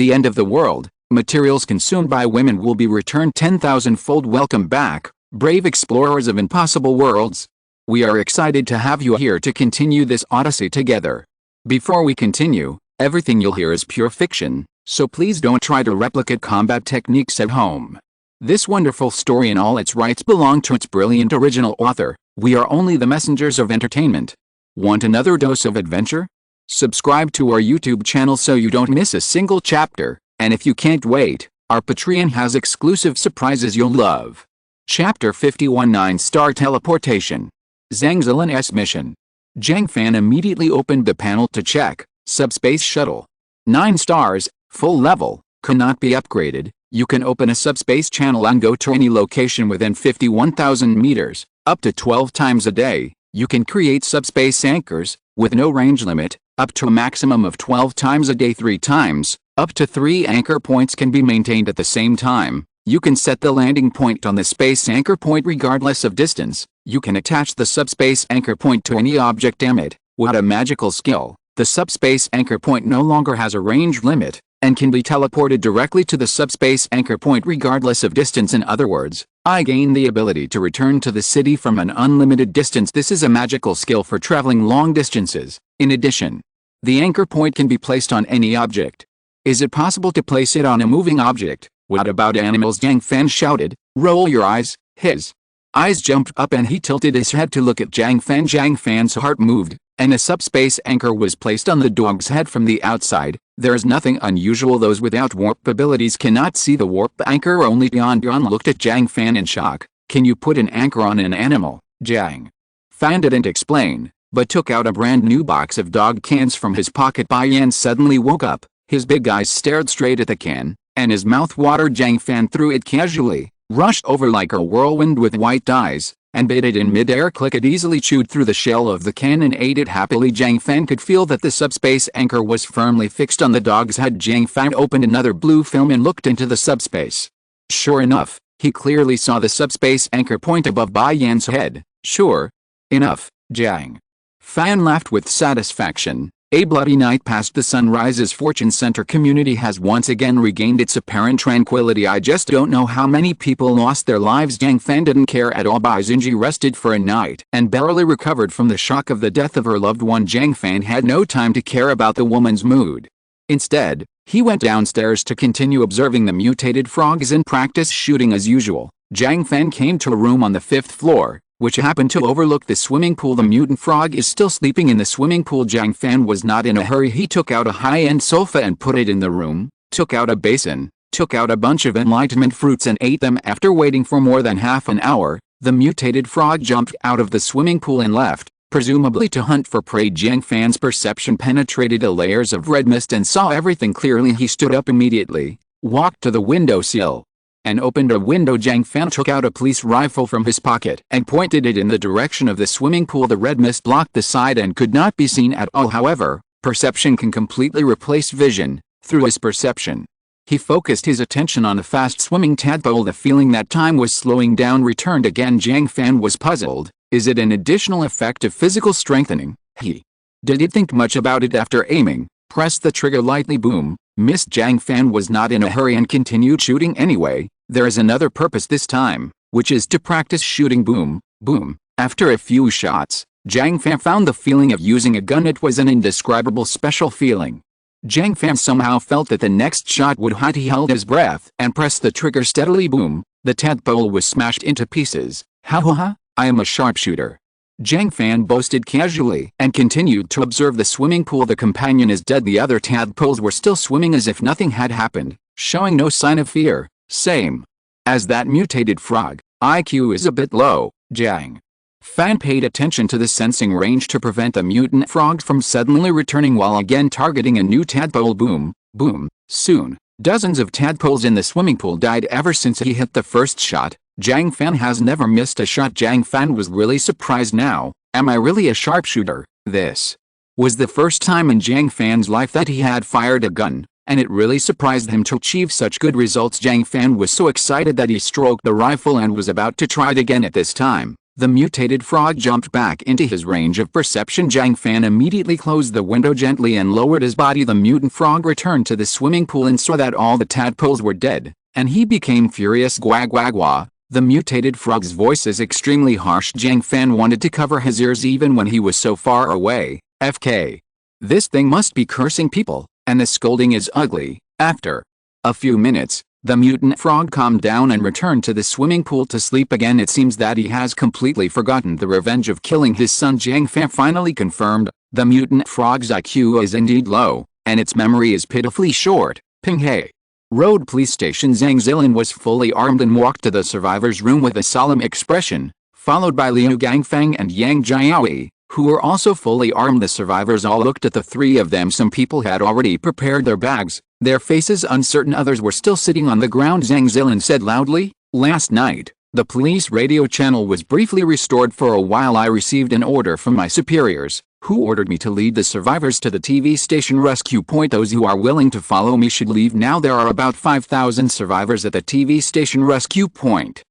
The end of the world. Materials consumed by women will be returned 10,000-fold. Welcome back, brave explorers of impossible worlds. We are excited to have you here to continue this odyssey together. Before we continue, everything you'll hear is pure fiction, so please don't try to replicate combat techniques at home. This wonderful story in all its rights belong to its brilliant original author. We are only the messengers of entertainment. Want another dose of adventure? Subscribe to our YouTube channel so you don't miss a single chapter, and if you can't wait, our Patreon has exclusive surprises you'll love. Chapter 51 9-star teleportation. Zhang Zilin's mission. Jiang Fan immediately opened the panel to check. Subspace shuttle. 9 stars, full level, cannot be upgraded. You can open a subspace channel and go to any location within 51,000 meters, up to 12 times a day. You can create subspace anchors, with no range limit, up to a maximum of 12 times a day 3 times. Up to 3 anchor points can be maintained at the same time. You can set the landing point on the space anchor point regardless of distance. You can attach the subspace anchor point to any object. Damn it, what a magical skill. The subspace anchor point no longer has a range limit, and can be teleported directly to the subspace anchor point regardless of distance. In other words, I gain the ability to return to the city from an unlimited distance. This is a magical skill for traveling long distances. In addition, the anchor point can be placed on any object. Is it possible to place it on a moving object? What about animals? Jiang Fan shouted. Roll your eyes. His eyes jumped up and he tilted his head to look at Jiang Fan. Jiang Fan's heart moved, and a subspace anchor was placed on the dog's head from the outside. There is nothing unusual. Those without warp abilities cannot see the warp anchor. Only Jiang looked at Jiang Fan in shock. Can you put an anchor on an animal? Jiang Fan didn't explain, but took out a brand new box of dog cans from his pocket. Yan suddenly woke up. His big eyes stared straight at the can, and his mouth watered. Jiang Fan threw it casually, rushed over like a whirlwind with white eyes, and bit it in mid-air. Click. It easily chewed through the shell of the can and ate it happily. Jiang Fan could feel that the subspace anchor was firmly fixed on the dog's head. Jiang Fan opened another blue film and looked into the subspace. Sure enough, he clearly saw the subspace anchor point above Yan's head. Sure enough, Jiang Fan laughed with satisfaction. A bloody night past the sunrise's fortune center community has once again regained its apparent tranquility. I just don't know how many people lost their lives. Jiang Fan didn't care at all. Bai Xinji rested for a night and barely recovered from the shock of the death of her loved one. Jiang Fan had no time to care about the woman's mood. Instead, he went downstairs to continue observing the mutated frogs and practice shooting as usual. Jiang Fan came to a room on the 5th floor, which happened to overlook the swimming pool. The mutant frog is still sleeping in the swimming pool. Jiang Fan was not in a hurry. He took out a high-end sofa and put it in the room, took out a basin, took out a bunch of enlightenment fruits and ate them. After waiting for more than half an hour, the mutated frog jumped out of the swimming pool and left, presumably to hunt for prey. Jiang Fan's perception penetrated the layers of red mist and saw everything clearly. He stood up immediately, walked to the windowsill, and opened a window. Jiang Fan took out a police rifle from his pocket and pointed it in the direction of the swimming pool. The red mist blocked the side and could not be seen at all. However, perception can completely replace vision. Through his perception, he focused his attention on a fast-swimming tadpole. The feeling that time was slowing down returned again. Jiang Fan was puzzled. Is it an additional effect of physical strengthening? He didn't think much about it. After aiming, pressed the trigger lightly. Boom. Missed. Jiang Fan was not in a hurry and continued shooting anyway. There is another purpose this time, which is to practice shooting. Boom, boom. After a few shots, Jiang Fan found the feeling of using a gun. It was an indescribable special feeling. Jiang Fan somehow felt that the next shot would hit. He held his breath and pressed the trigger steadily. Boom. The tadpole was smashed into pieces. Ha ha ha, I am a sharpshooter. Jiang Fan boasted casually and continued to observe the swimming pool. The companion is dead. The other tadpoles were still swimming as if nothing had happened, showing no sign of fear. Same as that mutated frog. IQ is a bit low. Jiang Fan paid attention to the sensing range to prevent the mutant frog from suddenly returning while again targeting a new tadpole. Boom, boom. Soon, dozens of tadpoles in the swimming pool died. Ever since he hit the first shot, Jiang Fan has never missed a shot. Jiang Fan was really surprised now. Am I really a sharpshooter? This was the first time in Jiang Fan's life that he had fired a gun, and it really surprised him to achieve such good results. Jiang Fan was so excited that he stroked the rifle and was about to try it again. At this time, The mutated frog jumped back into his range of perception. Jiang Fan immediately closed the window gently and lowered his body. The mutant frog returned to the swimming pool and saw that all the tadpoles were dead, and he became furious. Gwa gwa gwa. The mutated frog's voice is extremely harsh. Jiang Fan wanted to cover his ears even when he was so far away. FK. This thing must be cursing people, and the scolding is ugly. After a few minutes, the mutant frog calmed down and returned to the swimming pool to sleep again. It seems that he has completely forgotten the revenge of killing his son. Jiang Fan finally confirmed, the mutant frog's IQ is indeed low, and its memory is pitifully short. Pinghai Road Police Station. Zhang Zilin was fully armed and walked to the survivor's room with a solemn expression, followed by Liu Gangfang and Yang Jiaoyi, who were also fully armed. The survivors all looked at the three of them. Some people had already prepared their bags, their faces uncertain. Others were still sitting on the ground. Zhang Zilin said loudly, "Last night, the police radio channel was briefly restored for a while. I received an order from my superiors, who ordered me to lead the survivors to the TV station rescue point. Those who are willing to follow me should leave now. There are about 5,000 survivors at the TV station rescue point.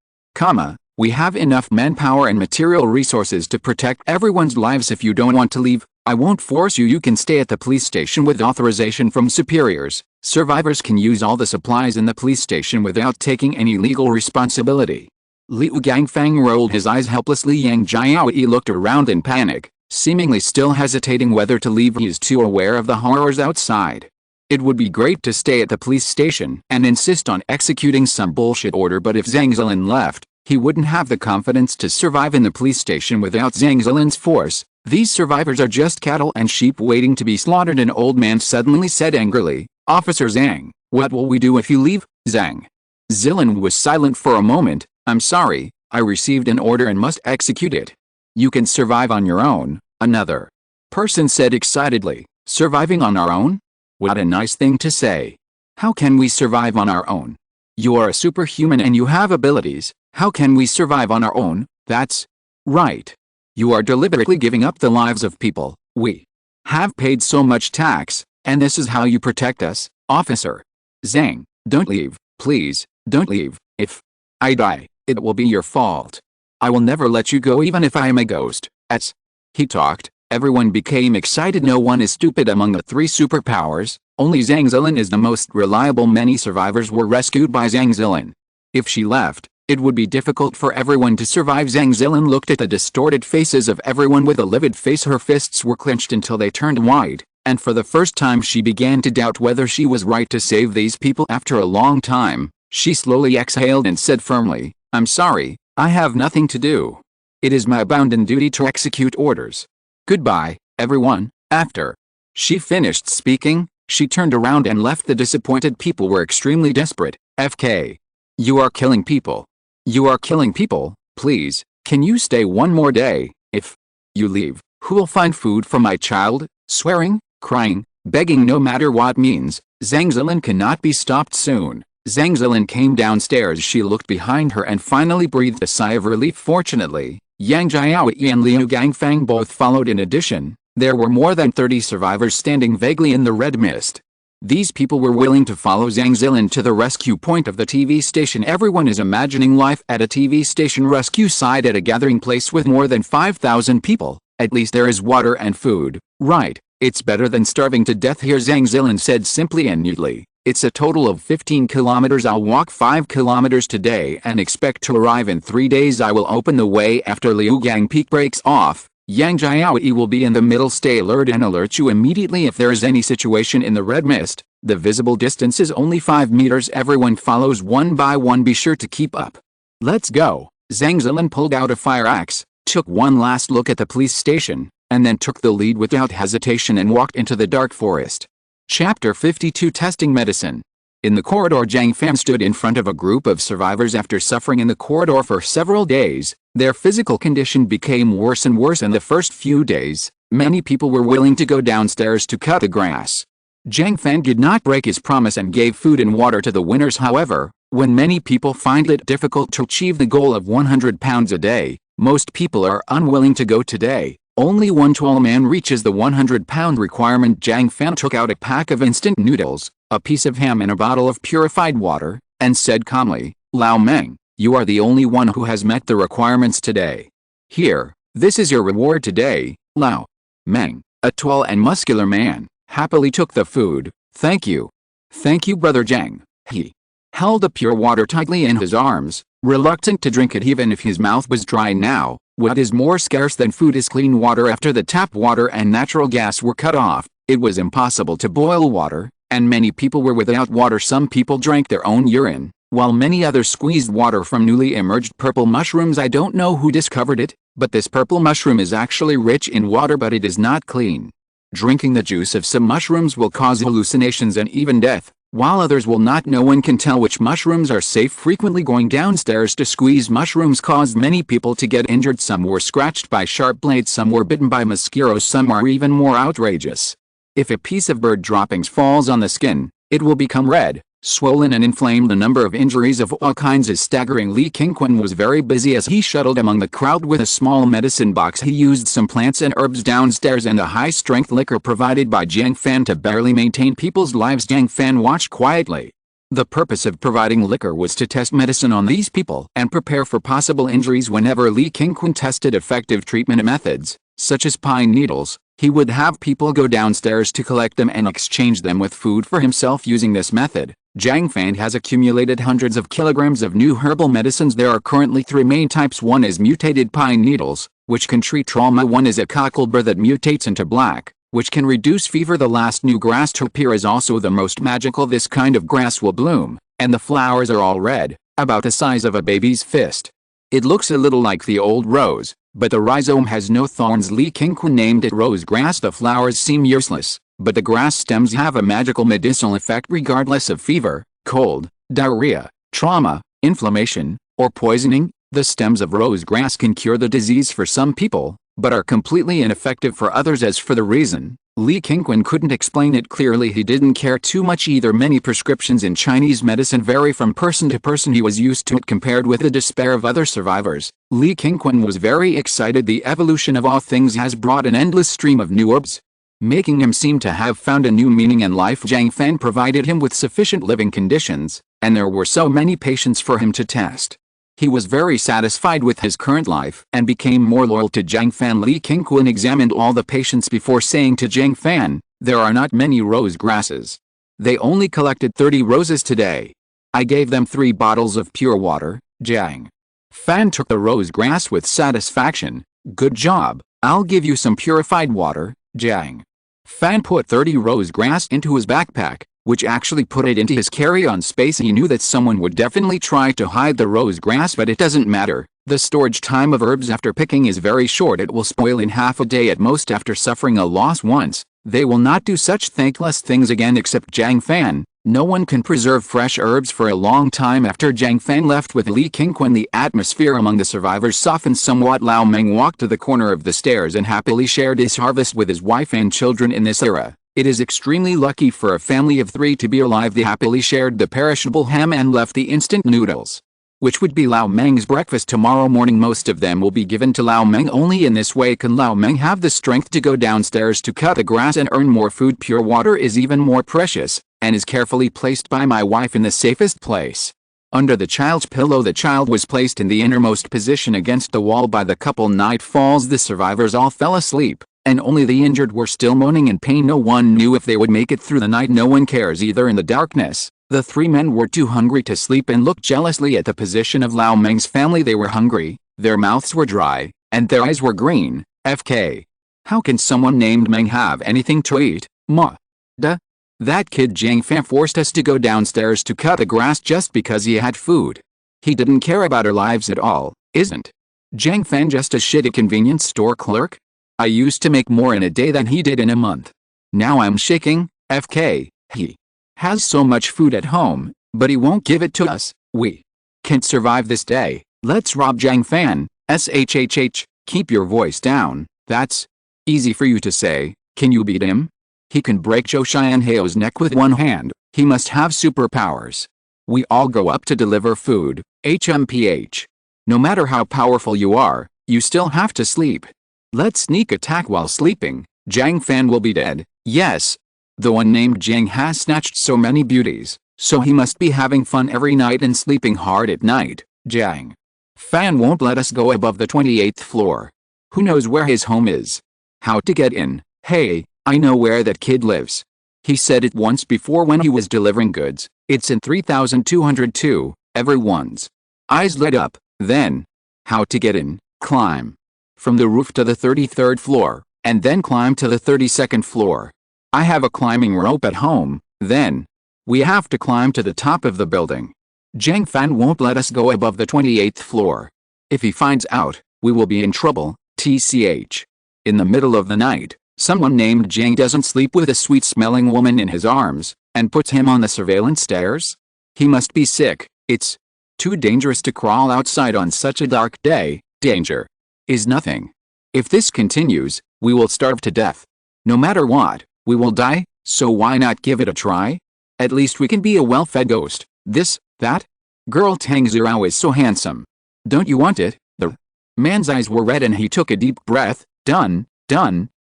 We have enough manpower and material resources to protect everyone's lives. If you don't want to leave, I won't force you. You can stay at the police station with authorization from superiors. Survivors can use all the supplies in the police station without taking any legal responsibility." Liu Gangfang rolled his eyes helplessly. Yang Jiaoyi looked around in panic, seemingly still hesitating whether to leave. He is too aware of the horrors outside. It would be great to stay at the police station and insist on executing some bullshit order, but if Zhang Zilin left, he wouldn't have the confidence to survive in the police station without Zhang Zilin's force. These survivors are just cattle and sheep waiting to be slaughtered. An old man suddenly said angrily, "Officer Zhang, what will we do if you leave?" Zhang Zilin was silent for a moment. "I'm sorry, I received an order and must execute it." "You can survive on your own," another person said excitedly. "Surviving on our own? What a nice thing to say. How can we survive on our own? You are a superhuman and you have abilities. How can we survive on our own?" "That's right. You are deliberately giving up the lives of people. We have paid so much tax, and this is how you protect us, officer. Zhang, don't leave, please, don't leave. If I die, it will be your fault. I will never let you go even if I am a ghost." As he talked, everyone became excited. No one is stupid among the three superpowers. Only Zhang Zilin is the most reliable. Many survivors were rescued by Zhang Zilin. If she left, it would be difficult for everyone to survive. Zhang Zilin looked at the distorted faces of everyone with a livid face. Her fists were clenched until they turned white, and for the first time she began to doubt whether she was right to save these people. After a long time, she slowly exhaled and said firmly, "I'm sorry, I have nothing to do. It is my bounden duty to execute orders. Goodbye, everyone." After she finished speaking, she turned around and left. The disappointed people were extremely desperate. "FK. You are killing people. You are killing people. Please, can you stay one more day? If you leave, who will find food for my child?" Swearing, crying, begging, no matter what means, Zhang Zilin cannot be stopped soon. Zhang Zilin came downstairs. She looked behind her and finally breathed a sigh of relief. Fortunately, Yang Jiaoyi and Liu Gangfang both followed. In addition, there were more than 30 survivors standing vaguely in the red mist. These people were willing to follow Zhang Zilin to the rescue point of the TV station. Everyone is imagining life at a TV station rescue site at a gathering place with more than 5,000 people. At least there is water and food, right? It's better than starving to death here, Zhang Zilin said simply and neatly. "It's a total of 15 kilometers. I'll walk 5 kilometers today and expect to arrive in 3 days. I will open the way after Liu Gang Peak breaks off. Yang Jiaoyi will be in the middle. Stay alert and alert you immediately if there is any situation in the red mist. The visible distance is only 5 meters. Everyone follows one by one. Be sure to keep up. Let's go." Zhang Zilin pulled out a fire axe, took one last look at the police station, and then took the lead without hesitation and walked into the dark forest. Chapter 52 Testing Medicine. In the corridor, Jiang Fan stood in front of a group of survivors. After suffering in the corridor for several days, their physical condition became worse and worse. In the first few days, many people were willing to go downstairs to cut the grass. Jiang Fan did not break his promise and gave food and water to the winners. However, when many people find it difficult to achieve the goal of 100 pounds a day, most people are unwilling to go today. Only one tall man reaches the 100-pound requirement. Jiang Fan took out a pack of instant noodles, a piece of ham and a bottle of purified water, and said calmly, "Lao Meng, you are the only one who has met the requirements today. Here, this is your reward today, Lao Meng, a tall and muscular man, happily took the food. Thank you. Thank you, Brother Jiang. He held the pure water tightly in his arms, reluctant to drink it even if his mouth was dry now. What is more scarce than food is clean water. After the tap water and natural gas were cut off, it was impossible to boil water, and many people were without water. Some people drank their own urine, while many others squeezed water from newly emerged purple mushrooms. I don't know who discovered it, but this purple mushroom is actually rich in water, but it is not clean. Drinking the juice of some mushrooms will cause hallucinations and even death, while others will not. No one can tell which mushrooms are safe. Frequently going downstairs to squeeze mushrooms caused many people to get injured. Some were scratched by sharp blades, some were bitten by mosquitoes, some are even more outrageous. If a piece of bird droppings falls on the skin, it will become red, swollen and inflamed. The number of injuries of all kinds is staggering. Li Qingquan was very busy as he shuttled among the crowd with a small medicine box. He used some plants and herbs downstairs and a high-strength liquor provided by Jiang Fan to barely maintain people's lives. Jiang Fan watched quietly. The purpose of providing liquor was to test medicine on these people and prepare for possible injuries. Whenever Li Qingquan tested effective treatment methods, such as pine needles, he would have people go downstairs to collect them and exchange them with food for himself. Using this method, Jiang Fan has accumulated hundreds of kilograms of new herbal medicines. There are currently 3 main types. One is mutated pine needles, which can treat trauma. One is a cocklebur that mutates into black, which can reduce fever. The last new grass, topir, is also the most magical. This kind of grass will bloom, and the flowers are all red, about the size of a baby's fist. It looks a little like the old rose, but the rhizome has no thorns. Li Qingquan named it rose grass. The flowers seem useless, but the grass stems have a magical medicinal effect regardless of fever, cold, diarrhea, trauma, inflammation, or poisoning. The stems of rose grass can cure the disease for some people, but are completely ineffective for others. As for the reason, Li Qingquan couldn't explain it clearly. He didn't care too much either. Many prescriptions in Chinese medicine vary from person to person. He was used to it compared with the despair of other survivors. Li Qingquan was very excited. The evolution of all things has brought an endless stream of new herbs, making him seem to have found a new meaning in life. Jiang Fan provided him with sufficient living conditions, and there were so many patients for him to test. He was very satisfied with his current life and became more loyal to Jiang Fan. Li Qingquan examined all the patients before saying to Jiang Fan, "There are not many rose grasses. They only collected 30 roses today. I gave them 3 bottles of pure water." Jiang Fan took the rose grass with satisfaction. "Good job, I'll give you some purified water." Jiang Fan put 30 rose grass into his backpack, which actually put it into his carry-on space. He knew that someone would definitely try to hide the rose grass, but it doesn't matter. The storage time of herbs after picking is very short. It will spoil in half a day at most. After suffering a loss once, they will not do such thankless things again. Except Jiang Fan, no one can preserve fresh herbs for a long time. After Jiang Fan left with Li Qingquan, the atmosphere among the survivors softened somewhat. Lao Meng walked to the corner of the stairs and happily shared his harvest with his wife and children. In this era, it is extremely lucky for a family of 3 to be alive. They happily shared the perishable ham and left the instant noodles, which would be Lao Meng's breakfast tomorrow morning. Most of them will be given to Lao Meng. Only in this way can Lao Meng have the strength to go downstairs to cut the grass and earn more food. Pure water is even more precious, and is carefully placed by my wife in the safest place. Under the child's pillow. The child was placed in the innermost position against the wall by the couple. Night falls. The survivors all fell asleep, and only the injured were still moaning in pain. No one knew if they would make it through the night. No one cares either. In the darkness, the 3 men were too hungry to sleep and looked jealously at the position of Lao Meng's family. They were hungry, their mouths were dry, and their eyes were green. FK. How can someone named Meng have anything to eat? Ma. Duh. That kid Jiang Fan forced us to go downstairs to cut the grass just because he had food. He didn't care about our lives at all. Isn't Jiang Fan just a shitty convenience store clerk? I used to make more in a day than he did in a month. Now I'm shaking. FK. He has so much food at home, but he won't give it to us. We can't survive this day. Let's rob Jiang Fan. SHHH. Keep your voice down. That's easy for you to say. Can you beat him? He can break Zhou Xianheo's neck with one hand. He must have superpowers. We all go up to deliver food. HMPH. No matter how powerful you are, you still have to sleep. Let's sneak attack while sleeping. Jiang Fan will be dead. Yes. The one named Jiang has snatched so many beauties, so he must be having fun every night and sleeping hard at night. Jiang Fan won't let us go above the 28th floor. Who knows where his home is? How to get in? Hey, I know where that kid lives. He said it once before when he was delivering goods. It's in 3202. Everyone's eyes lit up. Then, how to get in? Climb from the roof to the 33rd floor, and then climb to the 32nd floor. I have a climbing rope at home. Then, we have to climb to the top of the building. Jiang Fan won't let us go above the 28th floor. If he finds out, we will be in trouble. TCH. In the middle of the night, someone named Jiang doesn't sleep with a sweet-smelling woman in his arms, and puts him on the surveillance stairs? He must be sick. It's too dangerous to crawl outside on such a dark day. Danger is nothing. If this continues, we will starve to death. No matter what, we will die, so why not give it a try? At least we can be a well-fed ghost. This, that? Girl Tang Zirao is so handsome. Don't you want it? The man's eyes were red and he took a deep breath. Done,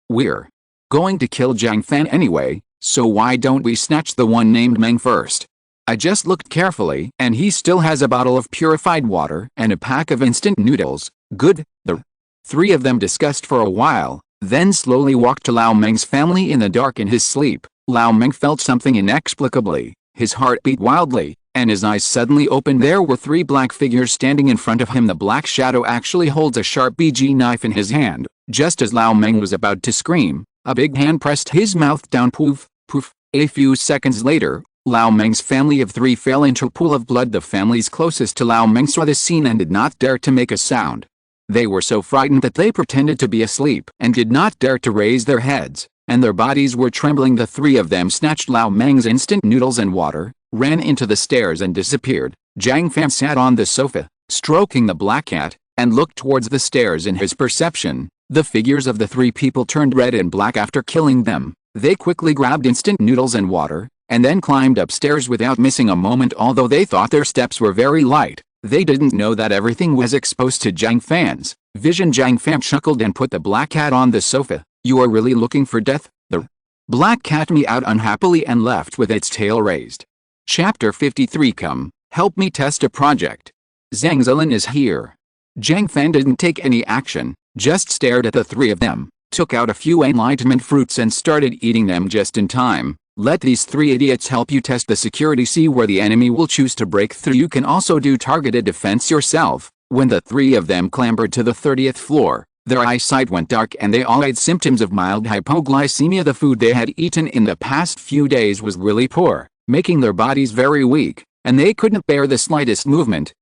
we're going to kill Jiang Fan anyway, so why don't we snatch the one named Meng first? I just looked carefully and he still has a bottle of purified water and a pack of instant noodles. Good. The three of them discussed for a while, then slowly walked to Lao Meng's family in the dark in his sleep. Lao Meng felt something inexplicably. His heart beat wildly, and his eyes suddenly opened. There were three black figures standing in front of him. The black shadow actually holds a sharp BG knife in his hand. Just as Lao Meng was about to scream, a big hand pressed his mouth down. Poof, poof. A few seconds later, Lao Meng's family of three fell into a pool of blood. The families closest to Lao Meng saw this scene and did not dare to make a sound. They were so frightened that they pretended to be asleep and did not dare to raise their heads, and their bodies were trembling. The three of them snatched Lao Meng's instant noodles and water, ran into the stairs and disappeared. Jiang Fan sat on the sofa, stroking the black cat, and looked towards the stairs. In his perception, the figures of the three people turned red and black after killing them. They quickly grabbed instant noodles and water, and then climbed upstairs without missing a moment. Although they thought their steps were very light, they didn't know that everything was exposed to Jiang Fan's vision. Jiang Fan chuckled and put the black cat on the sofa. You are really looking for death? The black cat meowed unhappily and left with its tail raised. Chapter 53. Come, help me test a project. Zhang Zilin is here. Jiang Fan didn't take any action, just stared at the three of them, took out a few enlightenment fruits and started eating them just in time. Let these three idiots help you test the security. See where the enemy will choose to break through. You can also do targeted defense yourself. When the three of them clambered to the 30th floor, their eyesight went dark and they all had symptoms of mild hypoglycemia. The food they had eaten in the past few days was really poor, making their bodies very weak, and they couldn't bear the slightest movement.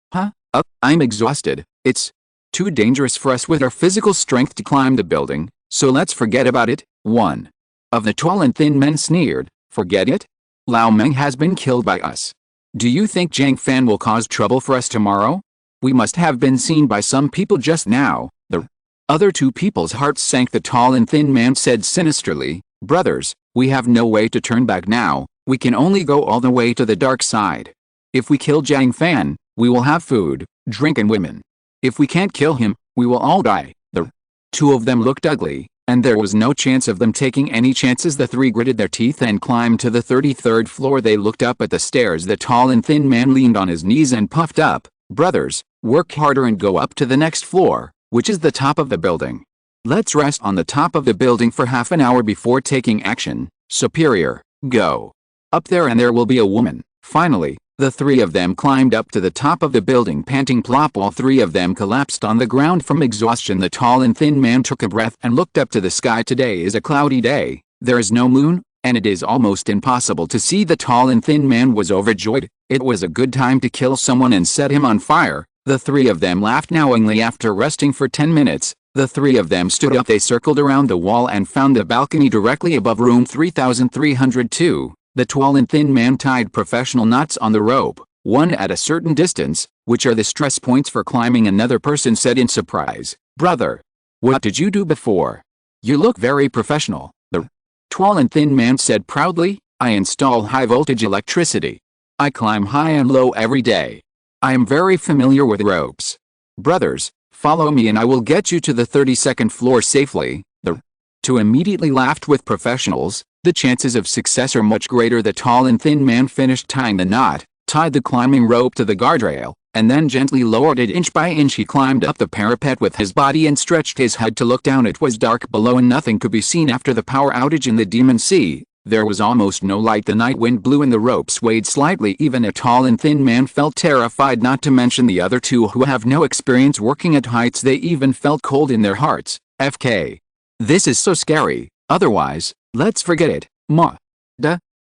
I'm exhausted. It's too dangerous for us with our physical strength to climb the building, so let's forget about it. One of the tall and thin men sneered. Forget it? Lao Meng has been killed by us. Do you think Jiang Fan will cause trouble for us tomorrow? We must have been seen by some people just now. The other two people's hearts sank. The tall and thin man said sinisterly, Brothers, we have no way to turn back now. We can only go all the way to the dark side. If we kill Jiang Fan, we will have food, drink and women. If we can't kill him, we will all die. The two of them looked ugly, and there was no chance of them taking any chances. The three gritted their teeth and climbed to the 33rd floor. They looked up at the stairs. The tall and thin man leaned on his knees and puffed up. Brothers, work harder and go up to the next floor, which is the top of the building. Let's rest on the top of the building for half an hour before taking action. Superior, go up there and there will be a woman. Finally, the three of them climbed up to the top of the building panting. Plop. All three of them collapsed on the ground from exhaustion. The tall and thin man took a breath and looked up to the sky. Today is a cloudy day. There is no moon, and it is almost impossible to see. The tall and thin man was overjoyed. It was a good time to kill someone and set him on fire. The three of them laughed knowingly. After resting for 10 minutes, the three of them stood up. They circled around the wall and found the balcony directly above room 3302. The tall and thin man tied professional knots on the rope, one at a certain distance, which are the stress points for climbing. Another person said in surprise, Brother, what did you do before? You look very professional. The tall and thin man said proudly, I install high voltage electricity. I climb high and low every day. I am very familiar with ropes. Brothers, follow me and I will get you to the 32nd floor safely. The two immediately laughed. With professionals, the chances of success are much greater. The tall and thin man finished tying the knot, tied the climbing rope to the guardrail, and then gently lowered it inch by inch. He climbed up the parapet with his body and stretched his head to look down. It was dark below and nothing could be seen after the power outage in the Demon Sea. There was almost no light. The night wind blew and the rope swayed slightly. Even a tall and thin man felt terrified, not to mention the other two who have no experience working at heights. They even felt cold in their hearts. FK. This is so scary. Otherwise, let's forget it.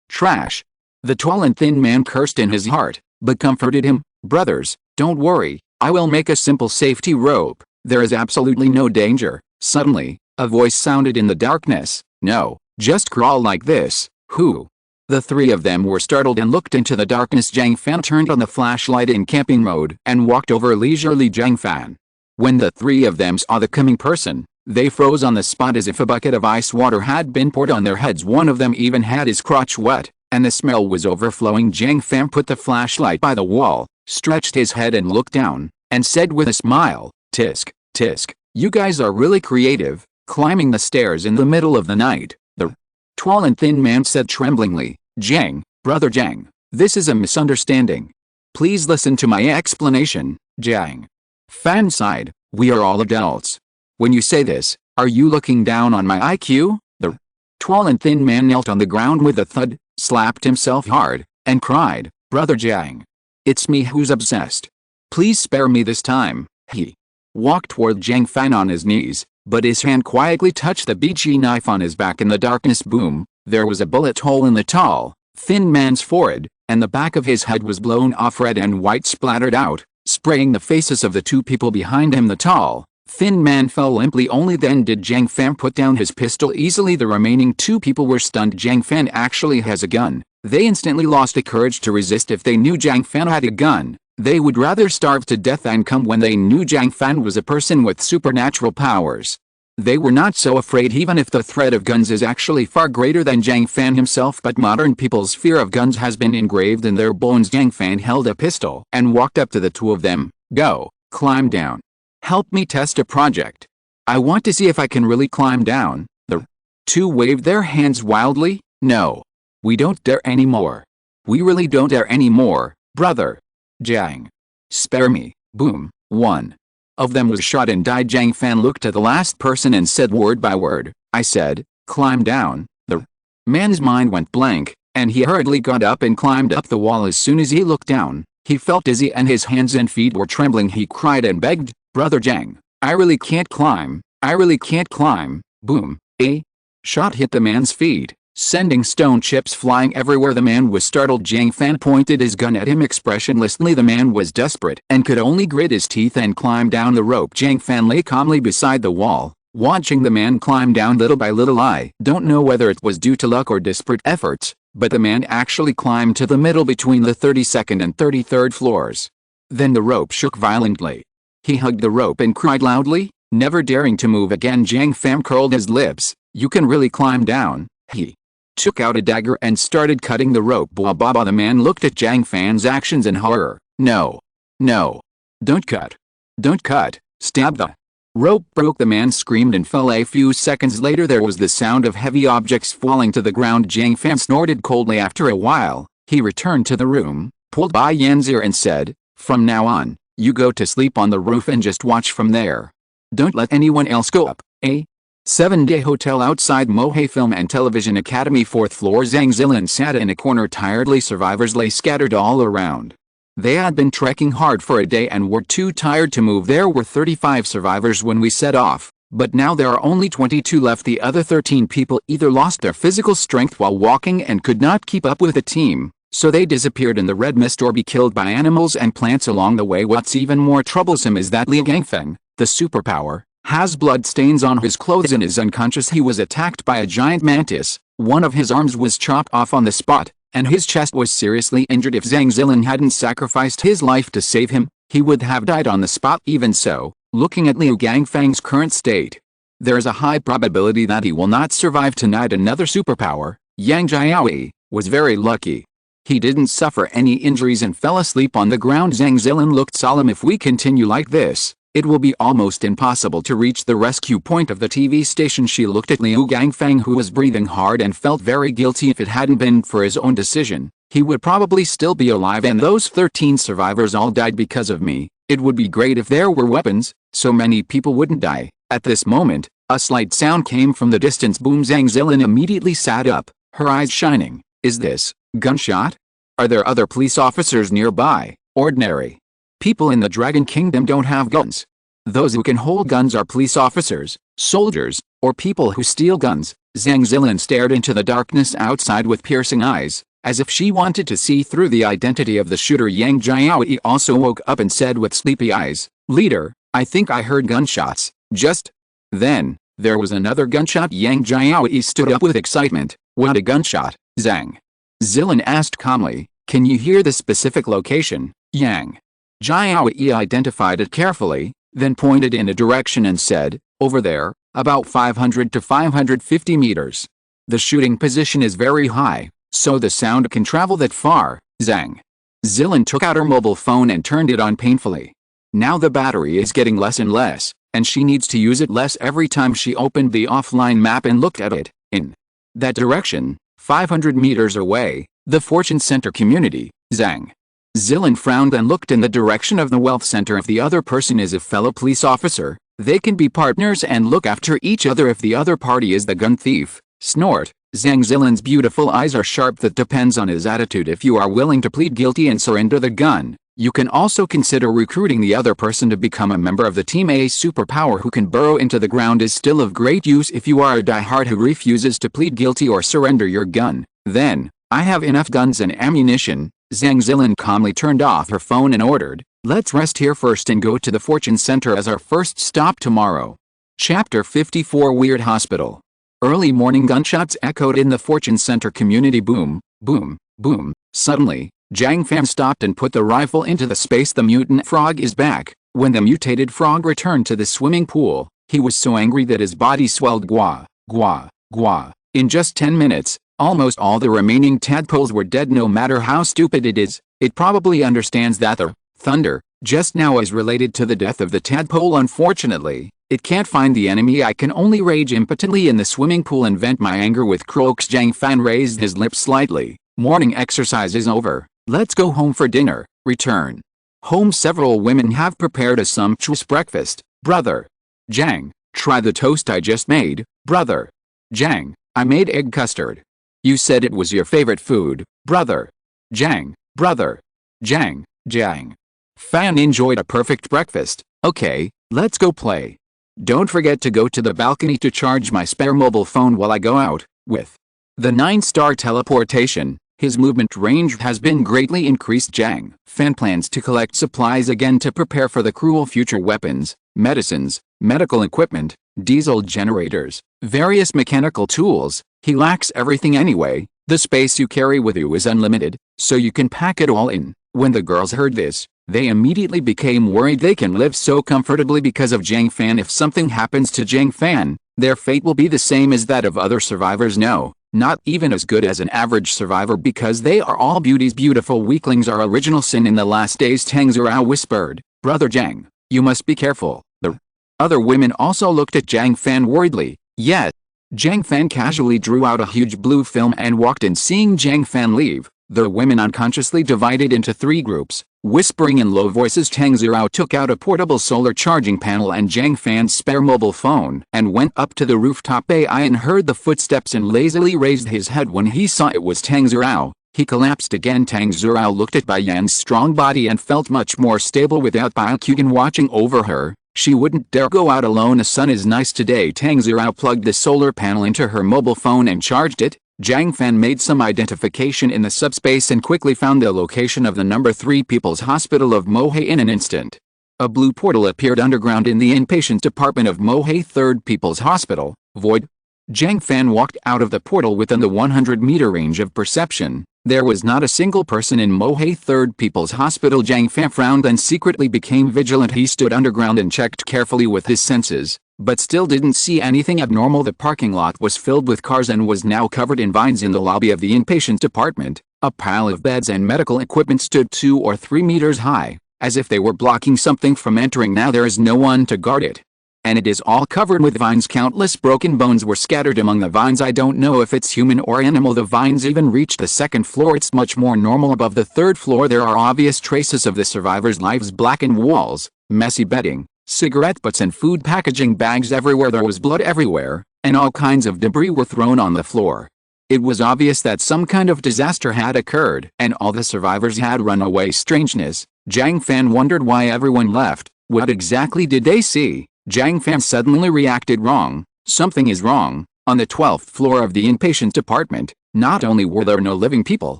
Trash. The tall and thin man cursed in his heart, but comforted him. Brothers, don't worry, I will make a simple safety rope. There is absolutely no danger. Suddenly, a voice sounded in the darkness. No, just crawl like this. Who? The three of them were startled and looked into the darkness. Jiang Fan turned on the flashlight in camping mode and walked over leisurely. Jiang Fan. When the three of them saw the coming person, they froze on the spot as if a bucket of ice water had been poured on their heads. One of them even had his crotch wet, and the smell was overflowing. Jiang Fan put the flashlight by the wall, stretched his head and looked down, and said with a smile, "Tisk, tisk, you guys are really creative, climbing the stairs in the middle of the night." The tall and thin man said tremblingly, "Jiang, brother Jiang, this is a misunderstanding. Please listen to my explanation." Jiang Fan sighed, "We are all adults. When you say this, are you looking down on my IQ?" The tall and thin man knelt on the ground with a thud, slapped himself hard, and cried, "Brother Jiang, it's me who's obsessed. Please spare me this time." He walked toward Jiang Fan on his knees, but his hand quietly touched the BG knife on his back. In the darkness, boom, there was a bullet hole in the tall, thin man's forehead, and the back of his head was blown off. Red and white splattered out, spraying the faces of the two people behind him. The tall, thin man fell limply. Only then did Jiang Fan put down his pistol easily. The remaining two people were stunned. Jiang Fan actually has a gun. They instantly lost the courage to resist. If they knew Jiang Fan had a gun, they would rather starve to death than come. When they knew Jiang Fan was a person with supernatural powers, they were not so afraid, even if the threat of guns is actually far greater than Jiang Fan himself. But modern people's fear of guns has been engraved in their bones. Jiang Fan held a pistol and walked up to the two of them. "Go, climb down. Help me test a project. I want to see if I can really climb down." The two waved their hands wildly. "No. We don't dare anymore. We really don't dare anymore, brother. Jiang. Spare me." Boom. One of them was shot and died. Jiang Fan looked at the last person and said word by word, "I said, climb down." The man's mind went blank, and he hurriedly got up and climbed up the wall. As soon as he looked down, he felt dizzy and his hands and feet were trembling. He cried and begged, "Brother Jiang, I really can't climb. I really can't climb." Boom. A shot hit the man's feet, sending stone chips flying everywhere. The man was startled. Jiang Fan pointed his gun at him expressionlessly. The man was desperate and could only grit his teeth and climb down the rope. Jiang Fan lay calmly beside the wall, watching the man climb down little by little. I don't know whether it was due to luck or desperate efforts, but the man actually climbed to the middle between the 32nd and 33rd floors. Then the rope shook violently. He hugged the rope and cried loudly, never daring to move again. Jiang Fan curled his lips. "You can really climb down." He took out a dagger and started cutting the rope. Blah blah blah. The man looked at Jiang Fan's actions in horror. "No. No. Don't cut. Don't cut. Stab." The rope broke. The man screamed and fell. A few seconds later there was the sound of heavy objects falling to the ground. Jiang Fan snorted coldly. After a while, he returned to the room, pulled by Yan's ear and said, "From now on, you go to sleep on the roof and just watch from there. Don't let anyone else go up." A 7-day hotel outside Mohei Film and Television Academy, 4th floor. Zhang Zilin sat in a corner tiredly. Survivors lay scattered all around. They had been trekking hard for a day and were too tired to move. There were 35 survivors when we set off, but now there are only 22 left. The other 13 people either lost their physical strength while walking and could not keep up with the team, so they disappeared in the red mist or be killed by animals and plants along the way. What's even more troublesome is that Liu Gangfeng, the superpower, has blood stains on his clothes and is unconscious. He was attacked by a giant mantis. One of his arms was chopped off on the spot, and his chest was seriously injured. If Zhang Zilin hadn't sacrificed his life to save him, he would have died on the spot. Even so, looking at Liu Gangfeng's current state, there is a high probability that he will not survive tonight. Another superpower, Yang Jiaoyi, was very lucky. He didn't suffer any injuries and fell asleep on the ground. Zhang Zilin looked solemn. If we continue like this, it will be almost impossible to reach the rescue point of the TV station. She looked at Liu Gangfeng, who was breathing hard and felt very guilty. If it hadn't been for his own decision, he would probably still be alive, and those 13 survivors all died because of me. It would be great if there were weapons, so many people wouldn't die. At this moment, a slight sound came from the distance. Boom! Zhang Zilin immediately sat up, her eyes shining. Is this gunshot? Are there other police officers nearby? Ordinary people in the Dragon Kingdom don't have guns. Those who can hold guns are police officers, soldiers, or people who steal guns. Zhang Zilin stared into the darkness outside with piercing eyes, as if she wanted to see through the identity of the shooter. Yang Jiaoyi also woke up and said with sleepy eyes, "Leader, I think I heard gunshots." Just then, there was another gunshot. Yang Jiaoyi stood up with excitement. "What a gunshot?" Zhang Zilin asked calmly. "Can you hear the specific location?" Yang Jiaoyi identified it carefully, then pointed in a direction and said, "Over there, about 500 to 550 meters. The shooting position is very high, so the sound can travel that far." Zhang Zilin took out her mobile phone and turned it on painfully. Now the battery is getting less and less, and she needs to use it less every time she opened the offline map and looked at it. In that direction, 500 meters away, the Fortune Center community. Zhang Zilin frowned and looked in the direction of the wealth center. If the other person is a fellow police officer, they can be partners and look after each other. If the other party is the gun thief, snort. Zhang Zilin's beautiful eyes are sharp. That depends on his attitude. If you are willing to plead guilty and surrender the gun, you can also consider recruiting the other person to become a member of the team. A superpower who can burrow into the ground is still of great use if you are a diehard who refuses to plead guilty or surrender your gun. Then, I have enough guns and ammunition. Zhang Zilin calmly turned off her phone and ordered, "Let's rest here first and go to the Fortune Center as our first stop tomorrow." Chapter 54 Weird Hospital. Early morning gunshots echoed in the Fortune Center community. Boom, boom, boom. Suddenly, Jiang Fan stopped and put the rifle into the space. The mutant frog is back. When the mutated frog returned to the swimming pool, he was so angry that his body swelled. Gua, gua, gua. In just 10 minutes, almost all the remaining tadpoles were dead. No matter how stupid it is, it probably understands that the thunder just now is related to the death of the tadpole. Unfortunately, it can't find the enemy. I can only rage impotently in the swimming pool and vent my anger with croaks. Jiang Fan raised his lips slightly. Morning exercise is over. Let's go home for dinner. Return home. Several women have prepared a sumptuous breakfast. Brother Jiang, try the toast I just made. Brother Jiang, I made egg custard. You said it was your favorite food. Brother Jiang. Brother Jiang. Jiang Fan enjoyed a perfect breakfast. Okay, let's go play. Don't forget to go to the balcony to charge my spare mobile phone while I go out. With the 9-star teleportation, his movement range has been greatly increased. Jiang Fan plans to collect supplies again to prepare for the cruel future. Weapons, medicines, medical equipment, diesel generators, various mechanical tools. He lacks everything anyway. The space you carry with you is unlimited, so you can pack it all in. When the girls heard this, they immediately became worried. They can live so comfortably because of Jiang Fan. If something happens to Jiang Fan, their fate will be the same as that of other survivors. No, not even as good as an average survivor, because they are all beauties. Beautiful weaklings are original sin in the last days. Tang Zirao whispered, "Brother Jiang, you must be careful." The other women also looked at Jiang Fan worriedly. Yet, Jiang Fan casually drew out a huge blue film and walked in. Seeing Jiang Fan leave, the women unconsciously divided into 3 groups. Whispering in low voices, Tang Zirao took out a portable solar charging panel and Jiang Fan's spare mobile phone and went up to the rooftop. Aiyan heard the footsteps and lazily raised his head. When he saw it was Tang Zirao, he collapsed again. Tang Zirao looked at Baiyan's strong body and felt much more stable without Baiyan watching over her. She wouldn't dare go out alone. The sun is nice today. Tang Zirao plugged the solar panel into her mobile phone and charged it. Jiang Fan made some identification in the subspace and quickly found the location of the number 3 People's Hospital of Mohe in an instant. A blue portal appeared underground in the inpatient department of Mohe 3rd People's Hospital. Void. Jiang Fan walked out of the portal within the 100-meter range of perception. There was not a single person in Mohe 3rd People's Hospital. Jiang Fan frowned and secretly became vigilant. He stood underground and checked carefully with his senses, but still didn't see anything abnormal. The parking lot was filled with cars and was now covered in vines. In the lobby of the inpatient department, a pile of beds and medical equipment stood 2 or 3 meters high, as if they were blocking something from entering. Now there is no one to guard it. and it is all covered with vines. Countless broken bones were scattered among the vines. I don't know if it's human or animal. The vines even reached the second floor. It's much more normal above the third floor. There are obvious traces of the survivors' lives: blackened walls, messy bedding, cigarette butts and food packaging bags everywhere. There was blood everywhere, and all kinds of debris were thrown on the floor. It was obvious that some kind of disaster had occurred, and all the survivors had run away. Strangeness. Jiang Fan wondered why everyone left. What exactly did they see? Jiang Fan suddenly reacted. Wrong. Something is wrong. On the 12th floor of the inpatient department, not only were there no living people,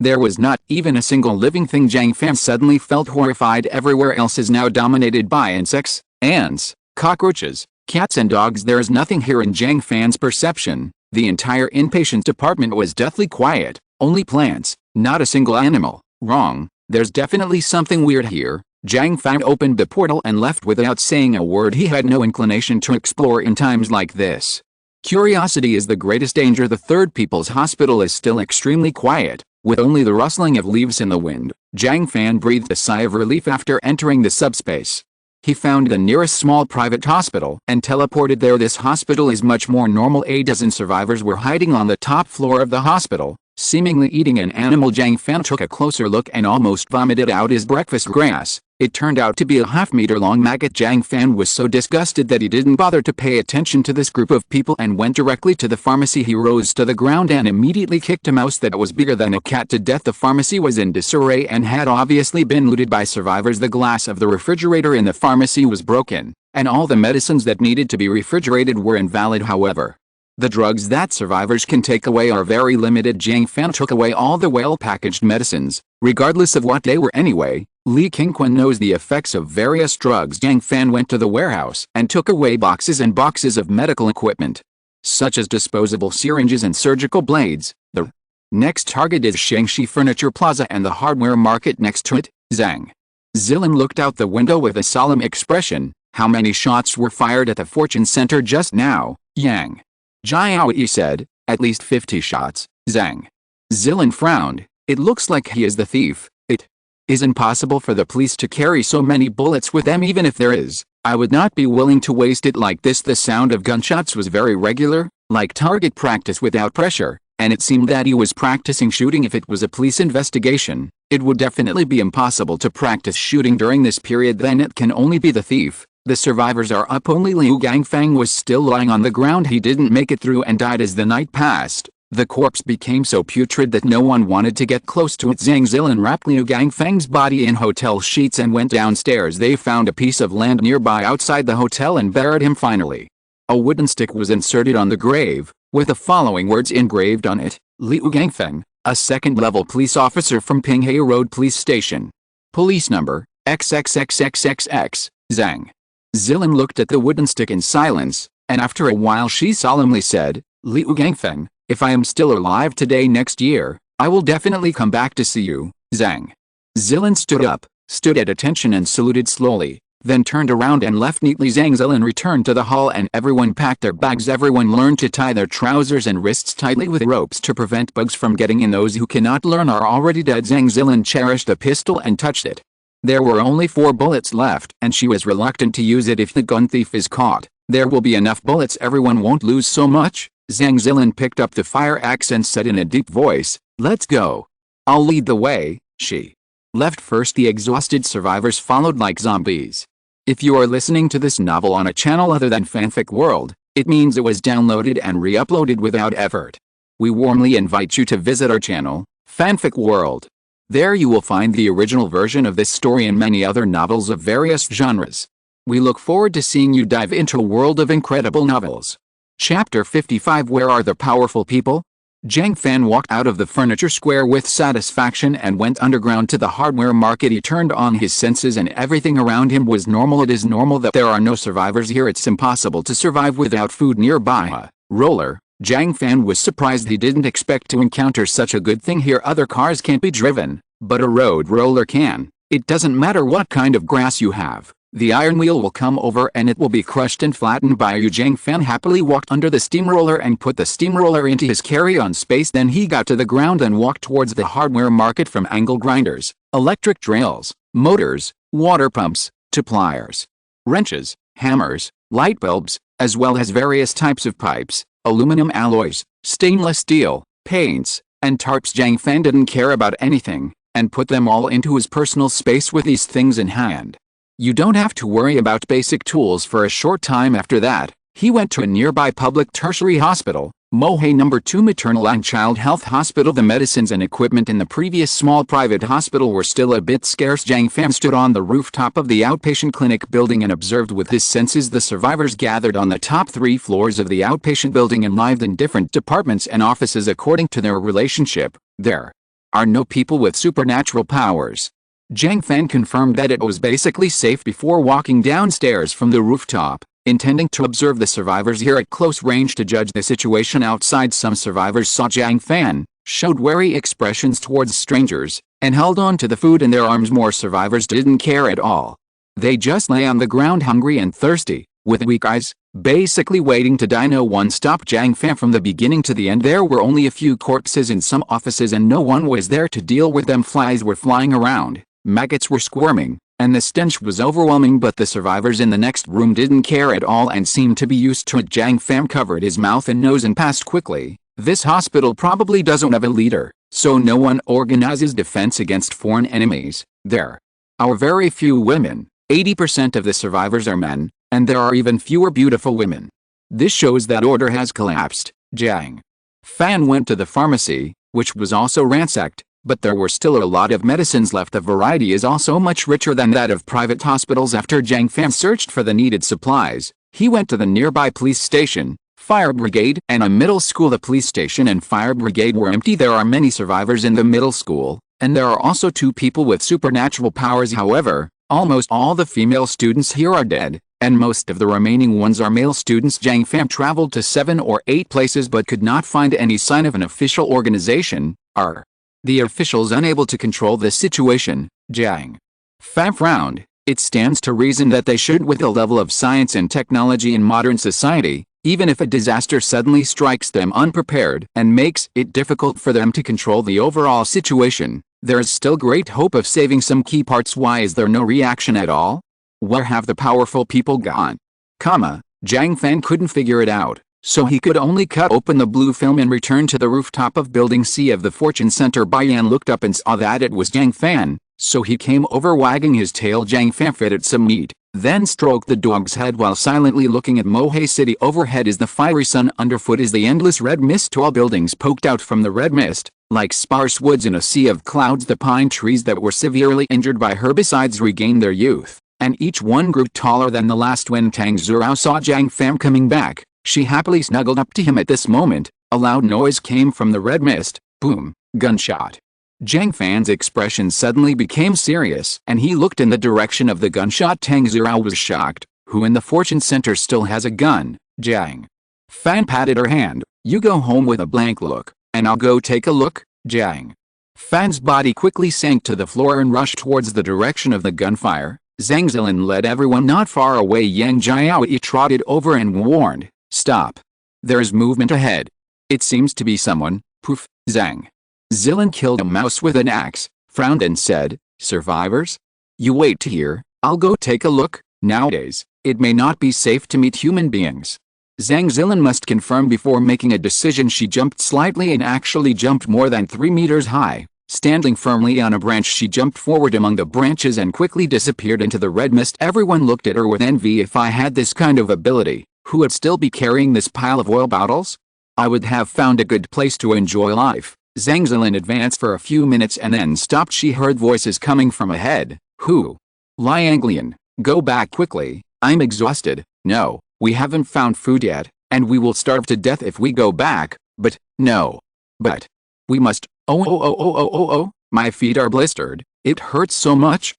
there was not even a single living thing. Jiang Fan suddenly felt horrified. Everywhere else is now dominated by insects, ants, cockroaches, cats and dogs. There is nothing here. In Jiang Fan's perception, the entire inpatient department was deathly quiet. Only plants, not a single animal. Wrong. There's definitely something weird here. Jiang Fan opened the portal and left without saying a word. He had no inclination to explore in times like this. Curiosity is the greatest danger. The third people's hospital is still extremely quiet, with only the rustling of leaves in the wind. Jiang Fan breathed a sigh of relief after entering the subspace. He found the nearest small private hospital and teleported there. This hospital is much more normal. A dozen survivors were hiding on the top floor of the hospital, seemingly eating an animal. Jiang Fan took a closer look and almost vomited out his breakfast grass. It turned out to be a half-meter-long maggot. Jiang Fan was so disgusted that he didn't bother to pay attention to this group of people and went directly to the pharmacy. He rose to the ground and immediately kicked a mouse that was bigger than a cat to death. The pharmacy was in disarray and had obviously been looted by survivors. The glass of the refrigerator in the pharmacy was broken, and all the medicines that needed to be refrigerated were invalid. However, the drugs that survivors can take away are very limited. Jiang Fan took away all the well-packaged medicines, regardless of what they were anyway. Li Qingquan knows the effects of various drugs. Jiang Fan went to the warehouse and took away boxes and boxes of medical equipment, such as disposable syringes and surgical blades. The next target is Shangxi Furniture Plaza and the hardware market next to it. Zhang Zilin looked out the window with a solemn expression. How many shots were fired at the Fortune Center just now? Yang Jiaoyi said. At least 50 shots. Zhang Zilin frowned. It looks like he is the thief. It is impossible for the police to carry so many bullets with them. Even if there is, I would not be willing to waste it like this. The sound of gunshots was very regular, like target practice without pressure, and it seemed that he was practicing shooting. If it was a police investigation, it would definitely be impossible to practice shooting during this period. Then it can only be the thief. The survivors are up. Only Liu Gangfang was still lying on the ground. He didn't make it through and died as the night passed. The corpse became so putrid that no one wanted to get close to it. Zhang Zilin wrapped Liu Gangfang's body in hotel sheets and went downstairs. They found a piece of land nearby outside the hotel and buried him. Finally, a wooden stick was inserted on the grave, with the following words engraved on it: Liu Gangfeng, a second-level police officer from Pinghe Road Police Station. Police number, XXXXXX. Zhang Zilin looked at the wooden stick in silence, and after a while she solemnly said, Liu Gangfeng, if I am still alive today next year, I will definitely come back to see you. Zhang Zilin stood up, stood at attention and saluted slowly, then turned around and left neatly. Zhang Zilin returned to the hall and everyone packed their bags. Everyone learned to tie their trousers and wrists tightly with ropes to prevent bugs from getting in. Those who cannot learn are already dead. Zhang Zilin cherished the pistol and touched it. There were only 4 bullets left and she was reluctant to use it. If the gun thief is caught, there will be enough bullets. Everyone won't lose so much. Zhang Zilin picked up the fire axe and said in a deep voice, let's go. I'll lead the way. She left first. The exhausted survivors followed like zombies. If you are listening to this novel on a channel other than Fanfic World, it means it was downloaded and re-uploaded without effort. We warmly invite you to visit our channel, Fanfic World. There you will find the original version of this story and many other novels of various genres. We look forward to seeing you dive into a world of incredible novels. Chapter 55. Where are the powerful people? Jiang Fan walked out of the furniture square with satisfaction and went underground to the hardware market. He turned on his senses and everything around him was normal. It is normal that there are no survivors here. It's impossible to survive without food nearby. A roller. Jiang Fan was surprised. He didn't expect to encounter such a good thing here. Other cars can't be driven, but a road roller can. It doesn't matter what kind of grass you have. The iron wheel will come over and it will be crushed and flattened by you. Jiang Fan happily walked under the steamroller and put the steamroller into his carry-on space. Then he got to the ground and walked towards the hardware market. From angle grinders, electric drills, motors, water pumps, to pliers, wrenches, hammers, light bulbs, as well as various types of pipes, aluminum alloys, stainless steel, paints, and tarps. Jiang Fan didn't care about anything, and put them all into his personal space with these things in hand. You don't have to worry about basic tools for a short time after that. He went to a nearby public tertiary hospital, Mohey No. 2 Maternal and Child Health Hospital. The medicines and equipment in the previous small private hospital were still a bit scarce. Jiang Fan stood on the rooftop of the outpatient clinic building and observed with his senses the survivors gathered on the top 3 floors of the outpatient building and lived in different departments and offices according to their relationship. There are no people with supernatural powers. Jiang Fan confirmed that it was basically safe before walking downstairs from the rooftop, intending to observe the survivors here at close range to judge the situation outside. Some survivors saw Jiang Fan, showed wary expressions towards strangers, and held on to the food in their arms. More survivors didn't care at all. They just lay on the ground hungry and thirsty, with weak eyes, basically waiting to die. No one stopped Jiang Fan from the beginning to the end. There were only a few corpses in some offices and no one was there to deal with them. Flies were flying around, maggots were squirming, and the stench was overwhelming, but the survivors in the next room didn't care at all and seemed to be used to it. Jiang Fan covered his mouth and nose and passed quickly. This hospital probably doesn't have a leader, so no one organizes defense against foreign enemies. There are very few women. 80% of the survivors are men, and there are even fewer beautiful women. This shows that order has collapsed. Jiang Fan went to the pharmacy, which was also ransacked, but there were still a lot of medicines left. The variety is also much richer than that of private hospitals. After Jiang Fan searched for the needed supplies, he went to the nearby police station, fire brigade, and a middle school. The police station and fire brigade were empty. There are many survivors in the middle school, and there are also 2 people with supernatural powers. However, almost all the female students here are dead, and most of the remaining ones are male students. Jiang Fan traveled to 7 or 8 places but could not find any sign of an official organization. Are the officials unable to control the situation? Jiang Fan frowned. It stands to reason that they should. With the level of science and technology in modern society, even if a disaster suddenly strikes them unprepared and makes it difficult for them to control the overall situation, there is still great hope of saving some key parts. Why is there no reaction at all? Where have the powerful people gone? Jiang Fan couldn't figure it out, so he could only cut open the blue film and return to the rooftop of Building C of the Fortune Center. Bayan looked up and saw that it was Jiang Fan, so he came over wagging his tail. Jiang Fan fed it some meat, then stroked the dog's head while silently looking at Mohey City. Overhead is the fiery sun, underfoot is the endless red mist. Tall buildings poked out from the red mist, like sparse woods in a sea of clouds. The pine trees that were severely injured by herbicides regained their youth, and each one grew taller than the last. When Tang Zurao saw Jiang Fan coming back, she happily snuggled up to him. At this moment, a loud noise came from the red mist. Boom! Gunshot. Jiang Fan's expression suddenly became serious, and he looked in the direction of the gunshot. Tang Zurao was shocked. Who in the Fortune Center still has a gun? Jiang Fan patted her hand. You go home with a blank look, and I'll go take a look. Jiang Fan's body quickly sank to the floor and rushed towards the direction of the gunfire. Zhang Zilin led everyone not far away. Yang Jiaoyi trotted over and warned, stop. There is movement ahead. It seems to be someone. Poof. Zhang Zilin killed a mouse with an axe, frowned and said, survivors? You wait here, I'll go take a look. Nowadays, it may not be safe to meet human beings. Zhang Zilin must confirm before making a decision. She jumped slightly and actually jumped more than 3 meters high. Standing firmly on a branch, she jumped forward among the branches and quickly disappeared into the red mist. Everyone looked at her with envy. If I had this kind of ability, who would still be carrying this pile of oil bottles? I would have found a good place to enjoy life. Zhang Zilin advanced for a few minutes and then stopped. She heard voices coming from ahead. Who? Lianglian, go back quickly. I'm exhausted. No, we haven't found food yet, and we will starve to death if we go back. But, no. But, we must. Oh, my feet are blistered. It hurts so much.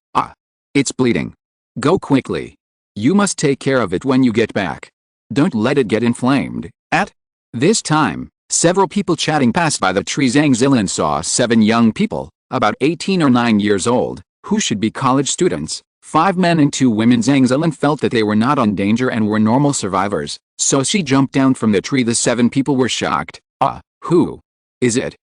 It's bleeding. Go quickly. You must take care of it when you get back. Don't let it get inflamed. At this time, several people chatting passed by the tree. Zhang Zilin saw 7 young people, about 18 or 9 years old, who should be college students, 5 men and 2 women. Zhang Zilin felt that they were not in danger and were normal survivors, so she jumped down from the tree. The 7 people were shocked. Who is it?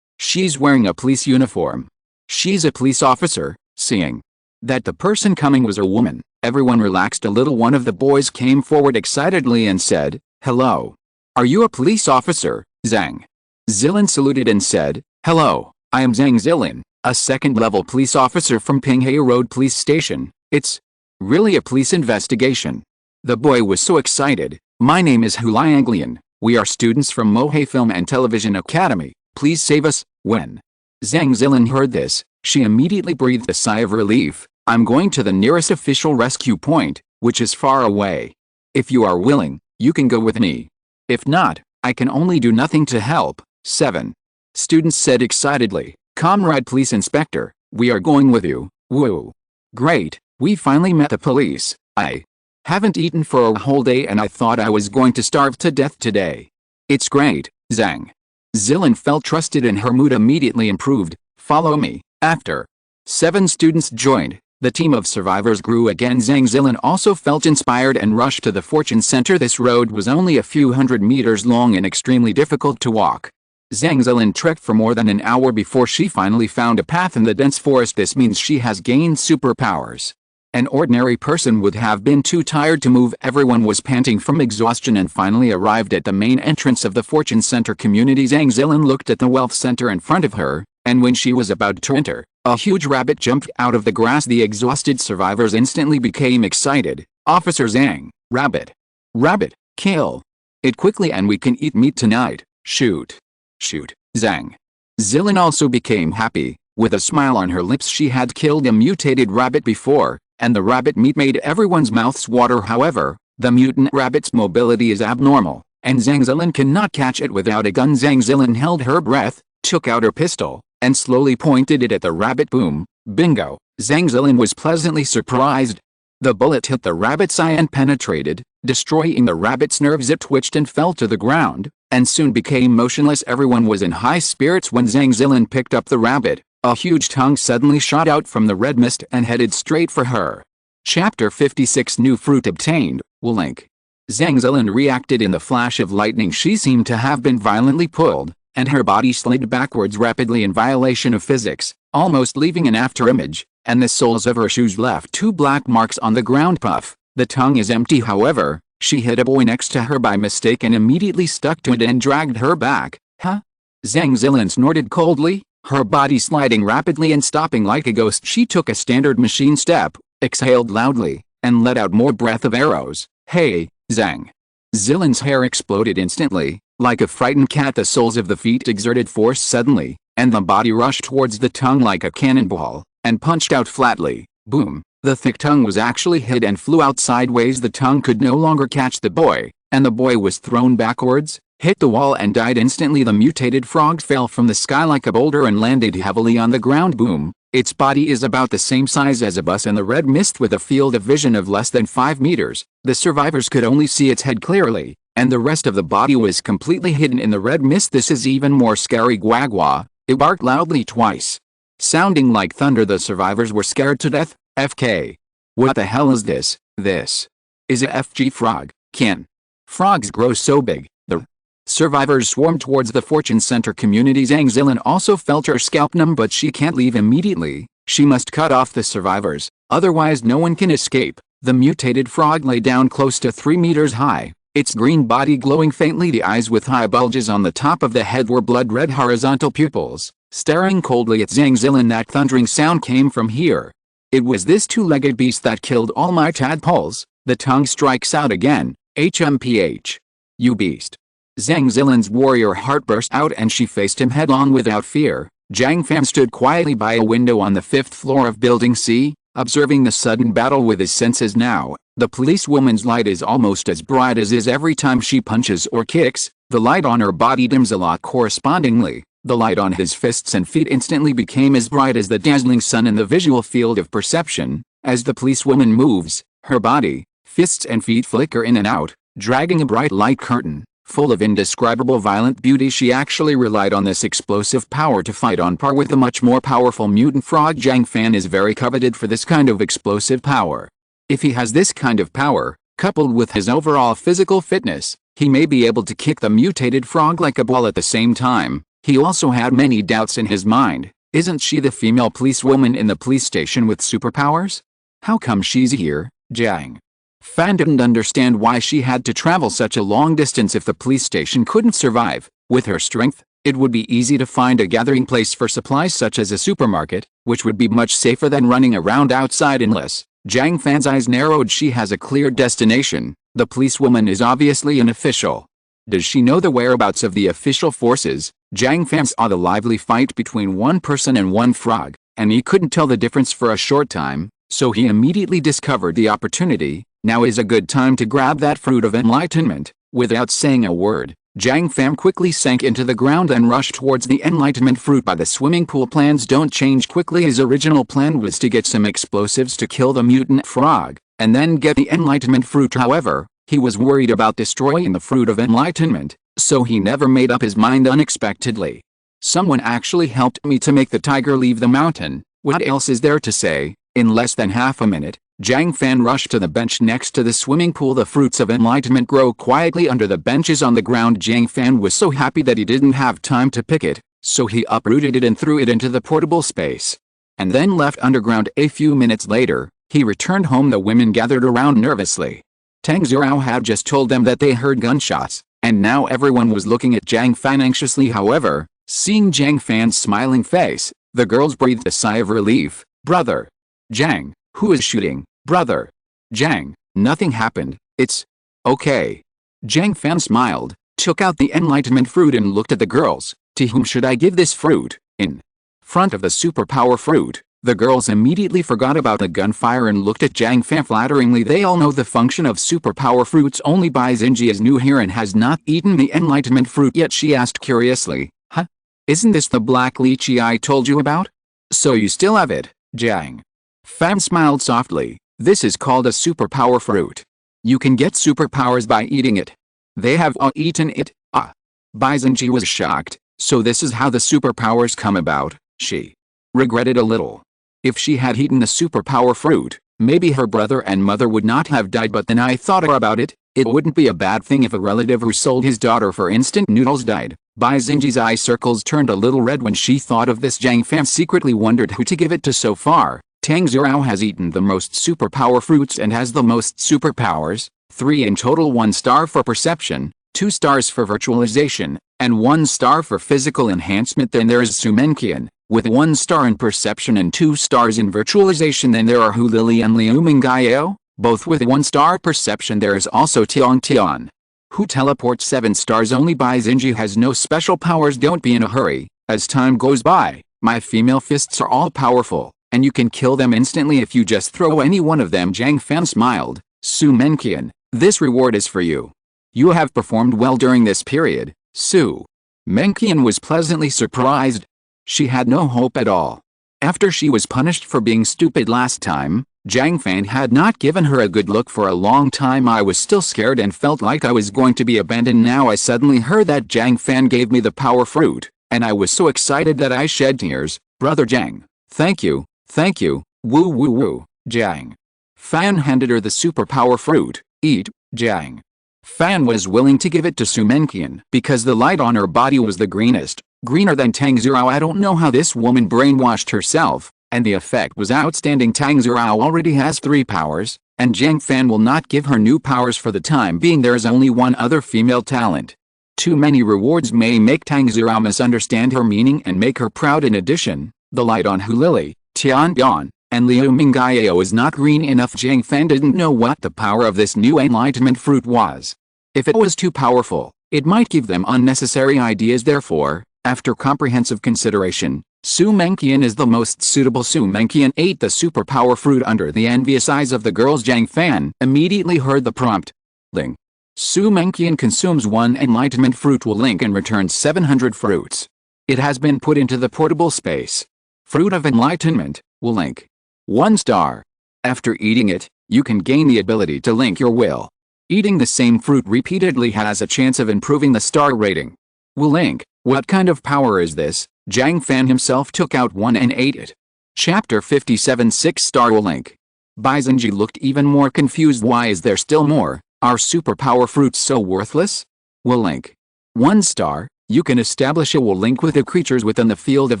She's wearing a police uniform. She's a police officer. Seeing that the person coming was a woman. Everyone relaxed a little. One of the boys came forward excitedly and said, "Hello. Are you a police officer?" Zhang Zilin saluted and said, "Hello, I am Zhang Zilin, a second-level police officer from Pinghe Road Police Station. It's really a police investigation." The boy was so excited. "My name is Hu Lianglian. We are students from Mohe Film and Television Academy. Please save us." When Zhang Zilin heard this, she immediately breathed a sigh of relief. "I'm going to the nearest official rescue point, which is far away. If you are willing, you can go with me. If not, I can only do nothing to help." 7 students said excitedly, "Comrade Police Inspector, we are going with you." "Woo. Great, we finally met the police. I haven't eaten for a whole day and I thought I was going to starve to death today." "It's great." Zhang Zilin felt trusted and her mood immediately improved. "Follow me." After 7 students joined, the team of survivors grew again. Zhang Zilin also felt inspired and rushed to the fortune center. This road was only a few hundred meters long and extremely difficult to walk. Zhang Zilin trekked for more than an hour before she finally found a path in the dense forest. This means she has gained superpowers. An ordinary person would have been too tired to move. Everyone was panting from exhaustion and finally arrived at the main entrance of the Fortune Center community. Zhang Zilin looked at the wealth center in front of her, and when she was about to enter, a huge rabbit jumped out of the grass. The exhausted survivors instantly became excited. "Officer Zhang, rabbit. Rabbit, kill it quickly and we can eat meat tonight. Shoot. Shoot." Zhang Zilin also became happy. With a smile on her lips, she had killed a mutated rabbit before, and the rabbit meat made everyone's mouths water. However, the mutant rabbit's mobility is abnormal, and Zhang Zilin cannot catch it without a gun. Zhang Zilin held her breath, took out her pistol, and slowly pointed it at the rabbit. Boom. Bingo. Zhang Zilin was pleasantly surprised. The bullet hit the rabbit's eye and penetrated, destroying the rabbit's nerves. It twitched and fell to the ground, and soon became motionless. Everyone was in high spirits when Zhang Zilin picked up the rabbit. A huge tongue suddenly shot out from the red mist and headed straight for her. Chapter 56 New Fruit Obtained, Link. Zhang Zilin reacted in the flash of lightning. She seemed to have been violently pulled, and her body slid backwards rapidly in violation of physics, almost leaving an afterimage, and the soles of her shoes left 2 black marks on the ground. Puff. The tongue is empty. However, she hit a boy next to her by mistake and immediately stuck to it and dragged her back. "Huh?" Zhang Zilin snorted coldly, her body sliding rapidly and stopping like a ghost. She took a standard machine step, exhaled loudly, and let out more breath of arrows. "Hey!" Zhang Zilin's hair exploded instantly. Like a frightened cat, the soles of the feet exerted force suddenly, and the body rushed towards the tongue like a cannonball, and punched out flatly. Boom. The thick tongue was actually hit and flew out sideways. The tongue could no longer catch the boy, and the boy was thrown backwards, hit the wall and died instantly. The mutated frog fell from the sky like a boulder and landed heavily on the ground. Boom. Its body is about the same size as a bus in the red mist with a field of vision of less than 5 meters. The survivors could only see its head clearly, and the rest of the body was completely hidden in the red mist. "This is even more scary." Guagua. It barked loudly twice, sounding like thunder. The survivors were scared to death. FK. What the hell is this? This is a FG frog. Can frogs grow so big? The survivors swarmed towards the Fortune Center community. Zhang Zilin also felt her scalp numb, but she can't leave immediately. She must cut off the survivors, otherwise no one can escape. The mutated frog lay down close to 3 meters high, its green body glowing faintly. The eyes with high bulges on the top of the head were blood-red horizontal pupils, staring coldly at Zhang Zilin. That thundering sound came from here. It was this 2-legged beast that killed all my tadpoles. The tongue strikes out again. HMPH. You beast. Zhang Zilin's warrior heart burst out and she faced him head-on without fear. Jiang Fan stood quietly by a window on the 5th floor of Building C, observing the sudden battle with his senses. Now, the policewoman's light is almost as bright as his every time she punches or kicks. The light on her body dims a lot correspondingly. The light on his fists and feet instantly became as bright as the dazzling sun in the visual field of perception. As the policewoman moves, her body, fists and feet flicker in and out, dragging a bright light curtain, full of indescribable violent beauty. She actually relied on this explosive power to fight on par with the much more powerful mutant frog. Jiang Fan is very coveted for this kind of explosive power. If he has this kind of power, coupled with his overall physical fitness, he may be able to kick the mutated frog like a ball. At the same time, he also had many doubts in his mind. Isn't she the female policewoman in the police station with superpowers? How come she's here? Jiang Fan didn't understand why she had to travel such a long distance if the police station couldn't survive. With her strength, it would be easy to find a gathering place for supplies such as a supermarket, which would be much safer than running around outside unless. Jiang Fan's eyes narrowed. She has a clear destination. The policewoman is obviously an official. Does she know the whereabouts of the official forces? Jiang Fan saw the lively fight between one person and one frog, and he couldn't tell the difference for a short time, so he immediately discovered the opportunity. Now is a good time to grab that fruit of enlightenment. Without saying a word, Jiang Fan quickly sank into the ground and rushed towards the enlightenment fruit by the swimming pool. Plans don't change quickly. His original plan was to get some explosives to kill the mutant frog, and then get the enlightenment fruit. However, he was worried about destroying the fruit of enlightenment, so he never made up his mind. Unexpectedly, someone actually helped me to make the tiger leave the mountain. What else is there to say? In less than half a minute, Jiang Fan rushed to the bench next to the swimming pool. The fruits of enlightenment grow quietly under the benches on the ground. Jiang Fan was so happy that he didn't have time to pick it, so he uprooted it and threw it into the portable space, and then left underground. A few minutes later, he returned home. The women gathered around nervously. Tang Zhao had just told them that they heard gunshots, and now everyone was looking at Jiang Fan anxiously. However, seeing Jiang Fan's smiling face, the girls breathed a sigh of relief. Brother Jiang, who is shooting? Brother Jiang, nothing happened. It's okay. Jiang Fan smiled, took out the enlightenment fruit and looked at the girls. To whom should I give this fruit? In front of the superpower fruit, the girls immediately forgot about the gunfire and looked at Jiang Fan flatteringly. They all know the function of superpower fruits. Only Bai Xinji is new here and has not eaten the enlightenment fruit yet. She asked curiously, huh? Isn't this the black lychee I told you about? So you still have it? Jiang Fan smiled softly. This is called a superpower fruit. You can get superpowers by eating it. They have all eaten it. Bai Xinji was shocked. So this is how the superpowers come about. She regretted a little. If she had eaten the superpower fruit, maybe her brother and mother would not have died. But then I thought about it. It wouldn't be a bad thing if a relative who sold his daughter for instant noodles died. Bai Xinji's eye circles turned a little red when she thought of this. Jiang Fan secretly wondered who to give it to. So far, Tang Zhao has eaten the most superpower fruits and has the most superpowers, 3 in total. 1 star for perception, 2 stars for virtualization, and 1 star for physical enhancement. Then there is Su Menqian, with 1 star in perception and 2 stars in virtualization. Then there are Hu Lili and Liu Mingyao, both with 1 star perception. There is also Tiang Tian, who teleports 7 stars only. Bai Xinji has no special powers. Don't be in a hurry. As time goes by, my female fists are all powerful, and you can kill them instantly if you just throw any one of them. Jiang Fan smiled. Su Menqian, this reward is for you. You have performed well during this period. Su Menqian was pleasantly surprised. She had no hope at all. After she was punished for being stupid last time, Jiang Fan had not given her a good look for a long time. I was still scared and felt like I was going to be abandoned. Now I suddenly heard that Jiang Fan gave me the power fruit, and I was so excited that I shed tears. Brother Jiang, thank you, thank you. Woo woo woo. Jiang Fan handed her the superpower fruit. Eat. Jiang Fan was willing to give it to Su Menqian because the light on her body was the greenest, greener than Tang Zhao. I don't know how this woman brainwashed herself, and the effect was outstanding. Tang Zhao already has 3 powers, and Jiang Fan will not give her new powers for the time being. There is only one other female talent. Too many rewards may make Tang Zhao misunderstand her meaning and make her proud. In addition, the light on Hu Lili, Tian Bian, and Liu Mingyao is not green enough. Jiang Fan didn't know what the power of this new enlightenment fruit was. If it was too powerful, it might give them unnecessary ideas. Therefore, after comprehensive consideration, Su Menqian is the most suitable. Su Menqian ate the superpower fruit under the envious eyes of the girls. Jiang Fan immediately heard the prompt. Ling. Su Menqian consumes 1 enlightenment fruit will link and returns 700 fruits. It has been put into the portable space. Fruit of enlightenment will link. 1 star. After eating it, you can gain the ability to link your will. Eating the same fruit repeatedly has a chance of improving the star rating. Will link. What kind of power is this? Jiang Fan himself took out 1 and ate it. Chapter 57 6 star will link. Bai Xinji looked even more confused. Why is there still more? Are superpower fruits so worthless? Will link. 1 star. You can establish a will link with the creatures within the field of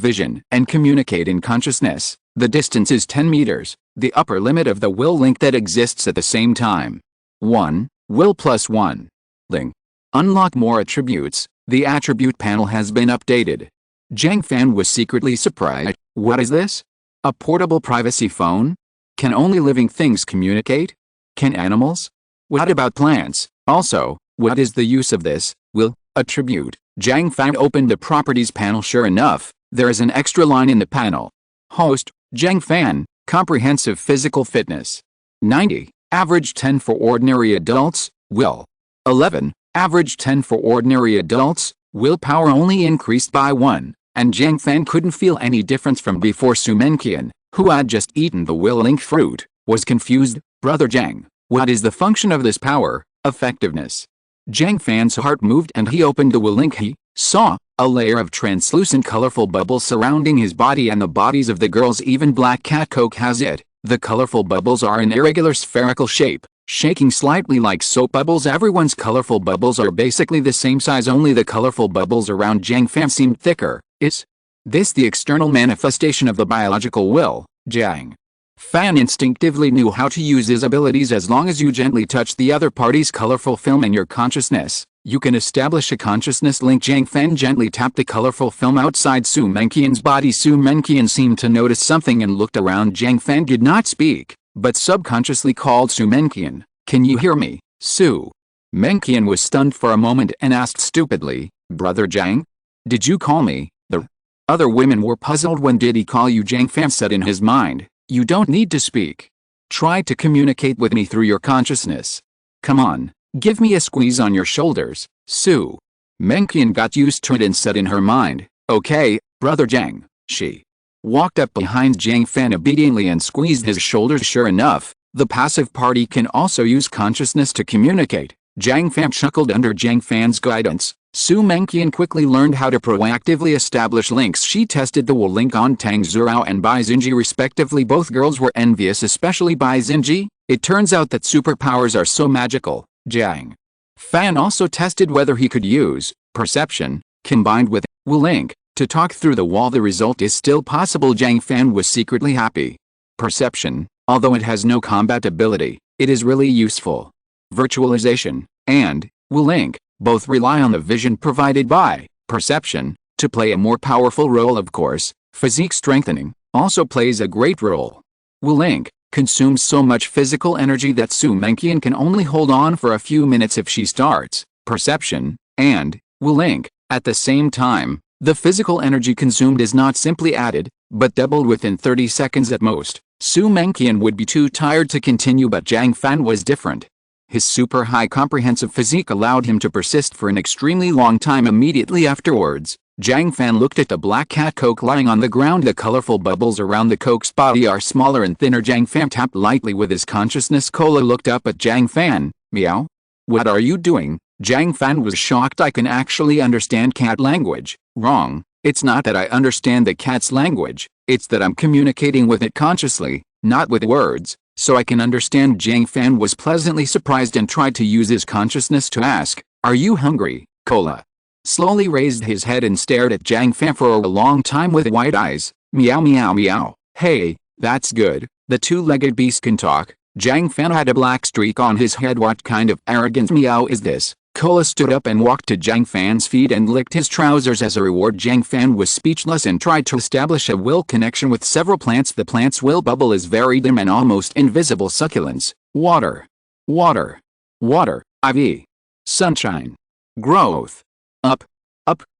vision and communicate in consciousness. The distance is 10 meters, the upper limit of the will link that exists at the same time. 1. Will plus 1. Link. Unlock more attributes. The attribute panel has been updated. Jiang Fan was secretly surprised. What is this? A portable privacy phone? Can only living things communicate? Can animals? What about plants? Also, what is the use of this will attribute? Jiang Fan opened the properties panel. Sure enough, there is an extra line in the panel. Host, Jiang Fan, comprehensive physical fitness. 90, average 10 for ordinary adults, will. 11, average 10 for ordinary adults, willpower only increased by 1, and Jiang Fan couldn't feel any difference from before. Su Menqian, who had just eaten the will link fruit, was confused. Brother Jiang, what is the function of this power? Effectiveness. Jiang Fan's heart moved and he opened the will link. He saw a layer of translucent colorful bubbles surrounding his body and the bodies of the girls. Even Black Cat Coke has it. The colorful bubbles are in irregular spherical shape, shaking slightly like soap bubbles. Everyone's colorful bubbles are basically the same size, only the colorful bubbles around Jiang Fan seemed thicker. Is this the external manifestation of the biological will? Jiang Fan instinctively knew how to use his abilities. As long as you gently touch the other party's colorful film in your consciousness, you can establish a consciousness link. Jiang Fan gently tapped the colorful film outside Su Menqian's body. Su Menqian seemed to notice something and looked around. Jiang Fan did not speak, but subconsciously called Su Menqian. Can you hear me? Su Menqian was stunned for a moment and asked stupidly, Brother Jiang? Did you call me? The other women were puzzled. When did he call you? Jiang Fan said in his mind. You don't need to speak. Try to communicate with me through your consciousness. Come on, give me a squeeze on your shoulders. Su Menqian got used to it and said in her mind, okay, Brother Jiang. She walked up behind Jiang Fan obediently and squeezed his shoulders. Sure enough, the passive party can also use consciousness to communicate. Jiang Fan chuckled under Jiang Fan's guidance. Su Menqian quickly learned how to proactively establish links. She tested the will link on Tang Zurao and Bai Xinji respectively. Both girls were envious, especially Bai Xinji. It turns out that superpowers are so magical. Jiang Fan also tested whether he could use perception, combined with will link, to talk through the wall. The result is still possible. Jiang Fan was secretly happy. Perception, although it has no combat ability, it is really useful. Virtualization and will link both rely on the vision provided by perception to play a more powerful role. Of course, physique strengthening also plays a great role. Will link consumes so much physical energy that Su Menqian can only hold on for a few minutes if she starts perception and will link at the same time. The physical energy consumed is not simply added, but doubled within 30 seconds at most. Su Menqian would be too tired to continue, but Jiang Fan was different. His super high comprehensive physique allowed him to persist for an extremely long time. Immediately afterwards, Jiang Fan looked at the Black Cat Coke lying on the ground. The colorful bubbles around the Coke's body are smaller and thinner. Jiang Fan tapped lightly with his consciousness. Cola looked up at Jiang Fan. Meow? What are you doing? Jiang Fan was shocked. I can actually understand cat language. Wrong. It's not that I understand the cat's language, it's that I'm communicating with it consciously, not with words. So I can understand. Jiang Fan was pleasantly surprised and tried to use his consciousness to ask, are you hungry? Cola slowly raised his head and stared at Jiang Fan for a long time with wide eyes. Meow meow meow. Hey, that's good. The two-legged beast can talk. Jiang Fan had a black streak on his head. What kind of arrogant meow is this? Cola stood up and walked to Jiang Fan's feet and licked his trousers as a reward. Jiang Fan was speechless and tried to establish a will connection with several plants. The plant's will bubble is very dim and almost invisible. Succulents, water, water, water, IV, sunshine, growth, up,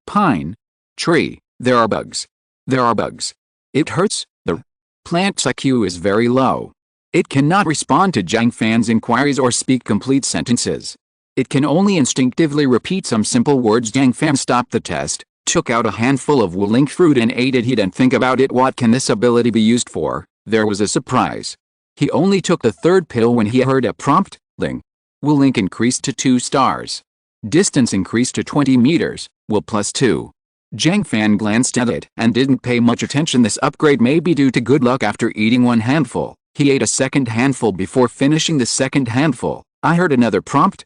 pine, tree. There are bugs. There are bugs. It hurts. The plant's IQ is very low. It cannot respond to Jiang Fan's inquiries or speak complete sentences. It can only instinctively repeat some simple words. Jiang Fan stopped the test, took out a handful of will link fruit and ate it. He didn't think about it. What can this ability be used for? There was a surprise. He only took the third pill when he heard a prompt. Will link increased to 2 stars. Distance increased to 20 meters, will plus 2. Jiang Fan glanced at it and didn't pay much attention. This upgrade may be due to good luck. After eating one handful, he ate a second handful before finishing the second handful. I heard another prompt.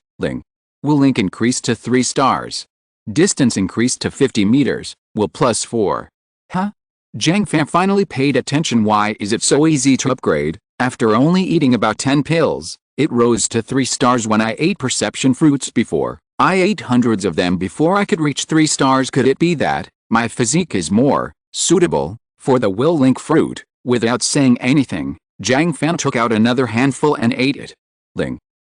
Will link increased to 3 stars. Distance increased to 50 meters, will plus 4. Huh? Jiang Fan finally paid attention. Why is it so easy to upgrade? After only eating about 10 pills, it rose to 3 stars when I ate perception fruits before. I ate hundreds of them before I could reach 3 stars. Could it be that my physique is more suitable for the will link fruit? Without saying anything, Jiang Fan took out another handful and ate it.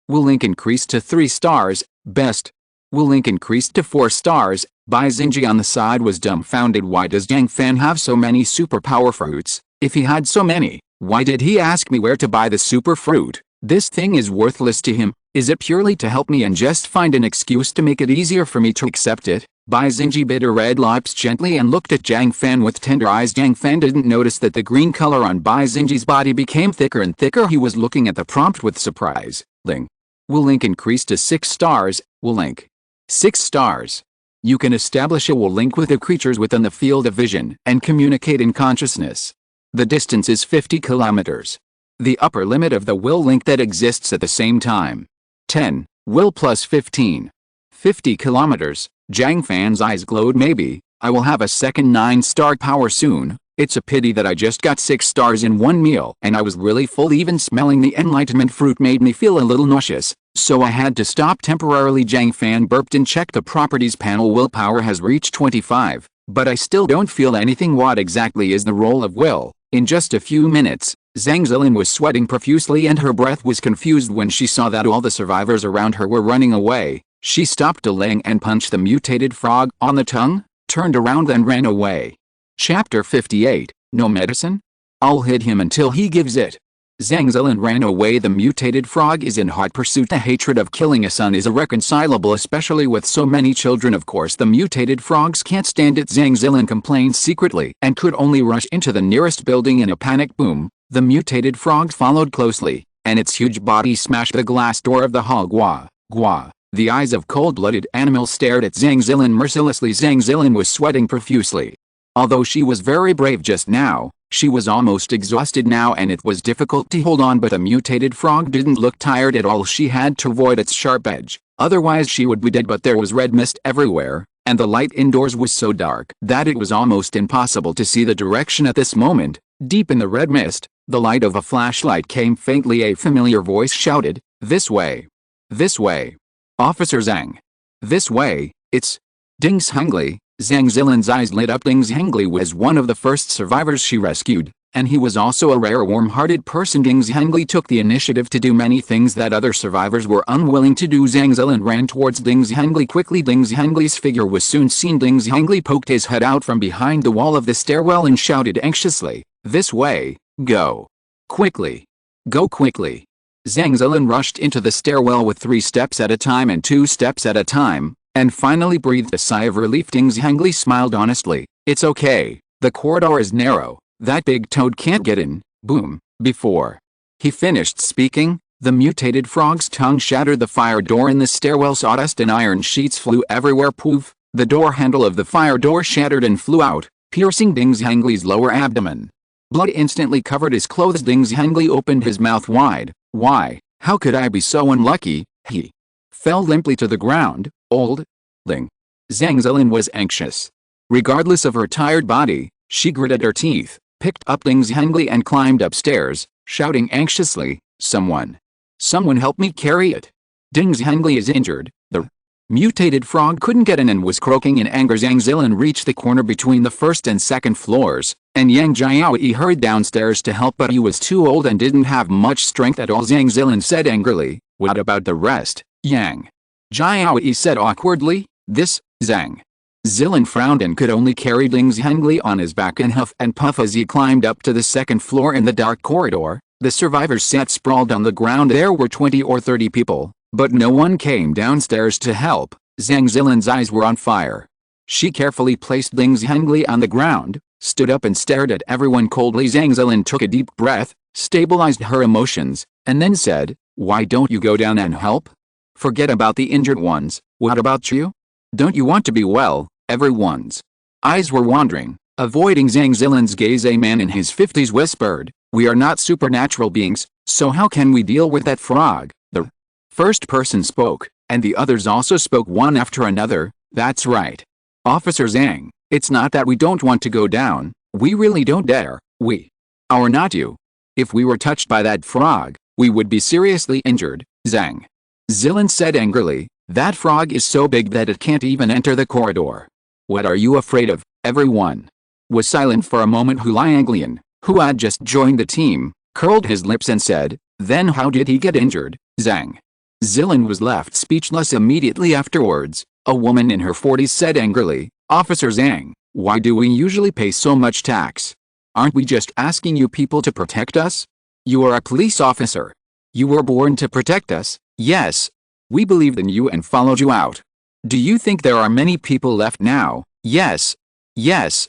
Will link increased to 3 stars, best. Will link increased to 4 stars. Bai Xingji on the side was dumbfounded. Why does Jiang Fan have so many superpower fruits? If he had so many, why did he ask me where to buy the super fruit? This thing is worthless to him. Is it purely to help me and just find an excuse to make it easier for me to accept it? Bai Xingji bit her red lips gently and looked at Jiang Fan with tender eyes. Jiang Fan didn't notice that the green color on Bai Xingji's body became thicker and thicker. He was looking at the prompt with surprise. Will link increased to 6 stars. Will link 6 stars. You can establish a will link with the creatures within the field of vision and communicate in consciousness. The distance is 50 kilometers. The upper limit of the will link that exists at the same time. 10. Will plus 15. 50 kilometers. Jiang Fan's eyes glowed. Maybe I will have a second 9-star power soon. It's a pity that I just got 6 stars in one meal and I was really full. Even smelling the enlightenment fruit made me feel a little nauseous, so I had to stop temporarily. Jiang Fan burped and checked the properties panel. Willpower has reached 25, but I still don't feel anything. What exactly is the role of will? In just a few minutes, Zhang Zilin was sweating profusely and her breath was confused when she saw that all the survivors around her were running away. She stopped delaying and punched the mutated frog on the tongue, turned around and ran away. Chapter 58, No Medicine? I'll hit him until he gives it. Zhang Zilin ran away. The mutated frog is in hot pursuit. The hatred of killing a son is irreconcilable, especially with so many children. Of course the mutated frogs can't stand it. Zhang Zilin complained secretly and could only rush into the nearest building in a panic. Boom! The mutated frog followed closely, and its huge body smashed the glass door of the hall. Gua, gua. The eyes of cold-blooded animals stared at Zhang Zilin mercilessly. Zhang Zilin was sweating profusely. Although she was very brave just now, she was almost exhausted now and it was difficult to hold on. But the mutated frog didn't look tired at all. She had to avoid its sharp edge, otherwise she would be dead. But there was red mist everywhere, and the light indoors was so dark that it was almost impossible to see the direction at this moment. Deep in the red mist, the light of a flashlight came faintly. A familiar voice shouted, "This way! This way! Officer Zhang! This way, it's Ding Zhengli." Zhang Zilin's eyes lit up. Ding Zhengli was one of the first survivors she rescued, and he was also a rare warm-hearted person. Ding Zhengli took the initiative to do many things that other survivors were unwilling to do. Zhang Zilin ran towards Ding Zhengli quickly. Ding Zhengli's figure was soon seen. Ding Zhengli poked his head out from behind the wall of the stairwell and shouted anxiously, "This way, go! Quickly! Go quickly!" Zhang Zilin rushed into the stairwell with 3 steps at a time and 2 steps at a time, and finally breathed a sigh of relief. Ding Zhengli smiled honestly. "It's okay, the corridor is narrow, that big toad can't get in." Boom! Before he finished speaking, the mutated frog's tongue shattered the fire door in the stairwell. Sawdust and iron sheets flew everywhere. Poof! The door handle of the fire door shattered and flew out, piercing Ding Zhengli's lower abdomen. Blood instantly covered his clothes. Ding Zhengli opened his mouth wide. Why, how could I be so unlucky? He fell limply to the ground. Old Ling. Zhang Zilin was anxious. Regardless of her tired body, she gritted her teeth, picked up Ding Zhengli and climbed upstairs, shouting anxiously, Someone help me carry it. Ding Zhengli is injured." The mutated frog couldn't get in and was croaking in anger. Zhang Zilin reached the corner between the first and second floors, and Yang Jiaoyi hurried downstairs to help, but he was too old and didn't have much strength at all. Zhang Zilin said angrily, "What about the rest?" Yang Jiaoyi said awkwardly. This, Zhang Zilin frowned and could only carry Ding Zhengli on his back and huff and puff as he climbed up to the second floor. In the dark corridor, the survivors sat sprawled on the ground. There were 20 or 30 people, but no one came downstairs to help. Zhang Zilin's eyes were on fire. She carefully placed Ding Zhengli on the ground, stood up and stared at everyone coldly. Zhang Zilin took a deep breath, stabilized her emotions, and then said, "Why don't you go down and help? Forget about the injured ones. What about you? Don't you want to be well?" Everyone's eyes were wandering, avoiding Zhang Zilin's gaze. A man in his 50s whispered, "We are not supernatural beings, so how can we deal with that frog?" The first person spoke, and the others also spoke one after another. That's right. Officer Zhang, it's not that we don't want to go down, we really don't dare, we are not you. If we were touched by that frog, we would be seriously injured, Zhang Zilan said angrily. That frog is so big that it can't even enter the corridor. What are you afraid of? Everyone was silent for a moment. Hulianglian, who had just joined the team, curled his lips and said, then how did he get injured? Zhang Zilan was left speechless immediately afterwards. A woman in her 40s said angrily, Officer Zhang, why do we usually pay so much tax? Aren't we just asking you people to protect us? You are a police officer. You were born to protect us. Yes. We believed in you and followed you out. Do you think there are many people left now? Yes. Yes,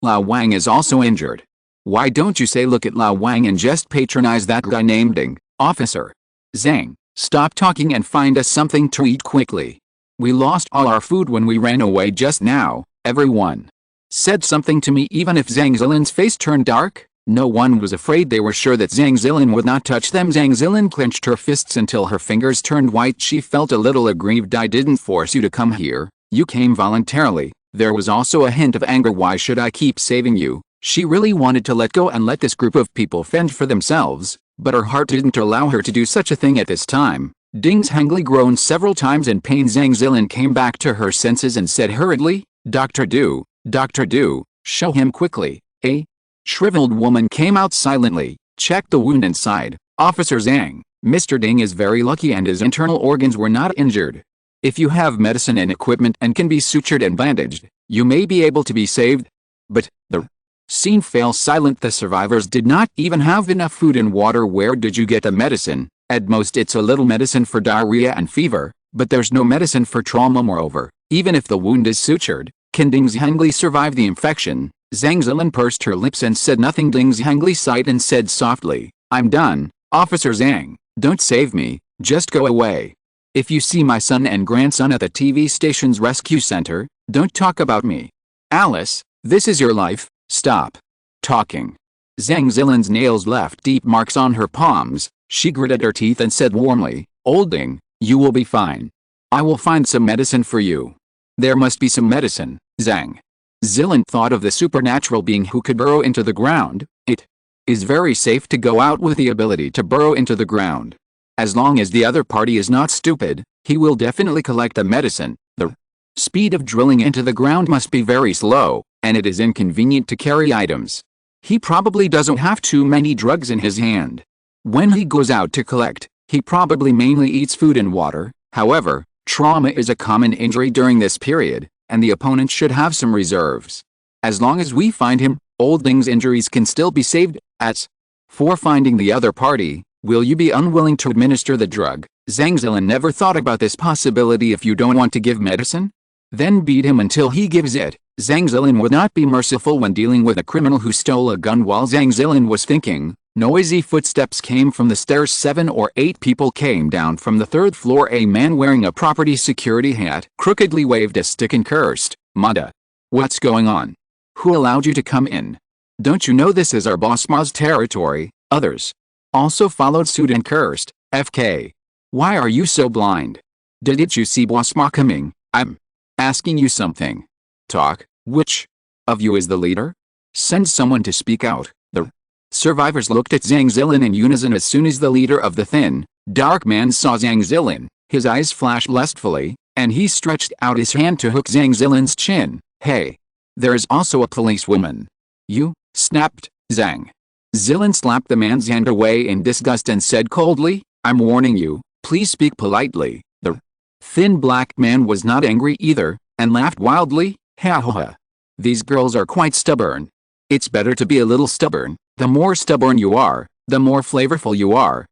Lao Wang is also injured. Why don't you say look at Lao Wang and just patronize that guy named Ding? Officer Zhang, stop talking and find us something to eat quickly. We lost all our food when we ran away just now. Everyone said something to me. Even if Zhang Zilan's face turned dark, no one was afraid. They were sure that Zhang Zilan would not touch them. Zhang Zilan clenched her fists until her fingers turned white. She felt a little aggrieved. I didn't force you to come here. You came voluntarily. There was also a hint of anger. Why should I keep saving you? She really wanted to let go and let this group of people fend for themselves, but her heart didn't allow her to do such a thing at this time. Ding's Hangli groaned several times in pain. Zhang Zilan came back to her senses and said hurriedly, Dr. Du, show him quickly. A shriveled woman came out silently, checked the wound inside. Officer Zhang, Mr. Ding is very lucky and his internal organs were not injured. If you have medicine and equipment and can be sutured and bandaged, you may be able to be saved. But the scene fell silent. The survivors did not even have enough food and water. Where did you get the medicine? At most it's a little medicine for diarrhea and fever, but there's no medicine for trauma. Moreover, even if the wound is sutured, can Ding Zhangli survive the infection? Zhang Zilan pursed her lips and said nothing. Ding Zhangli sighed and said softly, I'm done. Officer Zhang, don't save me, just go away. If you see my son and grandson at the TV station's rescue center, don't talk about me. Alice, this is your life, stop talking. Zhang Zilan's nails left deep marks on her palms. She gritted her teeth and said warmly, Old Ding, you will be fine. I will find some medicine for you. There must be some medicine. Zhang Zilan thought of the supernatural being who could burrow into the ground. It is very safe to go out with the ability to burrow into the ground. As long as the other party is not stupid, he will definitely collect the medicine. The speed of drilling into the ground must be very slow, and it is inconvenient to carry items. He probably doesn't have too many drugs in his hand. When he goes out to collect, he probably mainly eats food and water. However, trauma is a common injury during this period, and the opponent should have some reserves. As long as we find him, Old Ding's injuries can still be saved. As for finding the other party, will you be unwilling to administer the drug? Zhang Zilan never thought about this possibility. If you don't want to give medicine, then beat him until he gives it. Zhang Zilan would not be merciful when dealing with a criminal who stole a gun. While Zhang Zilan was thinking, noisy footsteps came from the stairs. 7 or 8 people came down from the 3rd floor. A man wearing a property security hat crookedly waved a stick and cursed, Mada. What's going on? Who allowed you to come in? Don't you know this is our boss Ma's territory? Others also followed suit and cursed, FK. Why are you so blind? Didn't you see Boss Ma coming? I'm asking you something. Talk. Which of you is the leader? Send someone to speak out. The survivors looked at Zhang Zilan in unison. As soon as the leader of the thin, dark man saw Zhang Zilan, his eyes flashed lustfully, and he stretched out his hand to hook Zhang Zilan's chin. Hey, there is also a policewoman. You, snapped Zhang Zilan slapped the man's hand away in disgust and said coldly, I'm warning you, please speak politely. The thin black man was not angry either, and laughed wildly, ha ha ha. These girls are quite stubborn. It's better to be a little stubborn. The more stubborn you are, the more flavorful you are.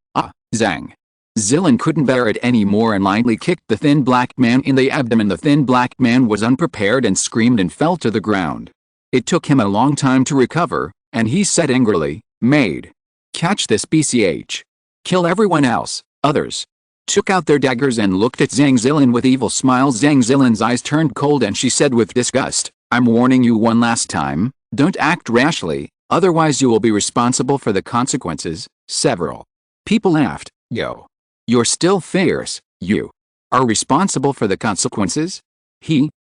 Zhang Zilan couldn't bear it anymore and lightly kicked the thin black man in the abdomen. The thin black man was unprepared and screamed and fell to the ground. It took him a long time to recover, and he said angrily, Maid, catch this BCH. Kill everyone else. Others took out their daggers and looked at Zhang Zilan with evil smiles. Zhang Zilan's eyes turned cold and she said with disgust, I'm warning you one last time, don't act rashly, otherwise you will be responsible for the consequences. Several people laughed. Yo. You're still fierce. You are responsible for the consequences?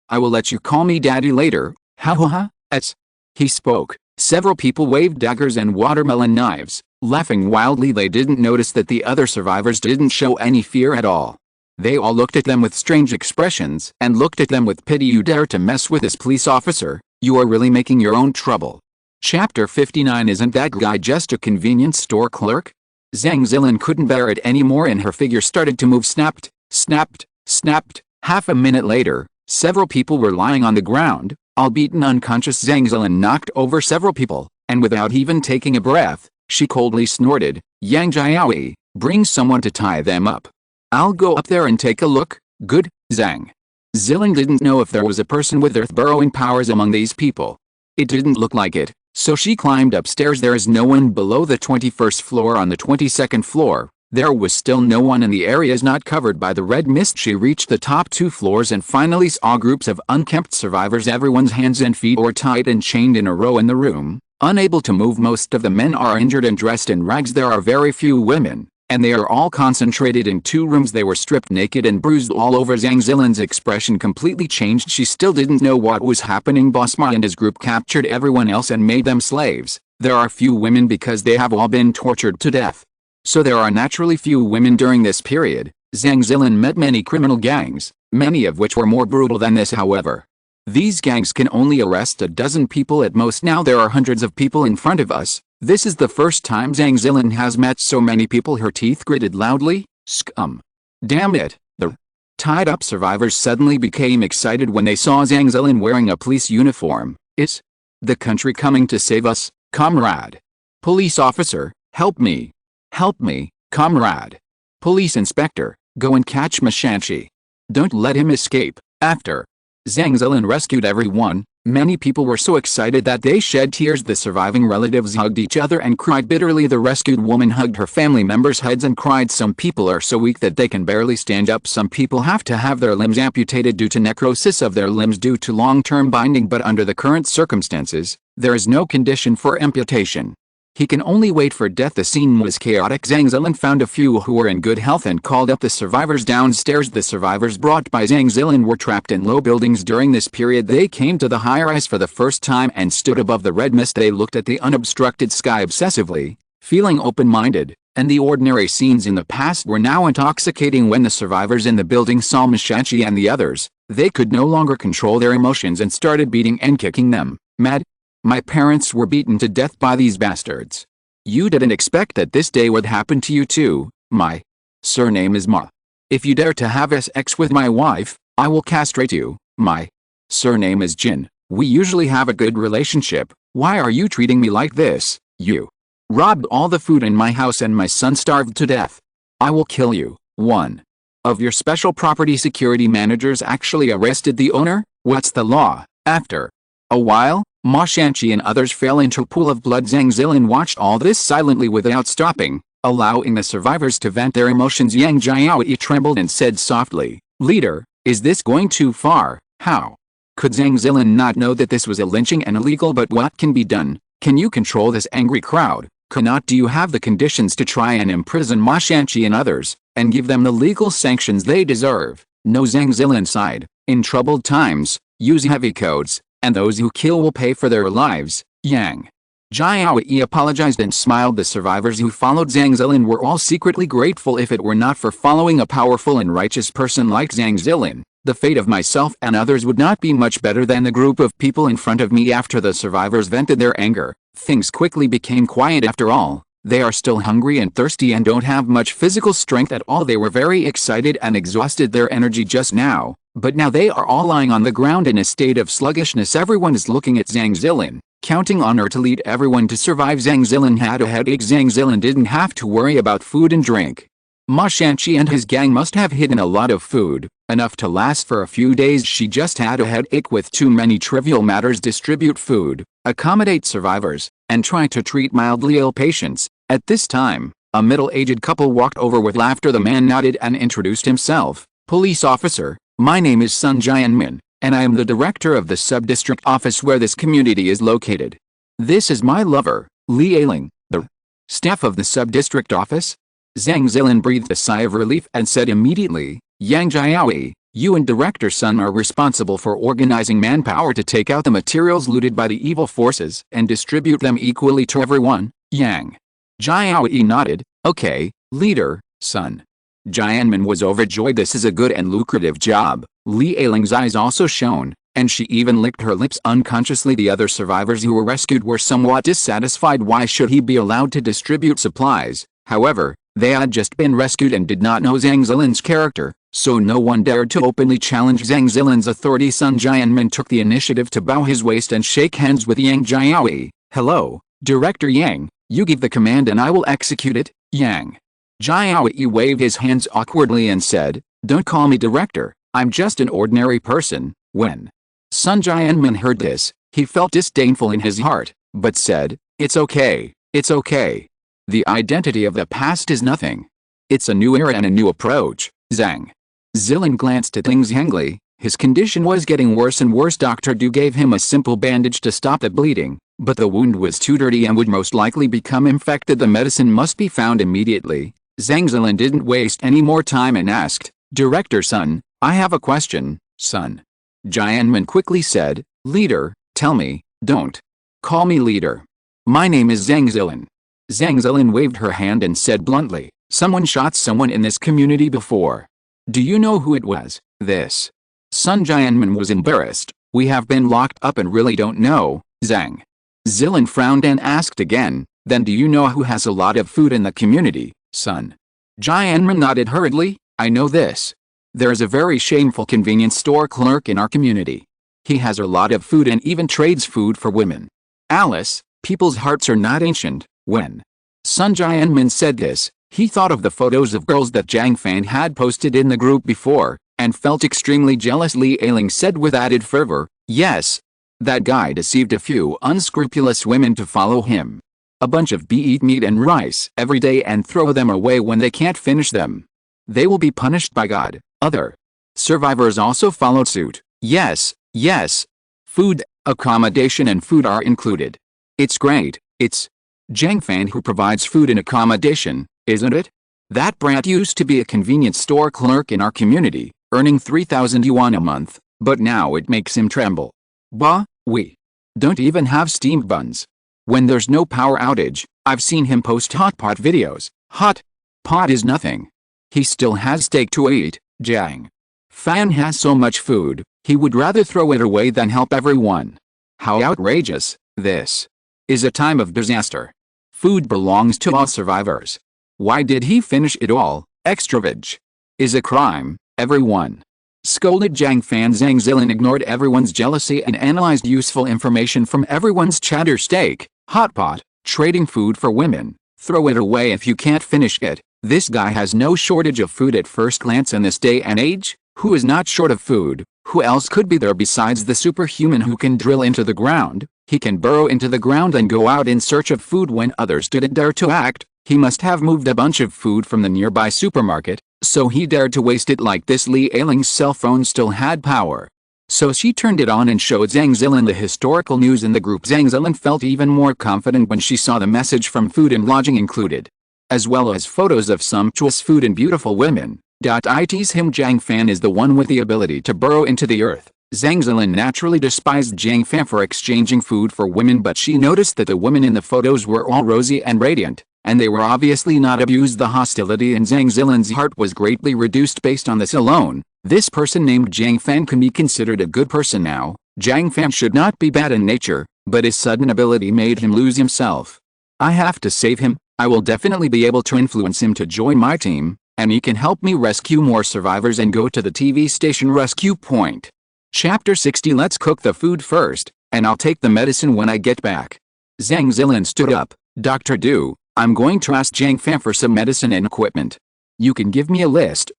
I will let you call me daddy later, ha ha ha, as he spoke, several people waved daggers and watermelon knives, laughing wildly. They didn't notice that the other survivors didn't show any fear at all. They all looked at them with strange expressions and looked at them with pity. You dare to mess with this police officer, you are really making your own trouble. Chapter 59. Isn't that guy just a convenience store clerk? Zhang Zilin couldn't bear it anymore and her figure started to move. Snapped, snapped, snapped. Half a minute later, several people were lying on the ground, all beaten unconscious. Zhang Zilin knocked over several people, and without even taking a breath, she coldly snorted, Yang Jiaoyi, bring someone to tie them up. I'll go up there and take a look. Good, Zhang. Zilin didn't know if there was a person with earth-burrowing powers among these people. It didn't look like it, so she climbed upstairs. There is no one below the 21st floor. On the 22nd floor, there was still no one and the area is not covered by the red mist. She reached the top 2 floors and finally saw groups of unkempt survivors. Everyone's hands and feet were tied and chained in a row in the room, unable to move. Most of the men are injured and dressed in rags. There are very few women, and they are all concentrated in 2 rooms. They were stripped naked and bruised all over. Zhang Zilin's expression completely changed. She still didn't know what was happening. Boss Ma and his group captured everyone else and made them slaves. There are few women because they have all been tortured to death. So there are naturally few women during this period. Zhang Zilin met many criminal gangs, many of which were more brutal than this. However, these gangs can only arrest a dozen people at most. Now there are hundreds of people in front of us. This is the first time Zhang Zilin has met so many people. Her teeth gritted loudly. Scum. Damn it. The tied-up survivors suddenly became excited when they saw Zhang Zilin wearing a police uniform. Is the country coming to save us, comrade? Police officer, help me. Help me, comrade. Police inspector, go and catch Mashanchi. Don't let him escape. After Zhang Zilin rescued everyone, many people were so excited that they shed tears. The surviving relatives hugged each other and cried bitterly. The rescued woman hugged her family members' heads and cried. Some people are so weak that they can barely stand up. Some people have to have their limbs amputated due to necrosis of their limbs due to long-term binding, but under the current circumstances, there is no condition for amputation. He can only wait for death. The scene was chaotic. Zhang Zilin found a few who were in good health and called up the survivors downstairs. The survivors brought by Zhang Zilin were trapped in low buildings. During this period they came to the high-rise for the first time and stood above the red mist. They looked at the unobstructed sky obsessively, feeling open-minded, and the ordinary scenes in the past were now intoxicating. When the survivors in the building saw Mashanchi and the others, they could no longer control their emotions and started beating and kicking them. Mad. My parents were beaten to death by these bastards. You didn't expect that this day would happen to you too. My surname is Ma. If you dare to have sex with my wife, I will castrate you. My surname is Jin. We usually have a good relationship. Why are you treating me like this? You robbed all the food in my house and my son starved to death. I will kill you. One of your special property security managers actually arrested the owner. What's the law? After a while, Ma Shanchi and others fell into a pool of blood. Zhang Zilin watched all this silently without stopping, allowing the survivors to vent their emotions. Yang Jiaoyi trembled and said softly, Leader, is this going too far? How could Zhang Zilin not know that this was a lynching and illegal? But what can be done? Can you control this angry crowd? Cannot. Do you have the conditions to try and imprison Ma Shanchi and others, and give them the legal sanctions they deserve? No. Zhang Zilin sighed. In troubled times, use heavy codes, and those who kill will pay for their lives. Yang Jiaoyi apologized and smiled. The survivors who followed Zhang Zilin were all secretly grateful. If it were not for following a powerful and righteous person like Zhang Zilin, the fate of myself and others would not be much better than the group of people in front of me. After the survivors vented their anger, things quickly became quiet. After all, they are still hungry and thirsty and don't have much physical strength at all. They were very excited and exhausted their energy just now. But now they are all lying on the ground in a state of sluggishness. Everyone is looking at Zhang Zilin, counting on her to lead everyone to survive. Zhang Zilin had a headache. Zhang Zilin didn't have to worry about food and drink. Ma Shanchi and his gang must have hidden a lot of food, enough to last for a few days. She just had a headache with too many trivial matters. Distribute food, accommodate survivors, and try to treat mildly ill patients. At this time, a middle-aged couple walked over with laughter. The man nodded and introduced himself. Police officer, my name is Sun Jianmin, and I am the director of the sub-district office where this community is located. This is my lover, Li Ailing, the staff of the sub-district office. Zhang Zilin breathed a sigh of relief and said immediately, Yang Jiaoyi, You and Director Sun are responsible for organizing manpower to take out the materials looted by the evil forces and distribute them equally to everyone, Yang. Jiaoyi nodded. Okay, leader, Sun. Jianmin was overjoyed. This is a good and lucrative job. Li Ailing's eyes also shone, and she even licked her lips unconsciously. The other survivors who were rescued were somewhat dissatisfied. Why should he be allowed to distribute supplies? However, they had just been rescued and did not know Zhang Zilin's character, so no one dared to openly challenge Zhang Zilin's authority. Sun Jianmin took the initiative to bow his waist and shake hands with Yang Jiaoyi. Hello, Director Yang, you give the command and I will execute it, Yang. Jiaoyi waved his hands awkwardly and said, don't call me director, I'm just an ordinary person. When Sun Jianmin heard this, he felt disdainful in his heart, but said, it's okay, it's okay. The identity of the past is nothing. It's a new era and a new approach. Zhang Zilin glanced at Ling Zhengli. His condition was getting worse and worse. Dr. Du gave him a simple bandage to stop the bleeding, but the wound was too dirty and would most likely become infected. The medicine must be found immediately. Zhang Zilin didn't waste any more time and asked, Director Sun, I have a question, Sun. Jianmin quickly said, Leader, tell me, don't call me leader. My name is Zhang Zilin. Zhang Zilin waved her hand and said bluntly, someone shot someone in this community before. Do you know who it was? This. Sun Jianmin was embarrassed. We have been locked up and really don't know. Zhang Zilin frowned and asked again, then do you know who has a lot of food in the community, Sun? Jianmin nodded hurriedly, I know this. There is a very shameful convenience store clerk in our community. He has a lot of food and even trades food for women. Alice, people's hearts are not ancient. When Sun Jianmin said this, he thought of the photos of girls that Jiang Fan had posted in the group before, and felt extremely jealous. Li Ailing said with added fervor, yes. That guy deceived a few unscrupulous women to follow him. A bunch of eat meat and rice every day and throw them away when they can't finish them. They will be punished by God. Other survivors also followed suit. Yes, yes. Food, accommodation and food are included. It's great. It's Jiang Fan who provides food and accommodation, isn't it? That brat used to be a convenience store clerk in our community, earning 3,000 yuan a month, but now it makes him tremble. Bah, we don't even have steamed buns. When there's no power outage, I've seen him post hot pot videos. Hot pot is nothing. He still has steak to eat. Jiang Fan has so much food, he would rather throw it away than help everyone. How outrageous. This is a time of disaster. Food belongs to all survivors. Why did he finish it all? Extravage is a crime, everyone scolded Jiang Fan. Zhang Zilin ignored everyone's jealousy and analyzed useful information from everyone's chatter. Steak, hot pot, trading food for women, throw it away if you can't finish it. This guy has no shortage of food at first glance in this day and age. Who is not short of food? Who else could be there besides the superhuman who can drill into the ground? He can burrow into the ground and go out in search of food when others didn't dare to act. He must have moved a bunch of food from the nearby supermarket, so he dared to waste it like this. Li Ailing's cell phone still had power, so she turned it on and showed Zhang Zilin the historical news in the group. Zhang Zilin felt even more confident when she saw the message from food and lodging included, as well as photos of sumptuous food and beautiful women. I tease him. Jiang Fan is the one with the ability to burrow into the earth. Zhang Zilin naturally despised Jiang Fan for exchanging food for women, but she noticed that the women in the photos were all rosy and radiant, and they were obviously not abused. The hostility in Zhang Zilin's heart was greatly reduced based on this alone. This person named Jiang Fan can be considered a good person now. Jiang Fan should not be bad in nature, but his sudden ability made him lose himself. I have to save him. I will definitely be able to influence him to join my team, and he can help me rescue more survivors and go to the TV station rescue point. Chapter 60. Let's cook the food first, and I'll take the medicine when I get back. Zhang Zilin stood up. Dr. Du, I'm going to ask Jiang Fan for some medicine and equipment. You can give me a list.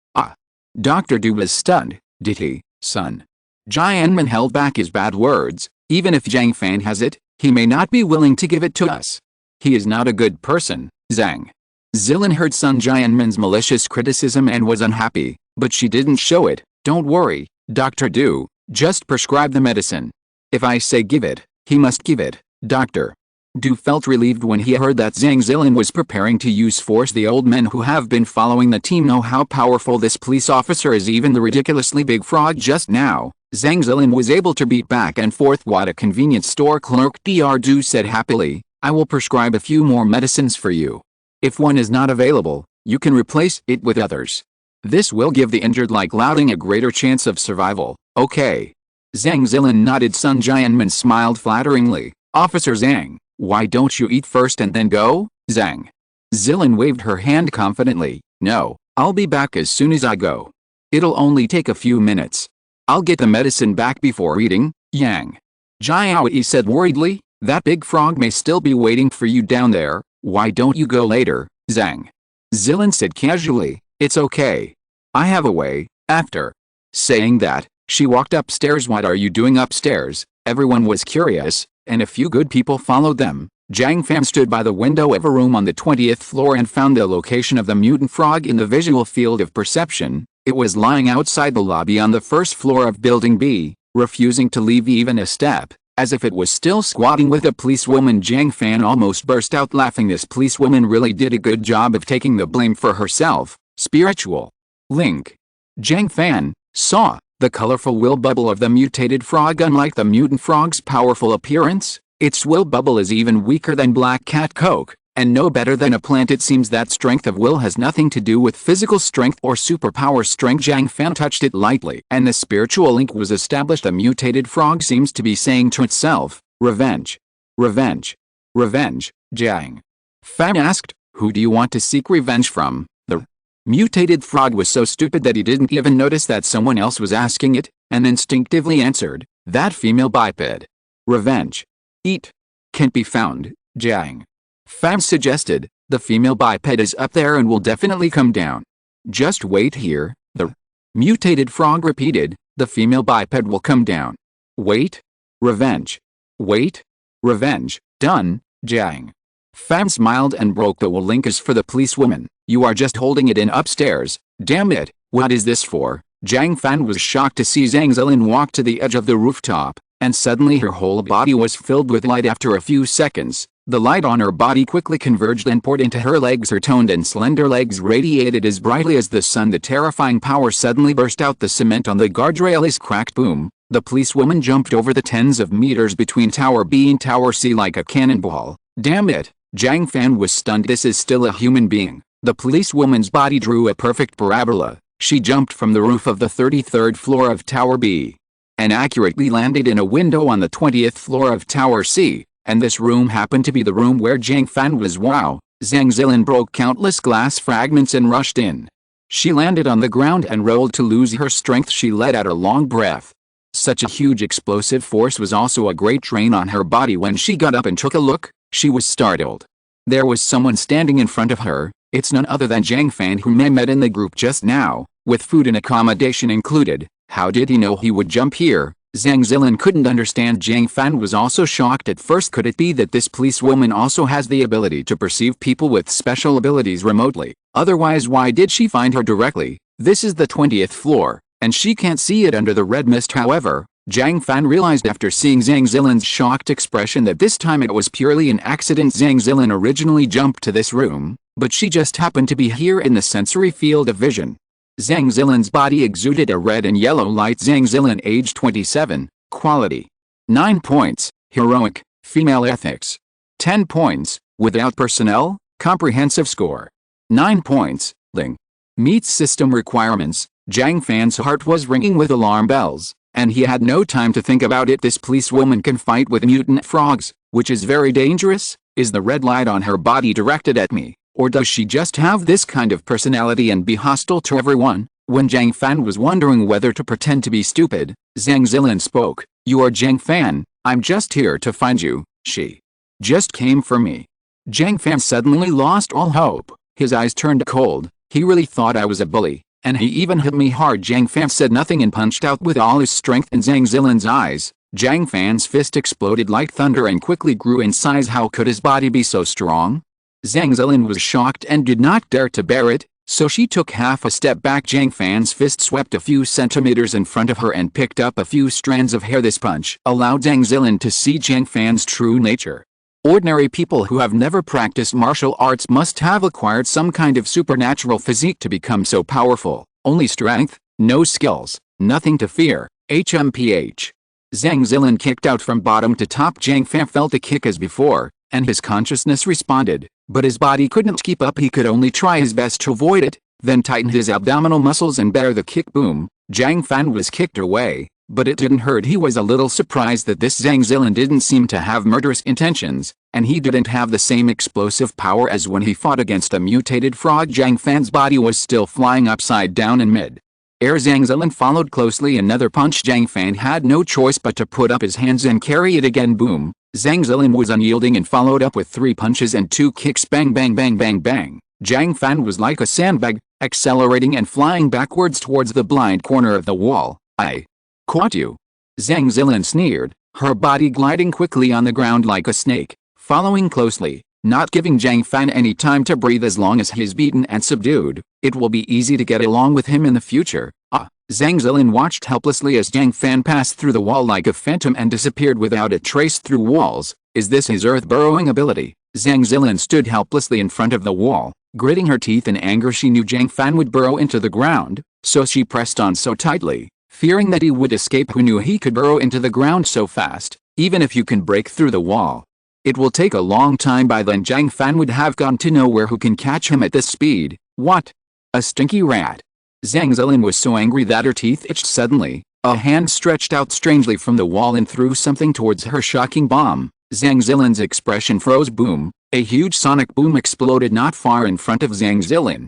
Dr. Du was stunned. Did he, son? Jianmin held back his bad words. Even if Jiang Fan has it, he may not be willing to give it to us. He is not a good person. Zhang Zilin heard Sun Jianmin's malicious criticism and was unhappy, but she didn't show it. Don't worry, Dr. Du, just prescribe the medicine. If I say give it, he must give it, doctor. Du felt relieved when he heard that Zhang Zilin was preparing to use force. The old men who have been following the team know how powerful this police officer is. Even the ridiculously big frog just now, Zhang Zilin was able to beat back and forth. What a convenience store clerk, Dr. Du said happily. I will prescribe a few more medicines for you. If one is not available, you can replace it with others. This will give the injured like Louding a greater chance of survival. Okay. Zhang Zilin nodded. Sun Jianmin smiled flatteringly. Officer Zhang, why don't you eat first and then go? Zhang Zilin waved her hand confidently. No, I'll be back as soon as I go. It'll only take a few minutes. I'll get the medicine back before eating. Yang Jiaoyi said worriedly. That big frog may still be waiting for you down there. Why don't you go later? Zhang Zilin said casually. It's okay. I have a way. After saying that, she walked upstairs. What are you doing upstairs? Everyone was curious, and a few good people followed them. Jiang Fan stood by the window of a room on the 20th floor and found the location of the mutant frog in the visual field of perception. It was lying outside the lobby on the first floor of Building B, refusing to leave even a step, as if it was still squatting with a policewoman. Jiang Fan almost burst out laughing. This policewoman really did a good job of taking the blame for herself. Spiritual link. Jiang Fan saw the colorful will bubble of the mutated frog. Unlike the mutant frog's powerful appearance, its will bubble is even weaker than black cat coke, and no better than a plant. It seems that strength of will has nothing to do with physical strength or superpower strength. Jiang Fan touched it lightly, and the spiritual link was established. The mutated frog seems to be saying to itself, revenge, revenge, revenge. Jiang Fan asked, who do you want to seek revenge from? The mutated frog was so stupid that he didn't even notice that someone else was asking it, and instinctively answered, that female biped. Revenge. Eat. Can't be found. Jiang Fan suggested, the female biped is up there and will definitely come down. Just wait here. The mutated frog repeated, the female biped will come down. Wait. Revenge. Wait. Revenge. Done. Jiang Fan smiled and broke the will link. Is for the policewoman. You are just holding it in upstairs. Damn it, what is this for? Jiang Fan was shocked to see Zhang Zilin walk to the edge of the rooftop, and suddenly her whole body was filled with light. After a few seconds, the light on her body quickly converged and poured into her legs. Her toned and slender legs radiated as brightly as the sun. The terrifying power suddenly burst out. The cement on the guardrail is cracked. Boom. The policewoman jumped over the tens of meters between Tower B and Tower C like a cannonball. Damn it. Jiang Fan was stunned. This is still a human being. The policewoman's body drew a perfect parabola. She jumped from the roof of the 33rd floor of Tower B and accurately landed in a window on the 20th floor of Tower C, and this room happened to be the room where Jiang Fan was. Wow! Zhang Zilin broke countless glass fragments and rushed in. She landed on the ground and rolled to lose her strength. She let out a long breath. Such a huge explosive force was also a great drain on her body. When she got up and took a look, she was startled. There was someone standing in front of her. It's none other than Jiang Fan, whom I met in the group just now, with food and accommodation included. How did he know he would jump here? Zhang Zilin couldn't understand. Jiang Fan was also shocked at first. Could it be that this policewoman also has the ability to perceive people with special abilities remotely? Otherwise, why did she find her directly? This is the 20th floor, and she can't see it under the red mist. However, Jiang Fan realized after seeing Zhang Zilin's shocked expression that this time it was purely an accident. Zhang Zilin originally jumped to this room, but she just happened to be here in the sensory field of vision. Zhang Zilin's body exuded a red and yellow light. Zhang Zilin, age 27, quality 9 points, heroic, female ethics 10 points, without personnel, comprehensive score 9 points, Ling. Meets system requirements. Jiang Fan's heart was ringing with alarm bells, and he had no time to think about it. This policewoman can fight with mutant frogs, which is very dangerous. Is the red light on her body directed at me? Or does she just have this kind of personality and be hostile to everyone? When Jiang Fan was wondering whether to pretend to be stupid, Zhang Zilin spoke. You are Jiang Fan, I'm just here to find you. She just came for me. Jiang Fan suddenly lost all hope. His eyes turned cold. He really thought I was a bully, and he even hit me hard. Jiang Fan said nothing and punched out with all his strength in Zhang Zilin's eyes. Jiang Fan's fist exploded like thunder and quickly grew in size. How could his body be so strong? Zhang Zilin was shocked and did not dare to bear it, so she took half a step back. Jiang Fan's fist swept a few centimeters in front of her and picked up a few strands of hair. This punch allowed Zhang Zilin to see Jiang Fan's true nature. Ordinary people who have never practiced martial arts must have acquired some kind of supernatural physique to become so powerful. Only strength, no skills, nothing to fear. HMPH. Zhang Zilin kicked out from bottom to top. Jiang Fan felt a kick as before, and his consciousness responded, but his body couldn't keep up. He could only try his best to avoid it, then tighten his abdominal muscles and bear the kick. Boom. Jiang Fan was kicked away, but it didn't hurt. He was a little surprised that this Zhang Zilin didn't seem to have murderous intentions, and he didn't have the same explosive power as when he fought against a mutated frog. Jiang Fan's body was still flying upside down in mid-air. Zhang Zilin followed closely. Another punch. Jiang Fan had no choice but to put up his hands and carry it again. Boom. Zhang Zilin was unyielding and followed up with 3 punches and 2 kicks. Bang bang bang bang bang. Jiang Fan was like a sandbag, accelerating and flying backwards towards the blind corner of the wall. I caught you. Zhang Zilin sneered, her body gliding quickly on the ground like a snake, following closely, not giving Jiang Fan any time to breathe. As long as he is beaten and subdued, it will be easy to get along with him in the future. Zhang Zilin watched helplessly as Jiang Fan passed through the wall like a phantom and disappeared without a trace through walls. Is this his earth-burrowing ability? Zhang Zilin stood helplessly in front of the wall, gritting her teeth in anger. She knew Jiang Fan would burrow into the ground, so she pressed on so tightly, fearing that he would escape. Who knew he could burrow into the ground so fast? Even if you can break through the wall, it will take a long time. By then Jiang Fan would have gone to nowhere. Who can catch him at this speed? What? A stinky rat. Zhang Zilin was so angry that her teeth itched. Suddenly, a hand stretched out strangely from the wall and threw something towards her. Shocking bomb. Zhang Zilin's expression froze. Boom. A huge sonic boom exploded not far in front of Zhang Zilin.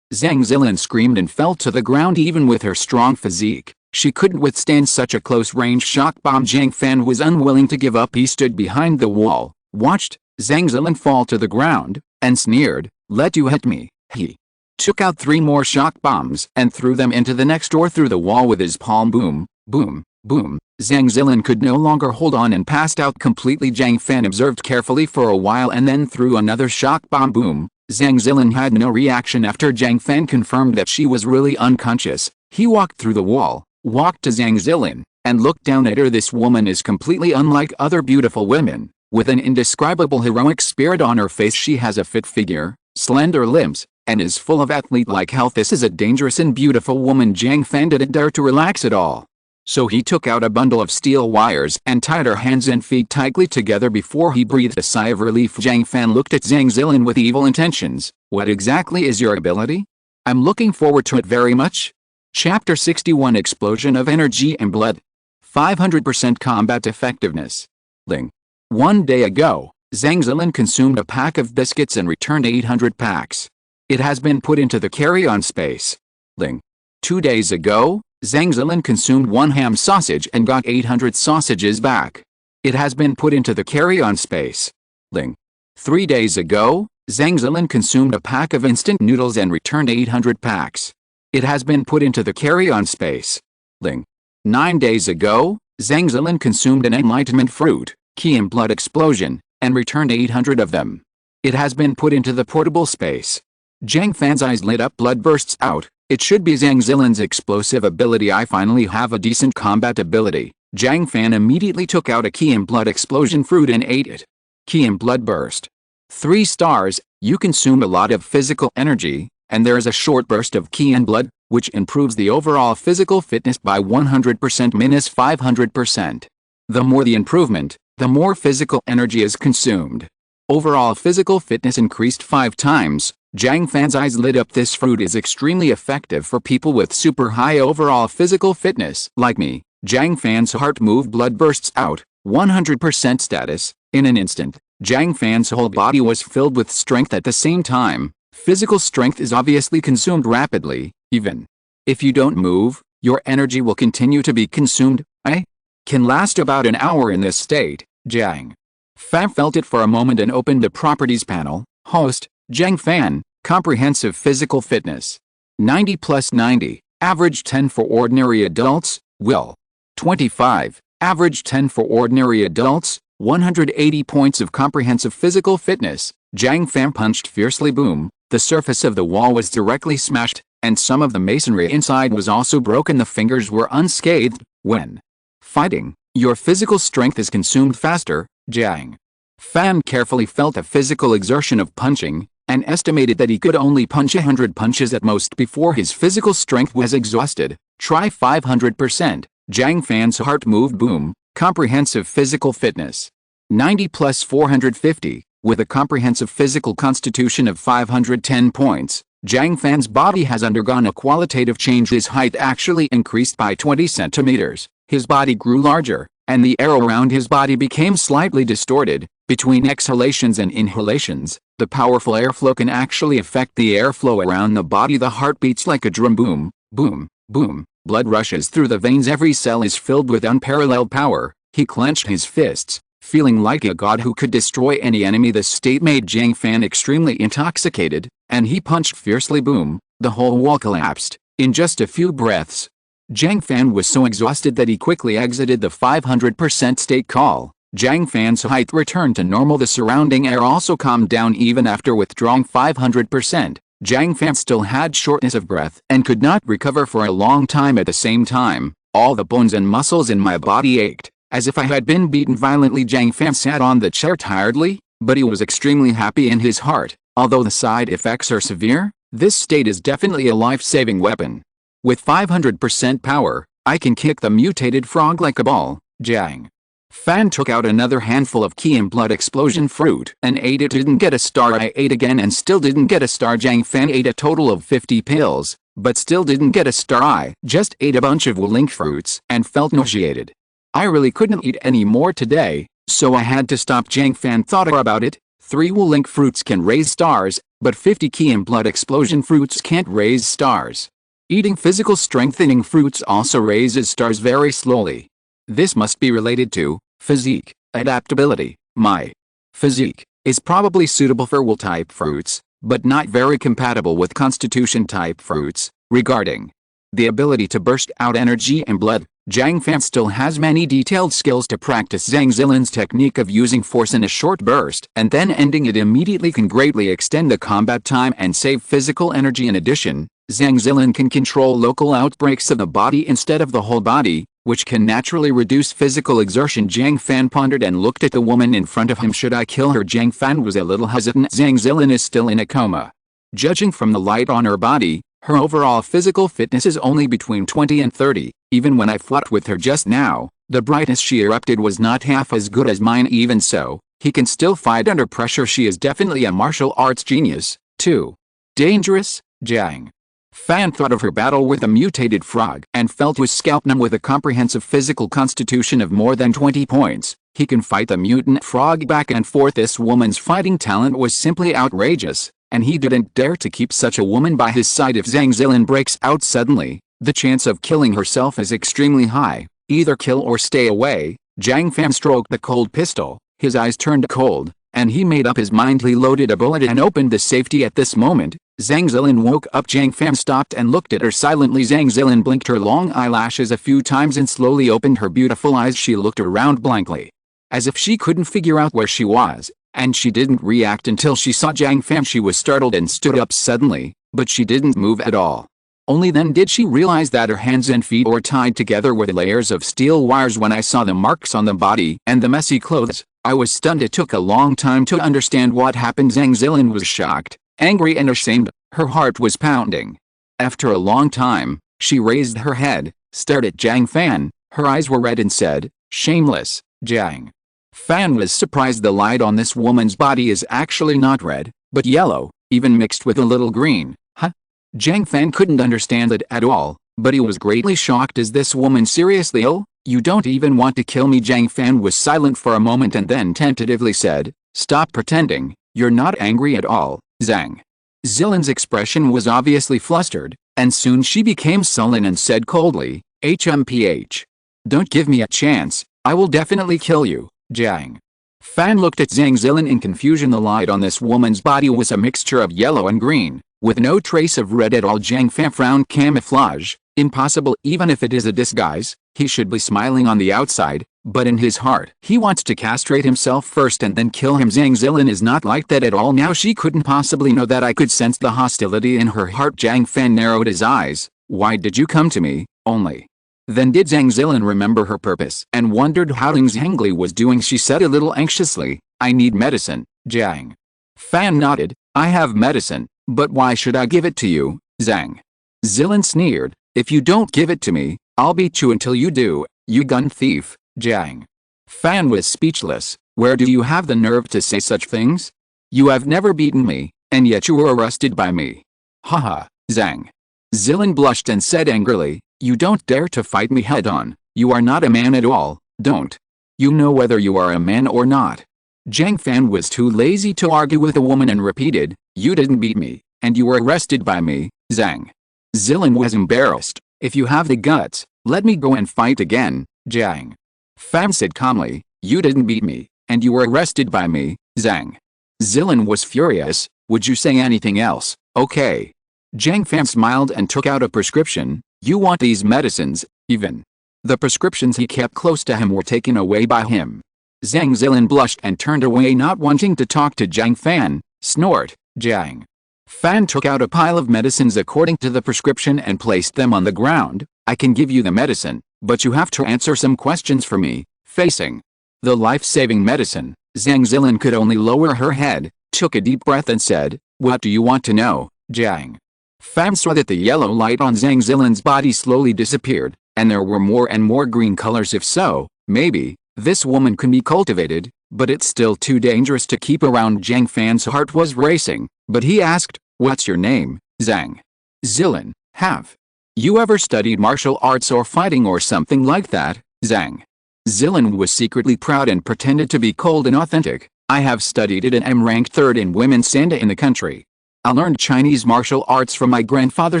Zhang Zilin screamed and fell to the ground. Even with her strong physique, she couldn't withstand such a close-range shock bomb. Jiang Fan was unwilling to give up. He stood behind the wall, watched Zhang Zilin fall to the ground, and sneered, "Let you hit me." He took out 3 more shock bombs and threw them into the next door through the wall with his palm. Boom, boom, boom. Zhang Zilin could no longer hold on and passed out completely. Jiang Fan observed carefully for a while and then threw another shock bomb. Boom. Zhang Zilin had no reaction after Jiang Fan confirmed that she was really unconscious. He walked through the wall, walked to Zhang Zilin, and looked down at her. This woman is completely unlike other beautiful women. With an indescribable heroic spirit on her face, she has a fit figure, slender limbs, and is full of athlete-like health. This is a dangerous and beautiful woman. Jiang Fan didn't dare to relax at all. So he took out a bundle of steel wires and tied her hands and feet tightly together before he breathed a sigh of relief. Jiang Fan looked at Zhang Zilin with evil intentions. What exactly is your ability? I'm looking forward to it very much. Chapter 61 Explosion of Energy and Blood. 500% Combat Effectiveness. Ling. 1 day ago, Zhang Zilin consumed a pack of biscuits and returned 800 packs. It has been put into the carry-on space. Ling. 2 days ago, Zhang Zilin consumed 1 ham sausage and got 800 sausages back. It has been put into the carry-on space. Ling. 3 days ago, Zhang Zilin consumed a pack of instant noodles and returned 800 packs. It has been put into the carry-on space. Ling. 9 days ago, Zhang Zilin consumed an enlightenment fruit, key and blood explosion, and returned 800 of them. It has been put into the portable space. Jiang Fan's eyes lit up. Blood bursts out. It should be Zhang Zilin's explosive ability. I finally have a decent combat ability. Jiang Fan immediately took out a key and blood explosion fruit and ate it. Key and blood burst. 3 stars. You consume a lot of physical energy, and there is a short burst of key and blood, which improves the overall physical fitness by 100% minus 500%. The more the improvement, the more physical energy is consumed. Overall physical fitness increased 5 times. Jiang Fan's eyes lit up. This fruit is extremely effective for people with super high overall physical fitness. Like me. Jiang Fan's heart moved. Blood bursts out. 100% status. In an instant, Jiang Fan's whole body was filled with strength at the same time. Physical strength is obviously consumed rapidly. Even if you don't move, your energy will continue to be consumed. I can last about an hour in this state. Jiang Fan felt it for a moment and opened the properties panel. Host, Jiang Fan, comprehensive physical fitness. 90 plus 90, average 10 for ordinary adults. Will. 25, average 10 for ordinary adults. 180 points of comprehensive physical fitness. Jiang Fan punched fiercely. Boom. The surface of the wall was directly smashed, and some of the masonry inside was also broken. The fingers were unscathed. When fighting, your physical strength is consumed faster. Jiang Fan carefully felt the physical exertion of punching, and estimated that he could only punch 100 punches at most before his physical strength was exhausted. Try 500%. Jiang Fan's heart moved. Boom. Comprehensive physical fitness. 90 plus 450. With a comprehensive physical constitution of 510 points, Jiang Fan's body has undergone a qualitative change. His height actually increased by 20 centimeters. His body grew larger, and the air around his body became slightly distorted. Between exhalations and inhalations, the powerful airflow can actually affect the airflow around the body. The heart beats like a drum. Boom, boom, boom. Blood rushes through the veins. Every cell is filled with unparalleled power. He clenched his fists, feeling like a god who could destroy any enemy. The state made Jiang Fan extremely intoxicated, and he punched fiercely. Boom. The whole wall collapsed in just a few breaths. Jiang Fan was so exhausted that he quickly exited the 500% state call. Jiang Fan's height returned to normal. The surrounding air also calmed down even after withdrawing 500%. Jiang Fan still had shortness of breath and could not recover for a long time. At the same time, all the bones and muscles in my body ached, as if I had been beaten violently. Jiang Fan sat on the chair tiredly, but he was extremely happy in his heart. Although the side effects are severe, this state is definitely a life-saving weapon. With 500% power, I can kick the mutated frog like a ball. Jiang Fan took out another handful of key and blood explosion fruit and ate it. Didn't get a star. I ate again and still didn't get a star. Jiang Fan ate a total of 50 pills, but still didn't get a star. I just ate a bunch of link fruits and felt nauseated. I really couldn't eat any more today, so I had to stop. Jiang Fan thought about it. 3 link fruits can raise stars, but 50 key and blood explosion fruits can't raise stars. Eating physical strengthening fruits also raises stars very slowly. This must be related to physique, adaptability. My physique is probably suitable for will-type fruits, but not very compatible with constitution-type fruits. Regarding the ability to burst out energy and blood, Jiang Fan still has many detailed skills to practice. Zhang Zilin's technique of using force in a short burst and then ending it immediately can greatly extend the combat time and save physical energy. In addition, Zhang Zilin can control local outbreaks of the body instead of the whole body, which can naturally reduce physical exertion. Jiang Fan pondered and looked at the woman in front of him. Should I kill her? Jiang Fan was a little hesitant. Zhang Zilin is still in a coma. Judging from the light on her body, her overall physical fitness is only between 20 and 30. Even when I fought with her just now, the brightness she erupted was not half as good as mine. Even so, he can still fight under pressure. She is definitely a martial arts genius, too. Dangerous? Jiang Fan thought of her battle with a mutated frog and felt his scalp numb. With a comprehensive physical constitution of more than 20 points, he can fight the mutant frog back and forth. This woman's fighting talent was simply outrageous, and he didn't dare to keep such a woman by his side. If Zhang Zilin breaks out suddenly, the chance of killing herself is extremely high. Either kill or stay away. Jiang Fan stroked the cold pistol. His eyes turned cold, and he made up his mind. He loaded a bullet and opened the safety. At this moment, Zhang Zilin woke up. Jiang Fan stopped and looked at her silently. Zhang Zilin blinked her long eyelashes a few times and slowly opened her beautiful eyes. She looked around blankly, as if she couldn't figure out where she was, and she didn't react until she saw Jiang Fan. She was startled and stood up suddenly, but she didn't move at all. Only then did she realize that her hands and feet were tied together with layers of steel wires. When I saw the marks on the body and the messy clothes, I was stunned. It took a long time to understand what happened. Zhang Zilin was shocked, angry and ashamed. Her heart was pounding. After a long time, she raised her head, stared at Jiang Fan. Her eyes were red and said, "Shameless." Jiang Fan was surprised. The light on this woman's body is actually not red, but yellow, even mixed with a little green. Huh? Jiang Fan couldn't understand it at all, but he was greatly shocked. Is this woman seriously ill? You don't even want to kill me? Jiang Fan was silent for a moment and then tentatively said, "Stop pretending, you're not angry at all." Zhang Zilin's expression was obviously flustered, and soon she became sullen and said coldly, "HMPH. Don't give me a chance, I will definitely kill you." Jiang Fan looked at Zhang Zilin in confusion. The light on this woman's body was a mixture of yellow and green, with no trace of red at all. Jiang Fan frowned. Camouflage? Impossible. Even if it is a disguise, he should be smiling on the outside, but in his heart, he wants to castrate himself first and then kill him. Zhang Zilin is not like that at all. Now she couldn't possibly know that I could sense the hostility in her heart. Jiang Fan narrowed his eyes. Why did you come to me, only? Then did Zhang Zilin remember her purpose and wondered how Ling Zhangli was doing? She said a little anxiously, I need medicine, Jiang Fan nodded. I have medicine, but why should I give it to you, Zhang Zilin sneered. If you don't give it to me, I'll beat you until you do, you gun thief. Jiang Fan was speechless. Where do you have the nerve to say such things? You have never beaten me, and yet you were arrested by me. Haha, Zhang Zilin blushed and said angrily, you don't dare to fight me head-on. You are not a man at all, don't you know whether you are a man or not? Jiang Fan was too lazy to argue with a woman and repeated, you didn't beat me, and you were arrested by me. Zhang Zilin was embarrassed. If you have the guts, let me go and fight again, Jiang Fan said calmly, you didn't beat me, and you were arrested by me. Zhang Zilin was furious. Would you say anything else? Okay. Jiang Fan smiled and took out a prescription. You want these medicines, even. The prescriptions he kept close to him were taken away by him. Zhang Zilin blushed and turned away, not wanting to talk to Jiang Fan. Snort. Jiang Fan took out a pile of medicines according to the prescription and placed them on the ground. I can give you the medicine, but you have to answer some questions for me. Facing the life-saving medicine, Zhang Zilin could only lower her head, took a deep breath and said, what do you want to know? Jiang Fan saw that the yellow light on Zhang Zilin's body slowly disappeared, and there were more and more green colors. If so, maybe this woman can be cultivated, but it's still too dangerous to keep around. Jiang Fan's heart was racing, but he asked, what's your name, Zhang Zilin? Have you ever studied martial arts or fighting or something like that? Zhang Zilin was secretly proud and pretended to be cold and authentic. I have studied it and am ranked 3rd in women's sanda in the country. I learned Chinese martial arts from my grandfather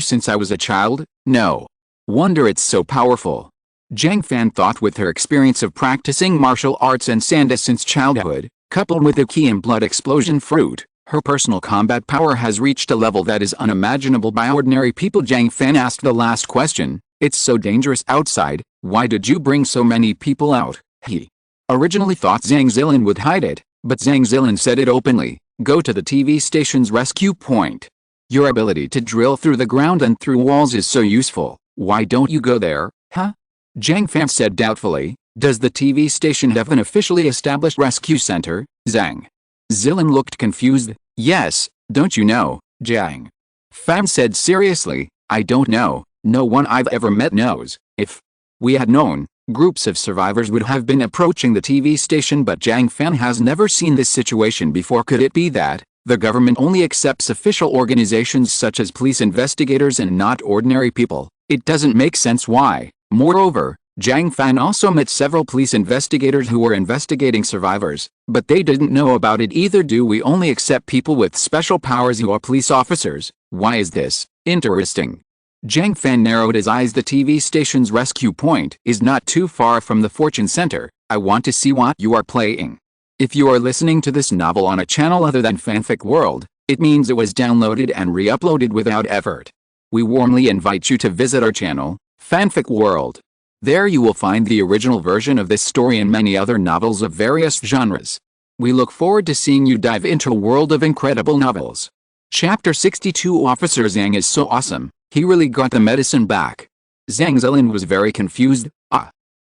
since I was a child. No wonder it's so powerful. Jiang Fan thought with her experience of practicing martial arts and sanda since childhood, coupled with the ki and blood explosion fruit, her personal combat power has reached a level that is unimaginable by ordinary people. Jiang Fan asked the last question, it's so dangerous outside, why did you bring so many people out? He originally thought Zhang Zilin would hide it, but Zhang Zilin said it openly, go to the TV station's rescue point. Your ability to drill through the ground and through walls is so useful, why don't you go there, huh? Jiang Fan said doubtfully, does the TV station have an officially established rescue center? Zhang Zilin looked confused. Yes, don't you know? Jiang Fan said seriously, I don't know, no one I've ever met knows. If we had known, groups of survivors would have been approaching the TV station, but Jiang Fan has never seen this situation before. Could it be that the government only accepts official organizations such as police investigators and not ordinary people? It doesn't make sense why. Moreover, Jiang Fan also met several police investigators who were investigating survivors, but they didn't know about it either. Do we only accept people with special powers who are police officers? Why is this interesting? Jiang Fan narrowed his eyes. The TV station's rescue point is not too far from the fortune center. I want to see what you are playing. If you are listening to this novel on a channel other than Fanfic World, it means it was downloaded and re-uploaded without effort. We warmly invite you to visit our channel, Fanfic World. There you will find the original version of this story and many other novels of various genres. We look forward to seeing you dive into a world of incredible novels. Chapter 62. Officer Zhang is so awesome, he really got the medicine back. Zhang Zilin was very confused.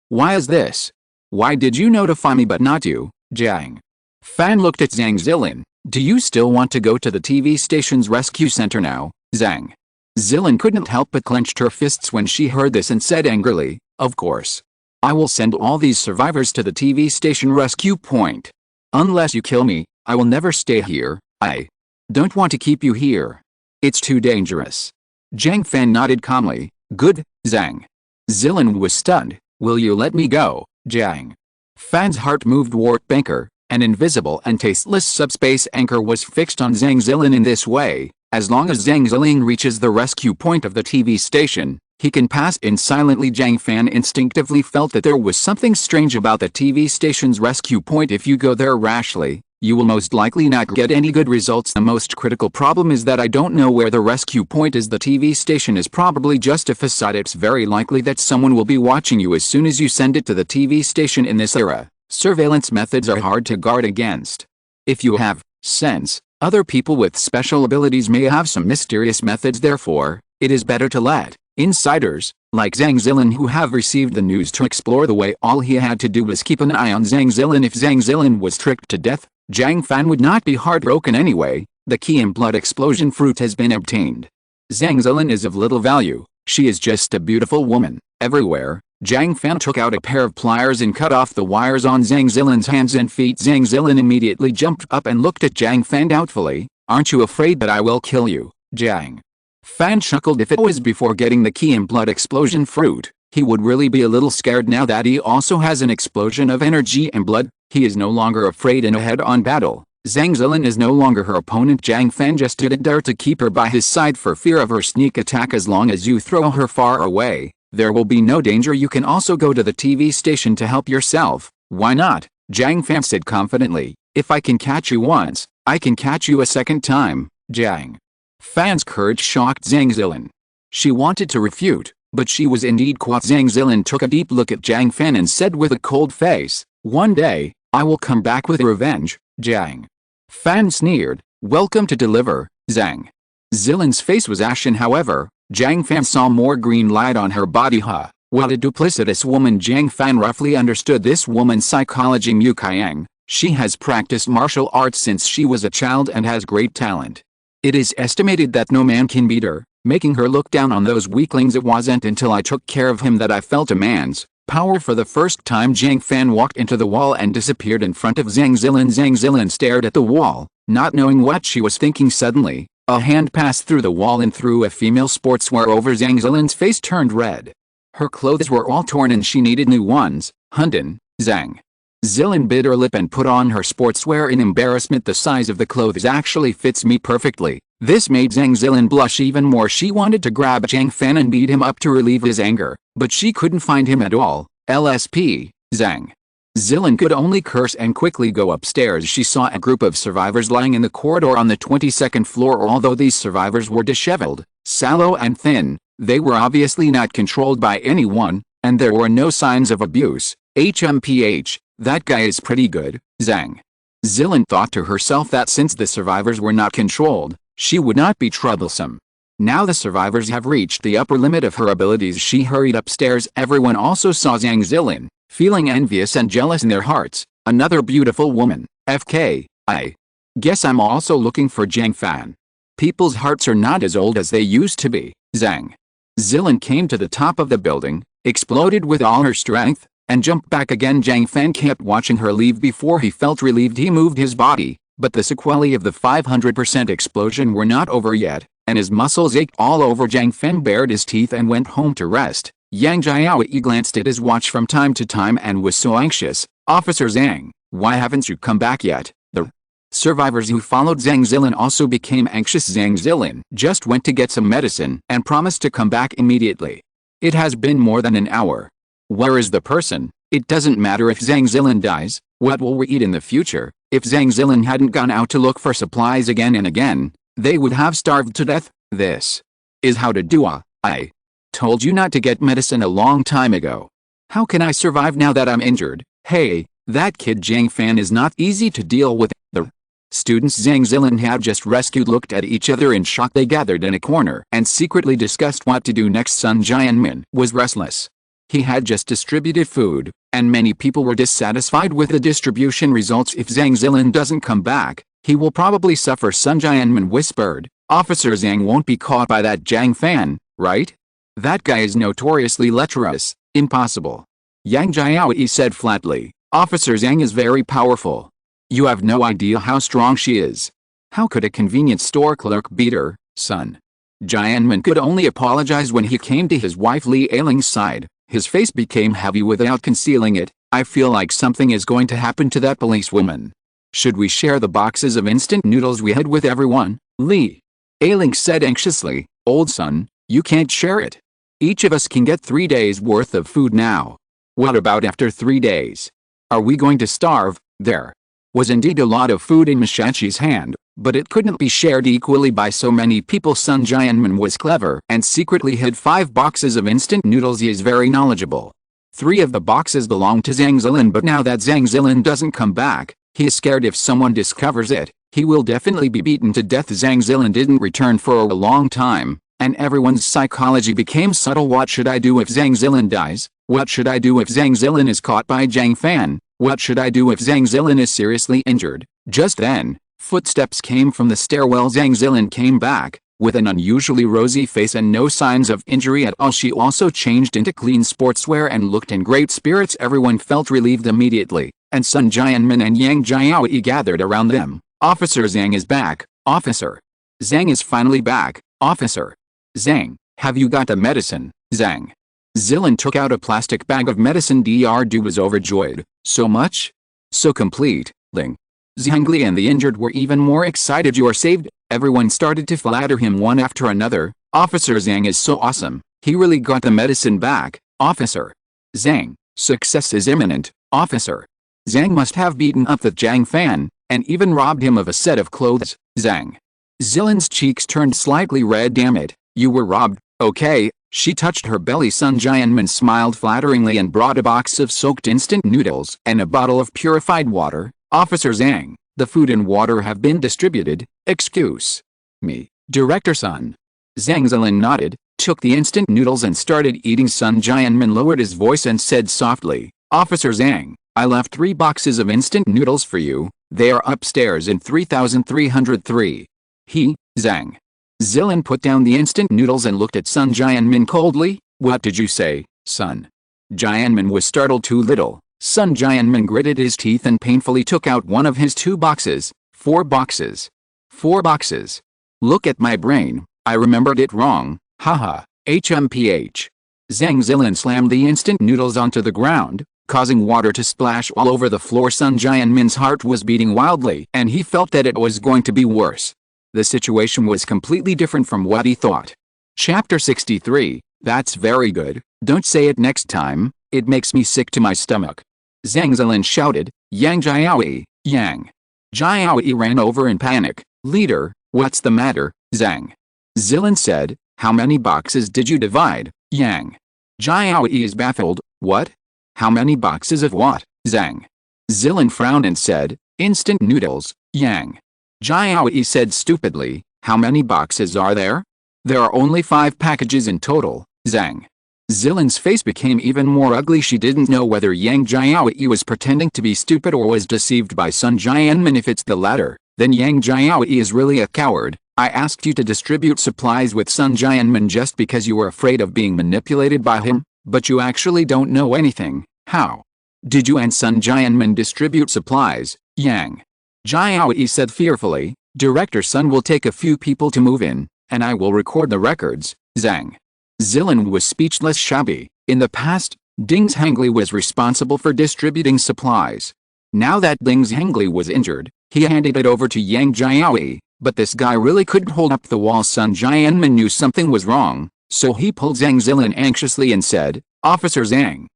Why is this? Why did you notify me but not you? Jiang Fan looked at Zhang Zilin. Do you still want to go to the TV station's rescue center now? Zhang Zilin couldn't help but clenched her fists when she heard this and said angrily, of course. I will send all these survivors to the TV station rescue point. Unless you kill me, I will never stay here. I don't want to keep you here. It's too dangerous. Jiang Fan nodded calmly. Good. Zhang Zilin was stunned. Will you let me go? Jiang Fan's heart moved. Warp anchor, an invisible and tasteless subspace anchor, was fixed on Zhang Zilin in this way. As long as Zhang Zilin reaches the rescue point of the TV station, he can pass in silently. Jiang Fan instinctively felt that there was something strange about the TV station's rescue point. If you go there rashly, you will most likely not get any good results. The most critical problem is that I don't know where the rescue point is. The TV station is probably just a facade. It's very likely that someone will be watching you as soon as you send it to the TV station. In this era, surveillance methods are hard to guard against. If you have sense, other people with special abilities may have some mysterious methods. Therefore, it is better to let insiders, like Zhang Zilin, who have received the news, to explore the way. All he had to do was keep an eye on Zhang Zilin. If Zhang Zilin was tricked to death, Jiang Fan would not be heartbroken anyway. The key and blood explosion fruit has been obtained. Zhang Zilin is of little value. She is just a beautiful woman. Everywhere, Jiang Fan took out a pair of pliers and cut off the wires on Zhang Zilin's hands and feet. Zhang Zilin immediately jumped up and looked at Jiang Fan doubtfully. Aren't you afraid that I will kill you? Jiang Fan chuckled. If it was before getting the key and blood explosion fruit, he would really be a little scared. Now that he also has an explosion of energy and blood, he is no longer afraid in a head-on battle. Zhang Zilin is no longer her opponent. Jiang Fan just didn't dare to keep her by his side for fear of her sneak attack. As long as you throw her far away, there will be no danger. You can also go to the TV station to help yourself. Why not? Jiang Fan said confidently. If I can catch you once, I can catch you a second time. Jiang Fan's courage shocked Zhang Zilin. She wanted to refute, but she was indeed caught. Zhang Zilin took a deep look at Jiang Fan and said with a cold face, "One day, I will come back with revenge." Jiang Fan sneered. "Welcome to deliver." Zhang Zilin's face was ashen. However, Jiang Fan saw more green light on her body. What a duplicitous woman. Jiang Fan roughly understood this woman's psychology. Mu Qiang. She has practiced martial arts since she was a child and has great talent. It is estimated that no man can beat her, making her look down on those weaklings. It wasn't until I took care of him that I felt a man's power for the first time. Jiang Fan walked into the wall and disappeared in front of Zhang Zilin. Zhang Zilin stared at the wall, not knowing what she was thinking. Suddenly, a hand passed through the wall and threw a female sportswear over. Zhang Zilin's face turned red. Her clothes were all torn and she needed new ones. Hundun. Zhang Zilin bit her lip and put on her sportswear in embarrassment. The size of the clothes actually fits me perfectly. This made Zhang Zilin blush even more. She wanted to grab Jiang Fan and beat him up to relieve his anger, but she couldn't find him at all. LSP. Zhang Zilin could only curse and quickly go upstairs. She saw a group of survivors lying in the corridor on the 22nd floor. Although these survivors were disheveled, sallow and thin, they were obviously not controlled by anyone, and there were no signs of abuse. HMPH, that guy is pretty good. Zhang Zilin thought to herself that since the survivors were not controlled, she would not be troublesome. Now the survivors have reached the upper limit of her abilities. She hurried upstairs. Everyone also saw Zhang Zilin, feeling envious and jealous in their hearts. Another beautiful woman. FK, I guess I'm also looking for Jiang Fan. People's hearts are not as old as they used to be. Zhang Zilin came to the top of the building, exploded with all her strength, and jumped back again. Jiang Fan kept watching her leave. Before he felt relieved, he moved his body, but the sequelae of the 500% explosion were not over yet, and his muscles ached all over. Jiang Fan bared his teeth and went home to rest. Yang Jiaoyi glanced at his watch from time to time and was so anxious. "Officer Zhang, why haven't you come back yet?" The survivors who followed Zhang Zilin also became anxious. Zhang Zilin just went to get some medicine and promised to come back immediately. "It has been more than an hour. Where is the person?" "It doesn't matter if Zhang Zilin dies. What will we eat in the future?" If Zhang Zilin hadn't gone out to look for supplies again and again, they would have starved to death. "This is how to do a. I told you not to get medicine a long time ago. How can I survive now that I'm injured?" "Hey, that kid Jiang Fan is not easy to deal with." The students Zhang Zilin had just rescued looked at each other in shock. They gathered in a corner and secretly discussed what to do next. Sun Jianmin was restless. He had just distributed food, and many people were dissatisfied with the distribution results. "If Zhang Zilin doesn't come back, he will probably suffer." Sun Jianmin whispered. "Officer Zhang won't be caught by that Jiang Fan, right? That guy is notoriously lecherous." "Impossible," Yang Jiaoyi said flatly. "Officer Zhang is very powerful. You have no idea how strong she is. How could a convenience store clerk beat her?" Sun Jianmin could only apologize when he came to his wife Li Ailing's side. His face became heavy without concealing it. "I feel like something is going to happen to that policewoman. Should we share the boxes of instant noodles we had with everyone?" Li Ailing said anxiously. "Old son, you can't share it. Each of us can get 3 days worth of food now. What about after 3 days? Are we going to starve?" There was indeed a lot of food in Mishachi's hand, but it couldn't be shared equally by so many people. Sun Jianmin was clever and secretly hid 5 boxes of instant noodles. He is very knowledgeable. 3 of the boxes belonged to Zhang Zilin, but now that Zhang Zilin doesn't come back, he is scared if someone discovers it, he will definitely be beaten to death. Zhang Zilin didn't return for a long time, and everyone's psychology became subtle. What should I do if Zhang Zilin dies? What should I do if Zhang Zilin is caught by Jiang Fan? What should I do if Zhang Zilin is seriously injured? Just then, footsteps came from the stairwell. Zhang Zilin came back, with an unusually rosy face and no signs of injury at all. She also changed into clean sportswear and looked in great spirits. Everyone felt relieved immediately, and Sun Jianmin and Yang Jiaoyi gathered around them. Officer Zhang is back, officer. Zhang is finally back, officer. Zhang, have you got the medicine, Zhang? Zilin took out a plastic bag of medicine. Dr. was overjoyed. So much? So complete, Ling. Zhangli and the injured were even more excited. You are saved. Everyone started to flatter him one after another. Officer Zhang is so awesome. He really got the medicine back, officer. Zhang, success is imminent, officer. Zhang must have beaten up the Jiang Fan, and even robbed him of a set of clothes, Zhang. Zilin's cheeks turned slightly red. Damn it, you were robbed, okay. She touched her belly. Sun Jianmin smiled flatteringly and brought a box of soaked instant noodles and a bottle of purified water. Officer Zhang, the food and water have been distributed. Excuse me, Director Sun. Zhang Zilin nodded, took the instant noodles and started eating. Sun Jianmin lowered his voice and said softly, Officer Zhang, I left 3 boxes of instant noodles for you. They are upstairs in 3303. Zhang. Zilin put down the instant noodles and looked at Sun Jianmin coldly. What did you say, Sun? Jianmin was startled. Too little. Sun Jianmin gritted his teeth and painfully took out one of his 2 boxes. 4 boxes. 4 boxes. Look at my brain, I remembered it wrong, haha, HMPH. Zhang Zilin slammed the instant noodles onto the ground, causing water to splash all over the floor. Sun Jianmin's heart was beating wildly, and he felt that it was going to be worse. The situation was completely different from what he thought. Chapter 63, that's very good, don't say it next time, it makes me sick to my stomach. Zhang Zilin shouted, Yang Jiaoyi, Yang. Jiaoyi ran over in panic. Leader, what's the matter, Zhang? Zilin said, how many boxes did you divide, Yang? Jiaoyi is baffled, what? How many boxes of what, Zhang? Zilin frowned and said, instant noodles, Yang. Jiaoyi said stupidly, how many boxes are there? There are only 5 packages in total, Zhang. Zilin's face became even more ugly. She didn't know whether Yang Jiaoyi was pretending to be stupid or was deceived by Sun Jianmin. If it's the latter, then Yang Jiaoyi is really a coward. I asked you to distribute supplies with Sun Jianmin just because you were afraid of being manipulated by him, but you actually don't know anything. How did you and Sun Jianmin distribute supplies, Yang? Jiaoyi said fearfully, Director Sun will take a few people to move in, and I will record the records, Zhang. Zilin was speechless. Shabby. In the past, Ding Zhangli was responsible for distributing supplies. Now that Ding Zhangli was injured, he handed it over to Yang Jiaoyi, but this guy really couldn't hold up the wall. Sun Jianmin knew something was wrong, so he pulled Zhang Zilin anxiously and said, Officer Zhang,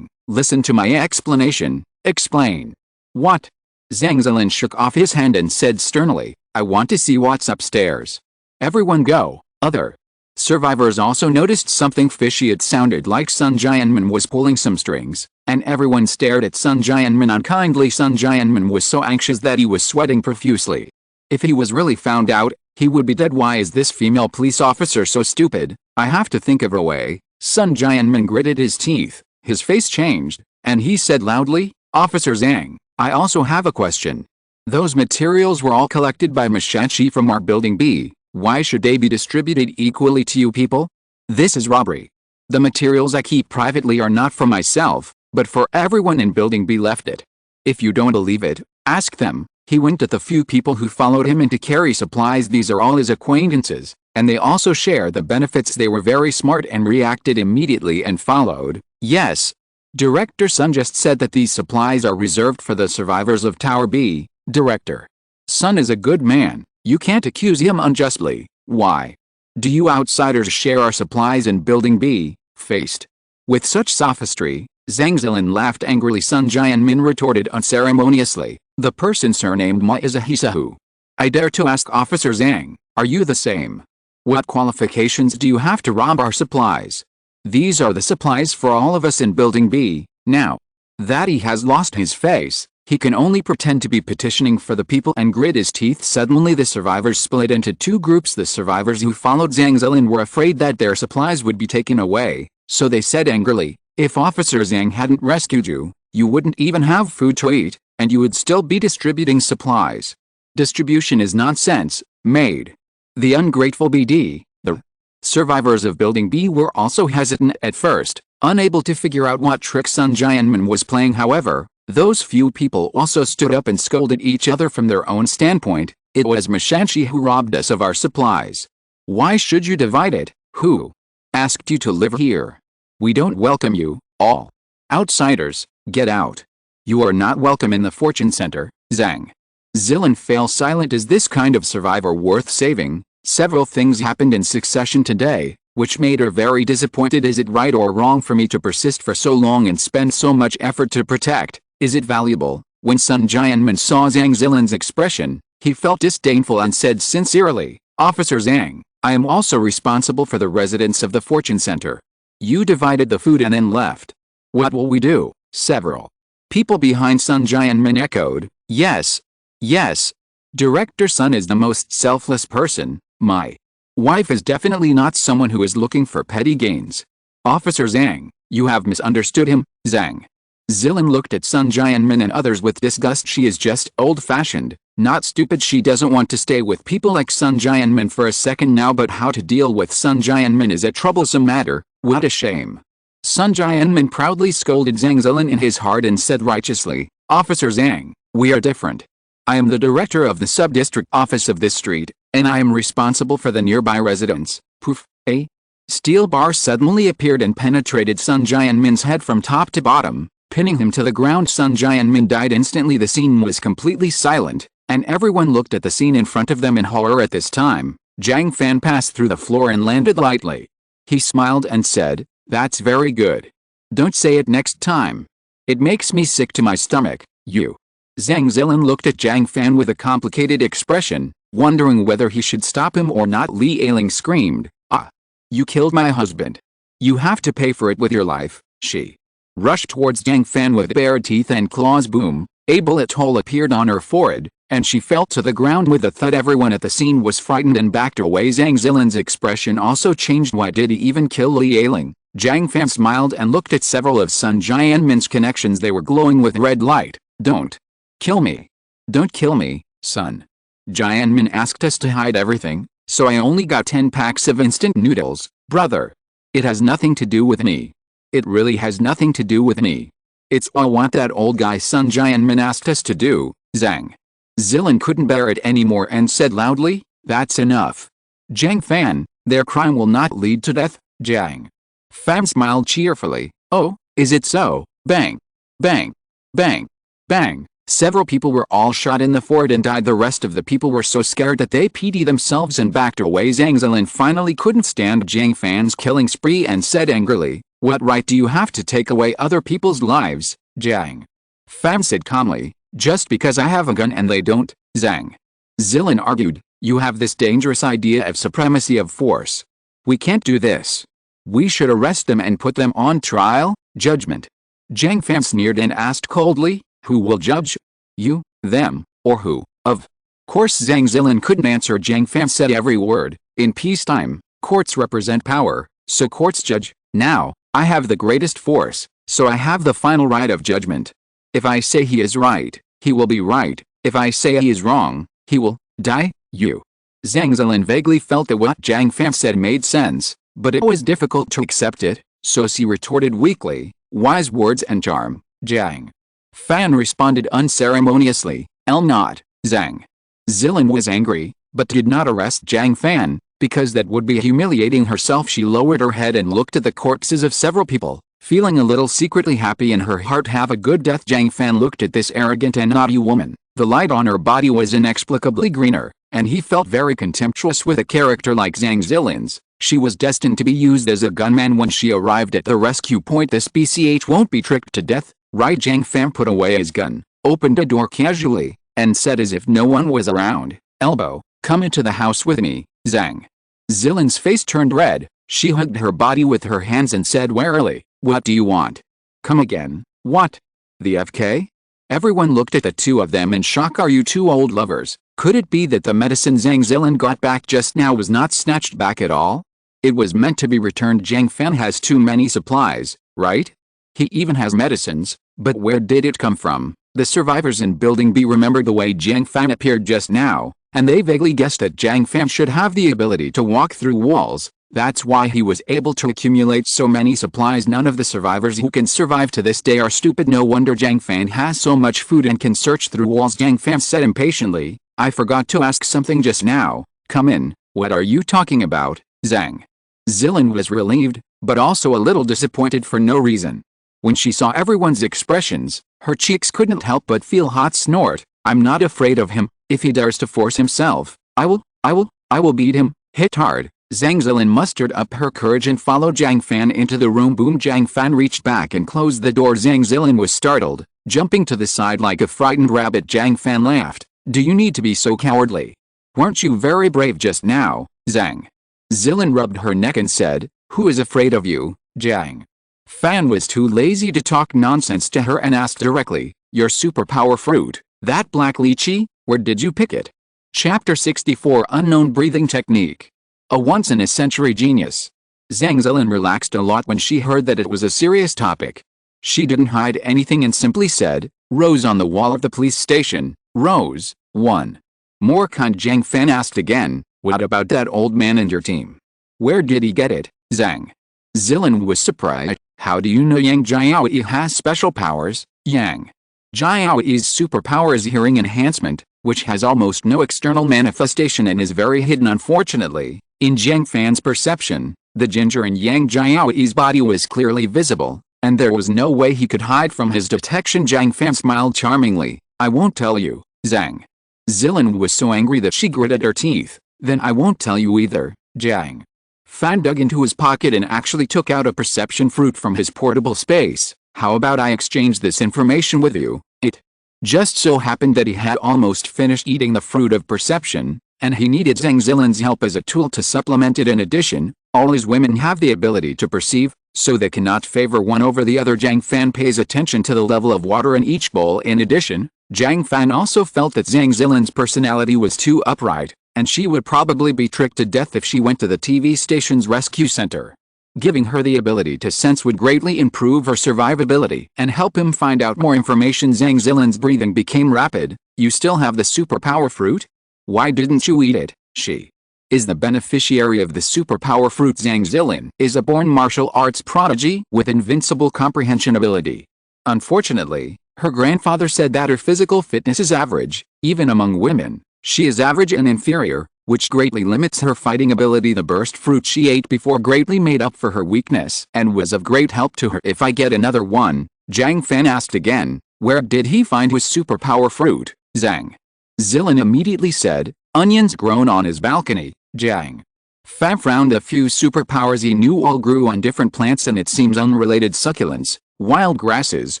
listen to my explanation, explain. What? Zhang Zilin shook off his hand and said sternly, I want to see what's upstairs. Everyone go. Other survivors also noticed something fishy. It sounded like Sun Jianmin was pulling some strings, and everyone stared at Sun Jianmin unkindly. Sun Jianmin was so anxious that he was sweating profusely. If he was really found out, he would be dead. Why is this female police officer so stupid? I have to think of a way. Sun Jianmin gritted his teeth, his face changed, and he said loudly, Officer Zhang, I also have a question. Those materials were all collected by Mashachi from our Building B. Why should they be distributed equally to you people? This is robbery. The materials I keep privately are not for myself, but for everyone in Building B. Left it. If you don't believe it, ask them. He winked at the few people who followed him in to carry supplies. These are all his acquaintances, and they also share the benefits. They were very smart and reacted immediately and followed. Yes. Director Sun just said that these supplies are reserved for the survivors of Tower B. Director Sun is a good man. You can't accuse him unjustly. Why do you outsiders share our supplies in Building B? Faced with such sophistry, Zhang Zilin laughed angrily. Sun Jianmin retorted unceremoniously, the person surnamed Ma is a Hisahu. I dare to ask Officer Zhang, are you the same? What qualifications do you have to rob our supplies? These are the supplies for all of us in Building B. Now that he has lost his face, he can only pretend to be petitioning for the people and grit his teeth. Suddenly the survivors split into 2 groups. The survivors who followed Zhang Zilin were afraid that their supplies would be taken away, so they said angrily, if Officer Zhang hadn't rescued you, you wouldn't even have food to eat, and you would still be distributing supplies. Distribution is nonsense, maid. The ungrateful BD, the survivors of Building B were also hesitant at first, unable to figure out what trick Sun Jianmin was playing. However, those few people also stood up and scolded each other from their own standpoint. It was Mishanshi who robbed us of our supplies. Why should you divide it? Who asked you to live here? We don't welcome you, all. Outsiders, get out. You are not welcome in the Fortune Center, Zhang. Zilan fell silent. Is this kind of survivor worth saving? Several things happened in succession today, which made her very disappointed. Is it right or wrong for me to persist for so long and spend so much effort to protect? Is it valuable? When Sun Jianmin saw Zhang Zilan's expression, he felt disdainful and said sincerely, Officer Zhang, I am also responsible for the residents of the Fortune Center. You divided the food and then left. What will we do? Several people behind Sun Jianmin echoed, yes. Yes. Director Sun is the most selfless person. My wife is definitely not someone who is looking for petty gains. Officer Zhang, you have misunderstood him, Zhang. Zilan looked at Sun Jianmin and others with disgust. She is just old-fashioned, not stupid. She doesn't want to stay with people like Sun Jianmin for a second now, but how to deal with Sun Jianmin is a troublesome matter. What a shame. Sun Jianmin proudly scolded Zhang Zilan in his heart and said righteously, Officer Zhang, we are different. I am the director of the sub-district office of this street, and I am responsible for the nearby residents. Poof, a steel bar suddenly appeared and penetrated Sun Jianmin's head from top to bottom, pinning him to the ground. Sun Jianmin died instantly. The scene was completely silent, and everyone looked at the scene in front of them in horror. At this time, Jiang Fan passed through the floor and landed lightly. He smiled and said, That's very good. Don't say it next time. It makes me sick to my stomach, you. Zhang Zilan looked at Jiang Fan with a complicated expression, wondering whether he should stop him or not. Li Ailing screamed, Ah! You killed my husband. You have to pay for it with your life. She rushed towards Jiang Fan with bared teeth and claws. Boom! A bullet hole appeared on her forehead, and she fell to the ground with a thud. Everyone at the scene was frightened and backed away. Zhang Zilan's expression also changed. Why did he even kill Li Ailing? Jiang Fan smiled and looked at several of Sun Jianmin's connections. They were glowing with red light. Don't kill me. Don't kill me, Sun Jianmin asked us to hide everything, so I only got 10 packs of instant noodles, brother. It has nothing to do with me. It really has nothing to do with me. It's all what that old guy Sun Jianmin asked us to do. Zhang Zilan couldn't bear it anymore and said loudly, That's enough. Jiang Fan, their crime will not lead to death. Jiang Fan smiled cheerfully. Oh, is it so? Bang! Bang! Bang! Bang! Several people were all shot in the forehead and died. The rest of the people were so scared that they pitied themselves and backed away. Zhang Zilan finally couldn't stand Jiang Fan's killing spree and said angrily, What right do you have to take away other people's lives? Jiang Fan said calmly, Just because I have a gun and they don't. Zhang Zilan argued, You have this dangerous idea of supremacy of force. We can't do this. We should arrest them and put them on trial. Judgment. Jiang Fan sneered and asked coldly, Who will judge? You, them, or who? Of course Zhang Zilan couldn't answer. Jiang Fan said every word. In peacetime, courts represent power, so courts judge. Now, I have the greatest force, so I have the final right of judgment. If I say he is right, he will be right. If I say he is wrong, he will die. You. Zhang Zilan vaguely felt that what Jiang Fan said made sense, but it was difficult to accept it, so she retorted weakly, Wise words and charm. Jiang Fan responded unceremoniously, not. Zhang Zilan was angry, but did not arrest Jiang Fan, because that would be humiliating herself. She lowered her head and looked at the corpses of several people, feeling a little secretly happy in her heart. Have a good death. Jiang Fan looked at this arrogant and naughty woman. The light on her body was inexplicably greener, and he felt very contemptuous with a character like Zhang Zilan's. She was destined to be used as a gunman when she arrived at the rescue point. This BCH won't be tricked to death. Right? Jiang Fan put away his gun, opened a door casually, and said as if no one was around, Elbow, come into the house with me. Zhang Zilan's face turned red. She hugged her body with her hands and said warily, What do you want? Come again. What? The FK? Everyone looked at the two of them in shock. Are you two old lovers? Could it be that the medicine Zhang Zilan got back just now was not snatched back at all? It was meant to be returned. Jiang Fan has too many supplies, right? He even has medicines, but where did it come from? The survivors in Building B remembered the way Jiang Fan appeared just now, and they vaguely guessed that Jiang Fan should have the ability to walk through walls. That's why he was able to accumulate so many supplies. None of the survivors who can survive to this day are stupid. No wonder Jiang Fan has so much food and can search through walls. Jiang Fan said impatiently, I forgot to ask something just now. Come in. What are you talking about, Zhang? Zilin was relieved, but also a little disappointed for no reason. When she saw everyone's expressions, her cheeks couldn't help but feel hot. Snort. I'm not afraid of him. If he dares to force himself, I will beat him. Hit hard. Zhang Zilin mustered up her courage and followed Jiang Fan into the room. Boom! Jiang Fan reached back and closed the door. Zhang Zilin was startled, jumping to the side like a frightened rabbit. Jiang Fan laughed. Do you need to be so cowardly? Weren't you very brave just now, Zhang? Zilin rubbed her neck and said, who is afraid of you, Jiang? Fan was too lazy to talk nonsense to her and asked directly, your superpower fruit, that black lychee, where did you pick it? Chapter 64 Unknown Breathing Technique. A once-in-a-century genius. Zhang Zilin relaxed a lot when she heard that it was a serious topic. She didn't hide anything and simply said, Rose on the wall of the police station, Rose, 1. More kind. Jiang Fan asked again, what about that old man and your team? Where did he get it, Zhang? Zilin was surprised. How do you know Yang Jiaoyi has special powers? Yang Jiaoyi's superpower is hearing enhancement, which has almost no external manifestation and is very hidden. Unfortunately, in Jiang Fan's perception, the ginger in Yang Jiaoyi's body was clearly visible, and there was no way he could hide from his detection. Jiang Fan smiled charmingly. I won't tell you, Zhang. Zilin was so angry that she gritted her teeth. Then I won't tell you either, Jiang. Fan dug into his pocket and actually took out a perception fruit from his portable space. How about I exchange this information with you? It just so happened that he had almost finished eating the fruit of perception, and he needed Zhang Zilin's help as a tool to supplement it. In addition, all his women have the ability to perceive, so they cannot favor one over the other. Jiang Fan pays attention to the level of water in each bowl. In addition, Jiang Fan also felt that Zhang Zilin's personality was too upright, and she would probably be tricked to death if she went to the TV station's rescue center. Giving her the ability to sense would greatly improve her survivability and help him find out more information. Zhang Zilin's breathing became rapid. You still have the superpower fruit? Why didn't you eat it? She is the beneficiary of the superpower fruit. Zhang Zilin is a born martial arts prodigy with invincible comprehension ability. Unfortunately, her grandfather said that her physical fitness is average. Even among women, she is average and inferior, which greatly limits her fighting ability. The burst fruit she ate before greatly made up for her weakness and was of great help to her. If I get another one, Jiang Fan asked again, where did he find his superpower fruit, Zhang? Zilin immediately said, onions grown on his balcony. Jiang Fan frowned. A few superpowers he knew all grew on different plants and it seems unrelated: succulents, wild grasses,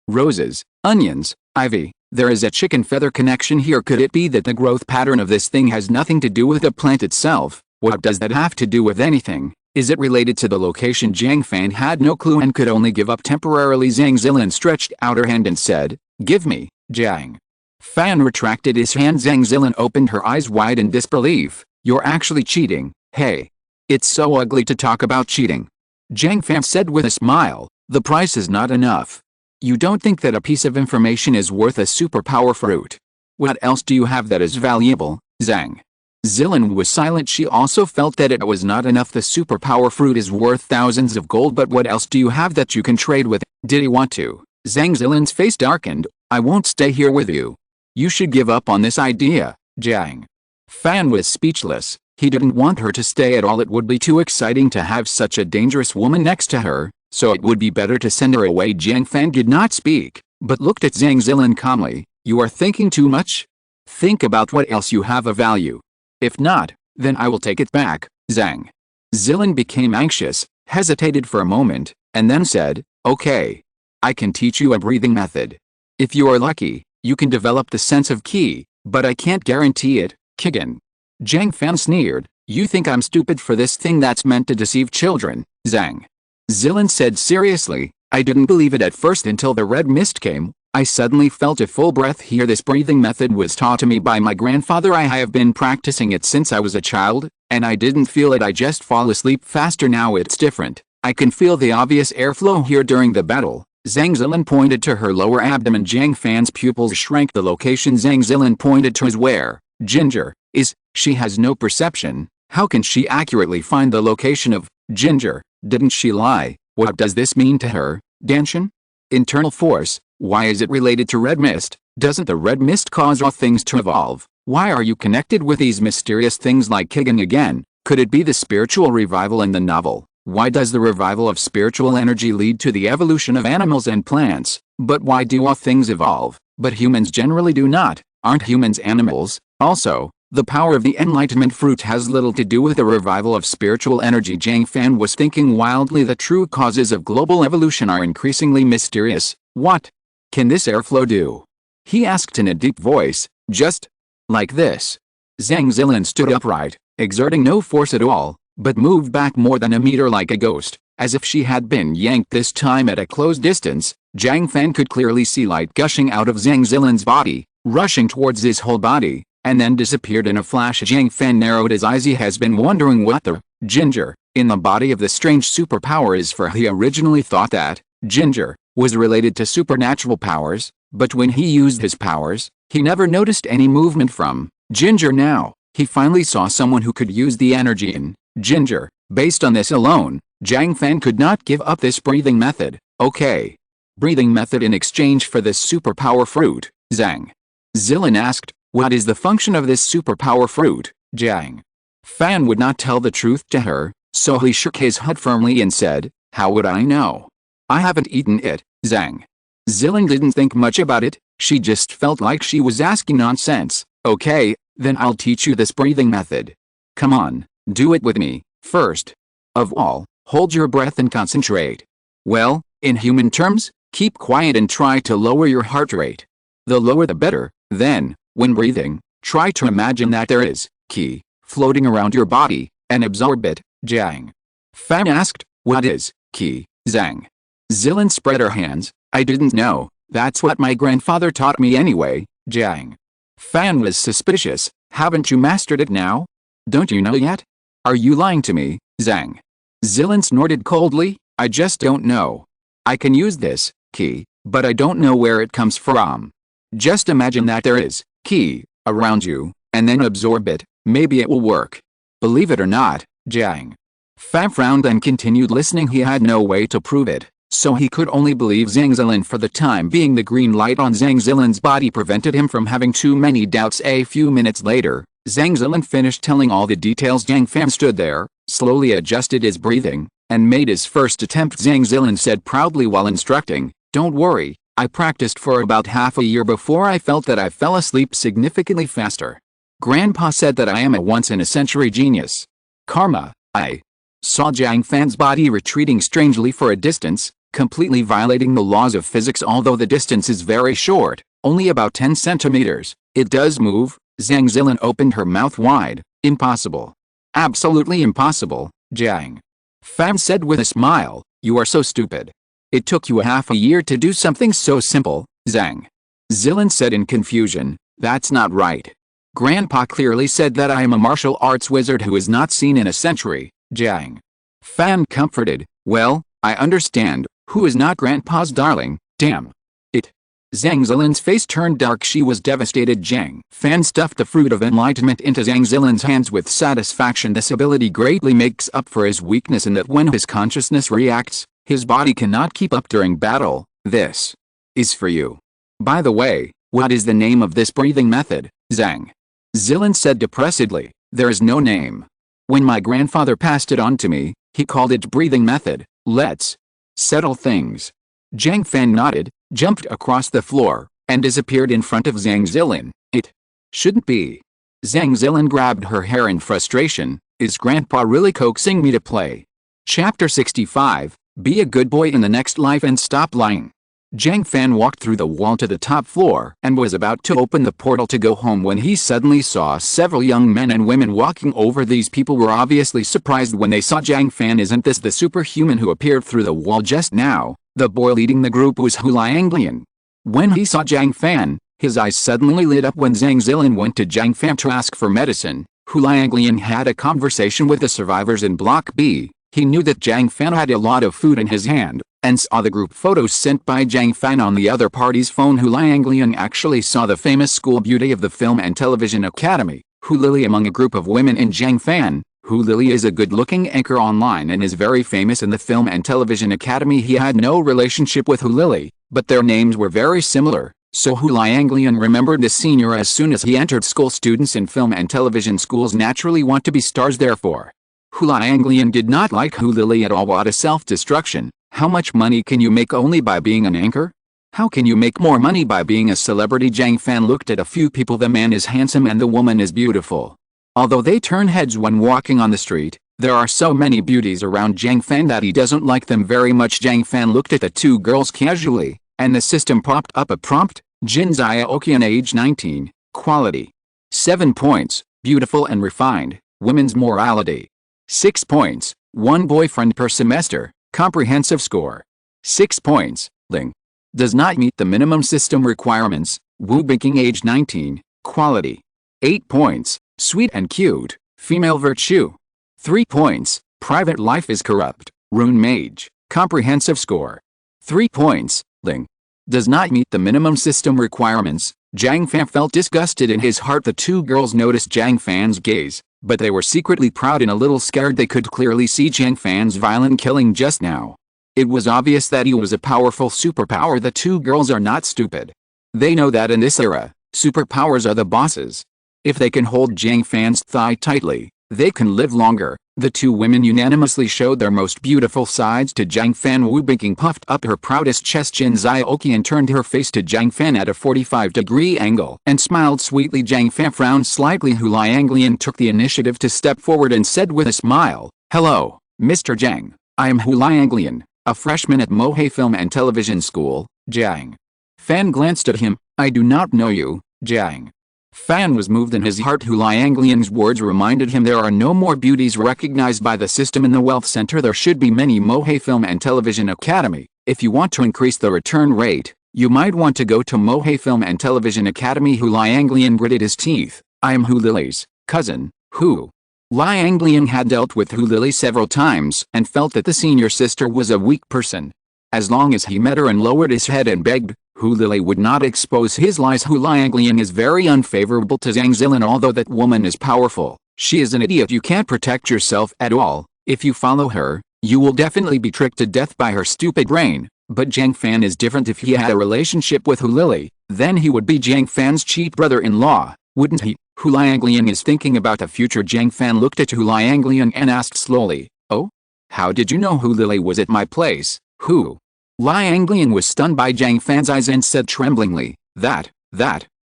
roses, onions, ivy. There is a chicken feather connection here. Could it be that the growth pattern of this thing has nothing to do with the plant itself? What does that have to do with anything? Is it related to the location? Jiang Fan had no clue and could only give up temporarily. Zhang Zilin stretched out her hand and said, give me. Jiang Fan retracted his hand. Zhang Zilin opened her eyes wide in disbelief. You're actually cheating. Hey. It's so ugly to talk about cheating. Jiang Fan said with a smile, the price is not enough. You don't think that a piece of information is worth a superpower fruit? What else do you have that is valuable, Zhang? Zilin was silent. She also felt that it was not enough. The superpower fruit is worth thousands of gold, but what else do you have that you can trade with? Did he want to? Zhang Zilin's face darkened. I won't stay here with you. You should give up on this idea. Jiang Fan was speechless. He didn't want her to stay at all. It would be too exciting to have such a dangerous woman next to her, so it would be better to send her away. Jiang Fan did not speak, but looked at Zhang Zilin calmly. You are thinking too much? Think about what else you have of value. If not, then I will take it back. Zhang Zilin became anxious, hesitated for a moment, and then said, okay. I can teach you a breathing method. If you are lucky, you can develop the sense of qi, but I can't guarantee it. Kigan. Jiang Fan sneered. You think I'm stupid for this thing that's meant to deceive children? Zhang Zilin said seriously. I didn't believe it at first until the red mist came. I suddenly felt a full breath here. This breathing method was taught to me by my grandfather. I have been practicing it since I was a child, and I didn't feel it. I just fall asleep faster. Now it's different. I can feel the obvious airflow here during the battle. Zhang Zilin pointed to her lower abdomen. Jiang Fan's pupils shrank. The location Zhang Zilin pointed to is where Ginger is. She has no perception. How can she accurately find the location of Ginger? Didn't she lie? What does this mean to her? Danshan? Internal force. Why is it related to red mist? Doesn't the red mist cause all things to evolve? Why are you connected with these mysterious things like Kigan again? Could it be the spiritual revival in the novel? Why does the revival of spiritual energy lead to the evolution of animals and plants? But why do all things evolve, but humans generally do not? Aren't humans animals? Also, the power of the enlightenment fruit has little to do with the revival of spiritual energy. Jiang Fan was thinking wildly. The true causes of global evolution are increasingly mysterious. What can this airflow do? He asked in a deep voice. Just like this. Zhang Zilin stood upright, exerting no force at all, but moved back more than a meter like a ghost, as if she had been yanked. This time at a close distance. Jiang Fan could clearly see light gushing out of Zhang Zilin's body, rushing towards his whole body, and then disappeared in a flash. Jiang Fan narrowed his eyes. He has been wondering what the Ginger in the body of the strange superpower is for. He originally thought that Ginger was related to supernatural powers, but when he used his powers, he never noticed any movement from Ginger. Now, he finally saw someone who could use the energy in Ginger. Based on this alone, Jiang Fan could not give up this breathing method. Okay. Breathing method in exchange for this superpower fruit. Zhang Zilin asked, what is the function of this superpower fruit? Jiang Fan would not tell the truth to her, so he shook his head firmly and said, how would I know? I haven't eaten it. Zhang Zilin didn't think much about it. She just felt like she was asking nonsense. Okay, then I'll teach you this breathing method. Come on, do it with me. First of all, hold your breath and concentrate. Well, in human terms, keep quiet and try to lower your heart rate. The lower the better. Then, when breathing, try to imagine that there is qi floating around your body, and absorb it. Jiang Fan asked, what is qi? Zhang Zilin spread her hands. I didn't know. That's what my grandfather taught me anyway. Jiang Fan was suspicious. Haven't you mastered it now? Don't you know yet? Are you lying to me? Zhang Zilin snorted coldly. I just don't know. I can use this qi, but I don't know where it comes from. Just imagine that there is qi around you, and then absorb it. Maybe it will work. Believe it or not. Jiang Fan frowned and continued listening. He had no way to prove it, so he could only believe Zhang Zilin for the time being. The green light on Zhang Zilin's body prevented him from having too many doubts. A few minutes later, Zhang Zilin finished telling all the details. Jiang Fan stood there, slowly adjusted his breathing, and made his first attempt. Zhang Zilin said proudly while instructing, don't worry, I practiced for about half a year before I felt that I fell asleep significantly faster. Grandpa said that I am a once-in-a-century genius. Karma. I saw Jiang Fan's body retreating strangely for a distance, completely violating the laws of physics. Although the distance is very short, only about 10 centimeters, it does move. Zhang Zilin opened her mouth wide. Impossible. Absolutely impossible. Jiang Fan said with a smile, you are so stupid. It took you half a year to do something so simple. Zhang Zilin said in confusion, that's not right. Grandpa clearly said that I am a martial arts wizard who is not seen in a century. Jiang Fan comforted, well, I understand. Who is not Grandpa's darling? Damn it. Zhang Zilin's face turned dark. She was devastated. Jiang Fan stuffed the fruit of enlightenment into Zhang Zilin's hands with satisfaction. This ability greatly makes up for his weakness in that when his consciousness reacts, his body cannot keep up during battle. This is for you. By the way, what is the name of this breathing method? Zhang Zilin said depressedly, there is no name. When my grandfather passed it on to me, he called it breathing method. Let's settle things. Jiang Fan nodded, jumped across the floor, and disappeared in front of Zhang Zilin. It shouldn't be. Zhang Zilin grabbed her hair in frustration. Is Grandpa really coaxing me to play? Chapter 65. Be a good boy in the next life and stop lying. Jiang Fan walked through the wall to the top floor and was about to open the portal to go home when he suddenly saw several young men and women walking over. These people were obviously surprised when they saw Jiang Fan. Isn't this the superhuman who appeared through the wall just now? The boy leading the group was Hulianglian. When he saw Jiang Fan, his eyes suddenly lit up. When Zhang Zilin went to Jiang Fan to ask for medicine, Hulianglian had a conversation with the survivors in Block B. He knew that Jiang Fan had a lot of food in his hand, and saw the group photos sent by Jiang Fan on the other party's phone. Hu Lianglian actually saw the famous school beauty of the Film and Television Academy, Hu Lili, among a group of women in Jiang Fan. Hu Lili is a good-looking anchor online and is very famous in the Film and Television Academy. He had no relationship with Hu Lili, but their names were very similar, so Hu Lianglian remembered the senior as soon as he entered school. Students in film and television schools naturally want to be stars, therefore Hu Lianglian did not like Hu Lili at all. What a self-destruction! How much money can you make only by being an anchor? How can you make more money by being a celebrity? Jiang Fan looked at a few people. The man is handsome and the woman is beautiful. Although they turn heads when walking on the street, there are so many beauties around Jiang Fan that he doesn't like them very much. Jiang Fan looked at the two girls casually, and the system popped up a prompt: Jin Zhaoqian, age 19, quality 7 points, beautiful and refined, women's morality 6 points, 1 boyfriend per semester, comprehensive score 6 points, Ling. Does not meet the minimum system requirements, Wu Bingking, age 19, quality 8 points, sweet and cute, female virtue 3 points, private life is corrupt, rune mage, comprehensive score 3 points, Ling. Does not meet the minimum system requirements. Jiang Fan felt disgusted in his heart. The two girls noticed Jiang Fan's gaze, but they were secretly proud and a little scared. They could clearly see Jiang Fan's violent killing just now. It was obvious that he was a powerful superpower. The two girls are not stupid. They know that in this era, superpowers are the bosses. If they can hold Jiang Fan's thigh tightly, they can live longer. The two women unanimously showed their most beautiful sides to Jiang Fan. Wu Bingking puffed up her proudest chest. Jin Zhaoqian turned her face to Jiang Fan at a 45-degree angle and smiled sweetly. Jiang Fan frowned slightly. Hu Lianglian took the initiative to step forward and said with a smile, "Hello, Mr. Jiang. I am Hu Lianglian, a freshman at Mohei Film and Television School." Jiang Fan glanced at him. "I do not know you, Jiang." Fan was moved in his heart. Hu Lianglian's words reminded him there are no more beauties recognized by the system in the wealth center. There should be many Mohei Film and Television Academy. If you want to increase the return rate, you might want to go to Mohei Film and Television Academy. Hu Lianglian gritted his teeth. "I am Hu Lili's cousin." Hu Lianglian had dealt with Hu Lili several times and felt that the senior sister was a weak person. As long as he met her and lowered his head and begged, Hu Lili would not expose his lies. Hu Lianglian is very unfavorable to Zhang Zilin. Although that woman is powerful, she is an idiot. You can't protect yourself at all. If you follow her, you will definitely be tricked to death by her stupid brain. But Jiang Fan is different. If he had a relationship with Hu Lili, then he would be Jiang Fan's cheat brother-in-law, wouldn't he? Hu Lianglian is thinking about the future. Jiang Fan looked at Hu Lianglian and asked slowly, "Oh? How did you know Hu Lili was at my place?" Hu Lianglian was stunned by Jiang Fan's eyes and said tremblingly, that,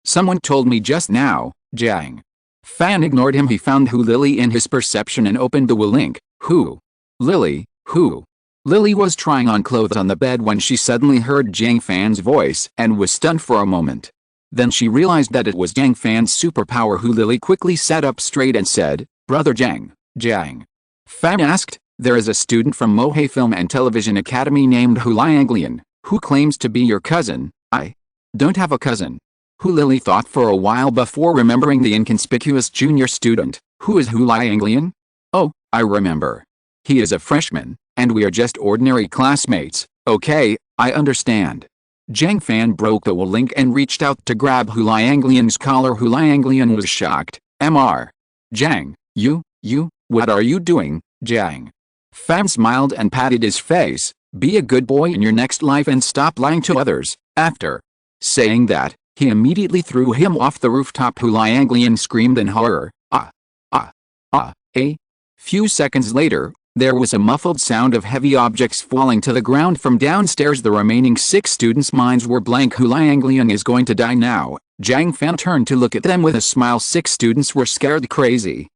someone told me just now." Jiang Fan ignored him. He found Hu Lili in his perception and opened the Wu link. Hu Lili was trying on clothes on the bed when she suddenly heard Jiang Fan's voice and was stunned for a moment. Then she realized that it was Jiang Fan's superpower. Hu Lili quickly sat up straight and said, "Brother Jiang." Jiang Fan asked, "There is a student from Mohei Film and Television Academy named Hu Lianglian, who claims to be your cousin." "I don't have a cousin." Hu Lili thought for a while before remembering the inconspicuous junior student. "Who is Hu Lianglian?" "Oh, I remember. He is a freshman, and we are just ordinary classmates." "Okay, I understand." Jiang Fan broke the Wu link and reached out to grab Hu Lianglian's collar. Hu Lianglian was shocked. "Mr. Jiang, you, what are you doing?" Jiang Fan smiled and patted his face. "Be a good boy in your next life and stop lying to others." After saying that, he immediately threw him off the rooftop. Hu Lianglian screamed in horror. A few seconds later, there was a muffled sound of heavy objects falling to the ground from downstairs. The remaining 6 students' minds were blank. Hu Lianglian is going to die now. Jiang Fan turned to look at them with a smile. 6 students were scared crazy.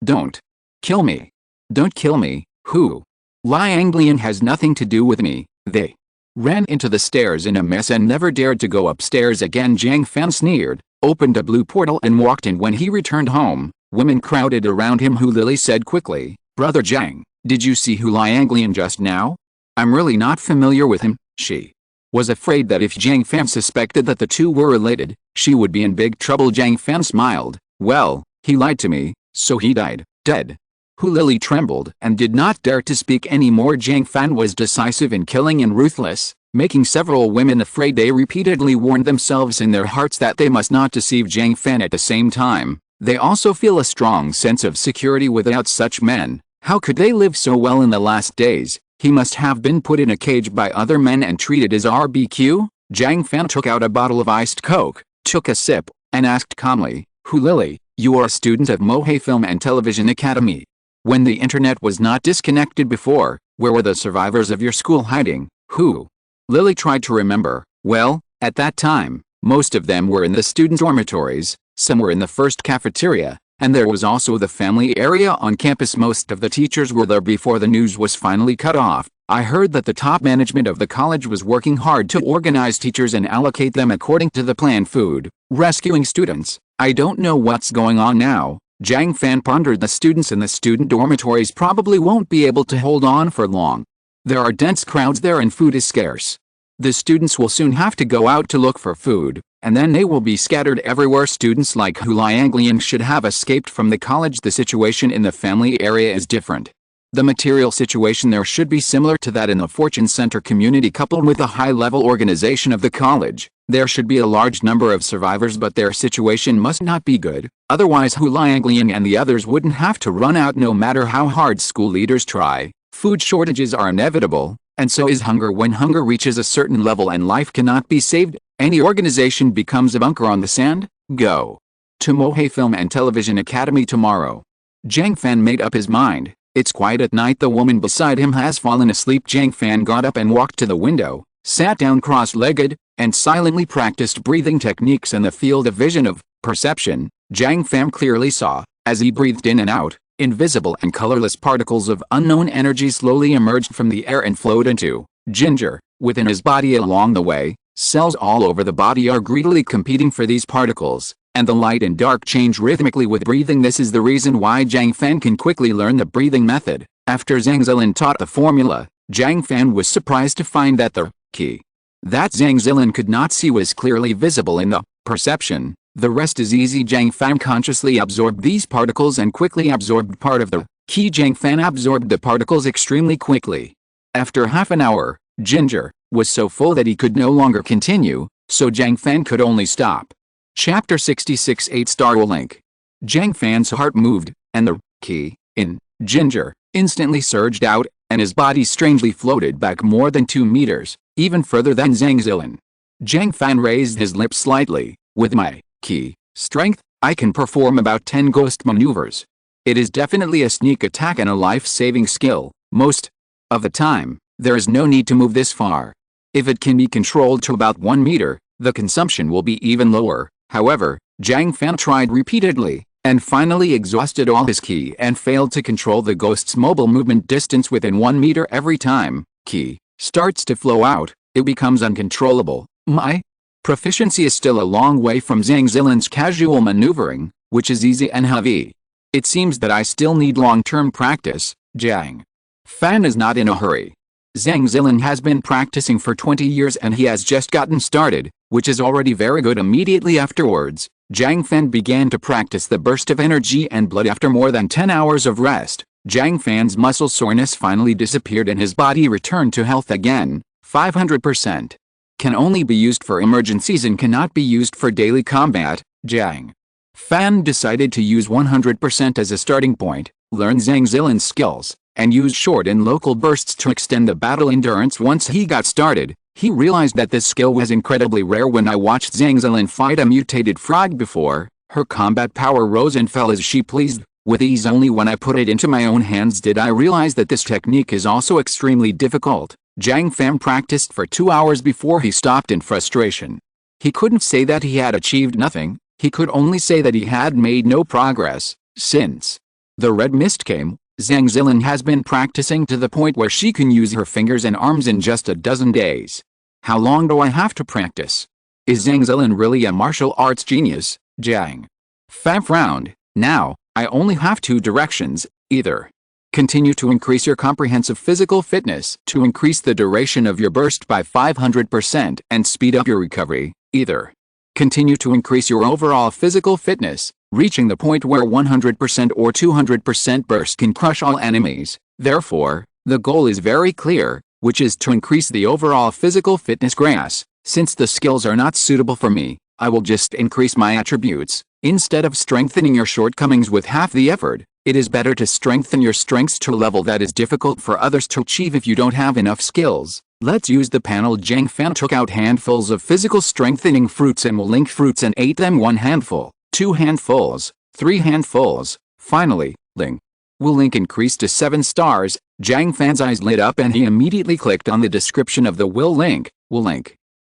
Don't kill me. Don't kill me. Hu Lianglian has nothing to do with me." They ran into the stairs in a mess and never dared to go upstairs again. Jiang Fan sneered, opened a blue portal and walked in. When he returned home, women crowded around him. Hu Lili said quickly, "Brother Jiang, did you see Hu Lianglian just now? I'm really not familiar with him." She was afraid that if Jiang Fan suspected that the two were related, she would be in big trouble. Jiang Fan smiled. "Well, he lied to me, so he died, dead." Hu Lili trembled and did not dare to speak anymore. Jiang Fan was decisive in killing and ruthless, making several women afraid. They repeatedly warned themselves in their hearts that they must not deceive Jiang Fan. At the same time, they also feel a strong sense of security without such men. How could they live so well in the last days? He must have been put in a cage by other men and treated as RBQ? Jiang Fan took out a bottle of iced Coke, took a sip, and asked calmly, Hu Lili, you are a student of Mohe Film and Television Academy. When the internet was not disconnected before, where were the survivors of your school hiding? Hu Lili tried to remember. Well, at that time, most of them were in the student dormitories, some were in the first cafeteria, and there was also the family area on campus. Most of the teachers were there before the news was finally cut off. I heard that the top management of the college was working hard to organize teachers and allocate them according to the planned food, rescuing students. I don't know what's going on now. Jiang Fan pondered. The students in the student dormitories probably won't be able to hold on for long. There are dense crowds there and food is scarce. The students will soon have to go out to look for food, and then they will be scattered everywhere. Students like Hu Liangliang should have escaped from the college. The situation in the family area is different. The material situation there should be similar to that in the Fortune Center community. Coupled with the high-level organization of the college, there should be a large number of survivors, but their situation must not be good. Otherwise Hu Liangliang and the others wouldn't have to run out no matter how hard school leaders try. Food shortages are inevitable, and so is hunger. When hunger reaches a certain level and life cannot be saved, any organization becomes a bunker on the sand. Go to Mohe Film and Television Academy tomorrow. Jiang Fan made up his mind. It's quiet at night. The woman beside him has fallen asleep. Jiang Fan got up and walked to the window, sat down cross-legged, and silently practiced breathing techniques in the field of vision of perception. Jiang Fan clearly saw, as he breathed in and out, invisible and colorless particles of unknown energy slowly emerged from the air and flowed into ginger within his body. Along the way, cells all over the body are greedily competing for these particles, and the light and dark change rhythmically with breathing. This is the reason why Jiang Fan can quickly learn the breathing method. After Zhang Zilin taught the formula, Jiang Fan was surprised to find that the key that Zhang Zilin could not see was clearly visible in the perception. The rest is easy. Jiang Fan consciously absorbed these particles and quickly absorbed part of the key. Jiang Fan absorbed the particles extremely quickly. After half an hour, ginger was so full that he could no longer continue, so Jiang Fan could only stop. Chapter 66 8-star link. Jiang Fan's heart moved, and the key in ginger instantly surged out, and his body strangely floated back more than 2 meters, even further than Zhang Zilin. Jiang Fan raised his lips slightly. With my key strength, I can perform about 10 ghost maneuvers. It is definitely a sneak attack and a life-saving skill. Most of the time, there is no need to move this far. If it can be controlled to about 1 meter, the consumption will be even lower. However, Jiang Fan tried repeatedly, and finally exhausted all his ki and failed to control the ghost's mobile movement distance within 1 meter. Every time ki starts to flow out, it becomes uncontrollable. My proficiency is still a long way from Zhang Zilin's casual maneuvering, which is easy and heavy. It seems that I still need long-term practice. Jiang Fan is not in a hurry. Zhang Zilin has been practicing for 20 years and he has just gotten started, which is already very good. Immediately afterwards, Jiang Fan began to practice the burst of energy and blood. After more than 10 hours of rest, Jiang Fan's muscle soreness finally disappeared and his body returned to health again. 500%. Can only be used for emergencies and cannot be used for daily combat. Jiang Fan decided to use 100% as a starting point, learn Zhang Zilin's skills, and use short and local bursts to extend the battle endurance. Once he got started, he realized that this skill was incredibly rare. When I watched Zhang Zilin fight a mutated frog before, her combat power rose and fell as she pleased, with ease. Only when I put it into my own hands did I realize that this technique is also extremely difficult. Jiang Fan practiced for 2 hours before he stopped in frustration. He couldn't say that he had achieved nothing, he could only say that he had made no progress. Since the red mist came, Zhang Zilin has been practicing to the point where she can use her fingers and arms in just a dozen days. How long do I have to practice? Is Zhang Zilin really a martial arts genius? Jiang Fan frowned. Now, I only have 2 directions, either continue to increase your comprehensive physical fitness to increase the duration of your burst by 500% and speed up your recovery, either Continue to increase your overall physical fitness, reaching the point where 100% or 200% burst can crush all enemies. Therefore, the goal is very clear, which is to increase the overall physical fitness grass. Since the skills are not suitable for me, I will just increase my attributes. Instead of strengthening your shortcomings with half the effort, it is better to strengthen your strengths to a level that is difficult for others to achieve if you don't have enough skills. Let's use the panel. Jiang Fan took out handfuls of physical strengthening fruits and link fruits and ate them. 1 handful, 2 handfuls, 3 handfuls. Finally, Ling Will link increased to 7 stars. Jiang Fan's eyes lit up and he immediately clicked on the description of the will link.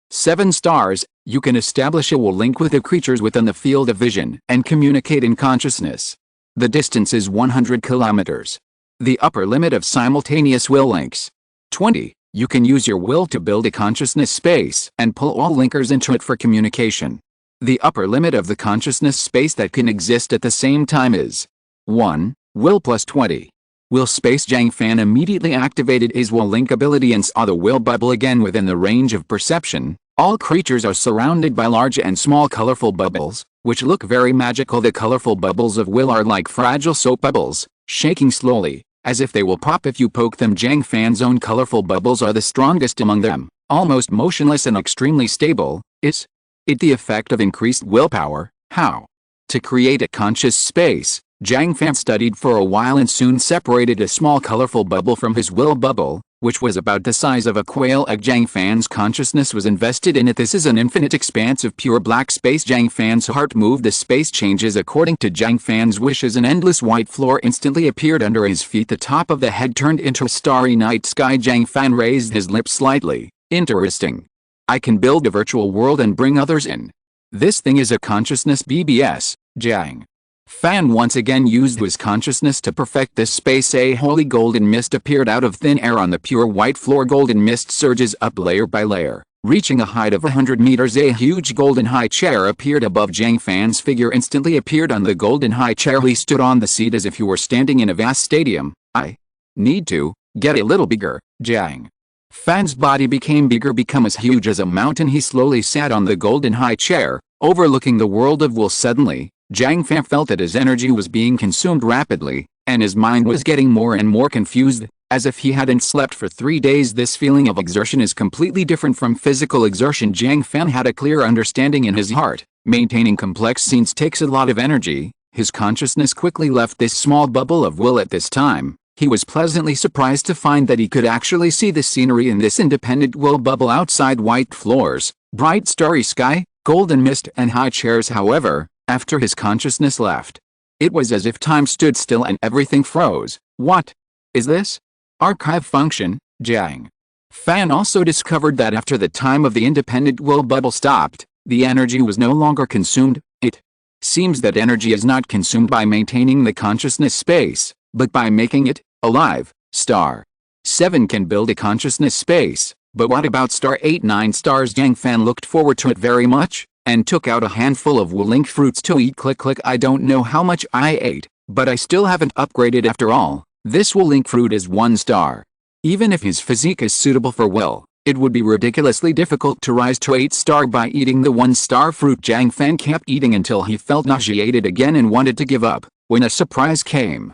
7 stars. You can establish a will link with the creatures within the field of vision and communicate in consciousness. The distance is 100 kilometers. The upper limit of simultaneous will links. 20. You can use your will to build a consciousness space and pull all linkers into it for communication. The upper limit of the consciousness space that can exist at the same time is 1. Will plus 20. Will space. Jiang Fan immediately activated his will link ability and saw the will bubble again within the range of perception. All creatures are surrounded by large and small colorful bubbles, which look very magical. The colorful bubbles of will are like fragile soap bubbles, shaking slowly, as if they will pop if you poke them. Jiang Fan's own colorful bubbles are the strongest among them, almost motionless and extremely stable. Is it the effect of increased willpower? How to create a conscious space? Jiang Fan studied for a while and soon separated a small colorful bubble from his will bubble, which was about the size of a quail egg. Jiang Fan's consciousness was invested in it. This is an infinite expanse of pure black space. Jiang Fan's heart moved. The space changes according to Jiang Fan's wishes. An endless white floor instantly appeared under his feet. The top of the head turned into a starry night sky. Jiang Fan raised his lips slightly. Interesting. I can build a virtual world and bring others in. This thing is a consciousness BBS. Jiang Fan once again used his consciousness to perfect this space. A holy golden mist appeared out of thin air on the pure white floor. Golden mist surges up layer by layer, reaching a height of 100 meters. A huge golden high chair appeared above. Jiang Fan's figure instantly appeared on the golden high chair. He stood on the seat as if he were standing in a vast stadium. I need to get a little bigger. Jiang Fan's body became bigger, become as huge as a mountain. He slowly sat on the golden high chair, overlooking the world of will. Suddenly, Jiang Fan felt that his energy was being consumed rapidly, and his mind was getting more and more confused, as if he hadn't slept for 3 days. This feeling of exertion is completely different from physical exertion. Jiang Fan had a clear understanding in his heart. Maintaining complex scenes takes a lot of energy. His consciousness quickly left this small bubble of will at this time. He was pleasantly surprised to find that he could actually see the scenery in this independent will bubble outside. White floors, bright starry sky, golden mist and high chairs. However, after his consciousness left, it was as if time stood still and everything froze. What is this? Archive function. Jiang Fan also discovered that after the time of the independent will bubble stopped, the energy was no longer consumed. It seems that energy is not consumed by maintaining the consciousness space, but by making it alive. Star 7 can build a consciousness space, but what about star 8? 9 stars. Jiang Fan looked forward to it very much, and took out a handful of will link fruits to eat. Click click. I don't know how much I ate, but I still haven't upgraded after all. This will link fruit is 1 star. Even if his physique is suitable for will, it would be ridiculously difficult to rise to 8 star by eating the 1 star fruit. Jiang Fan kept eating until he felt nauseated again and wanted to give up, when a surprise came.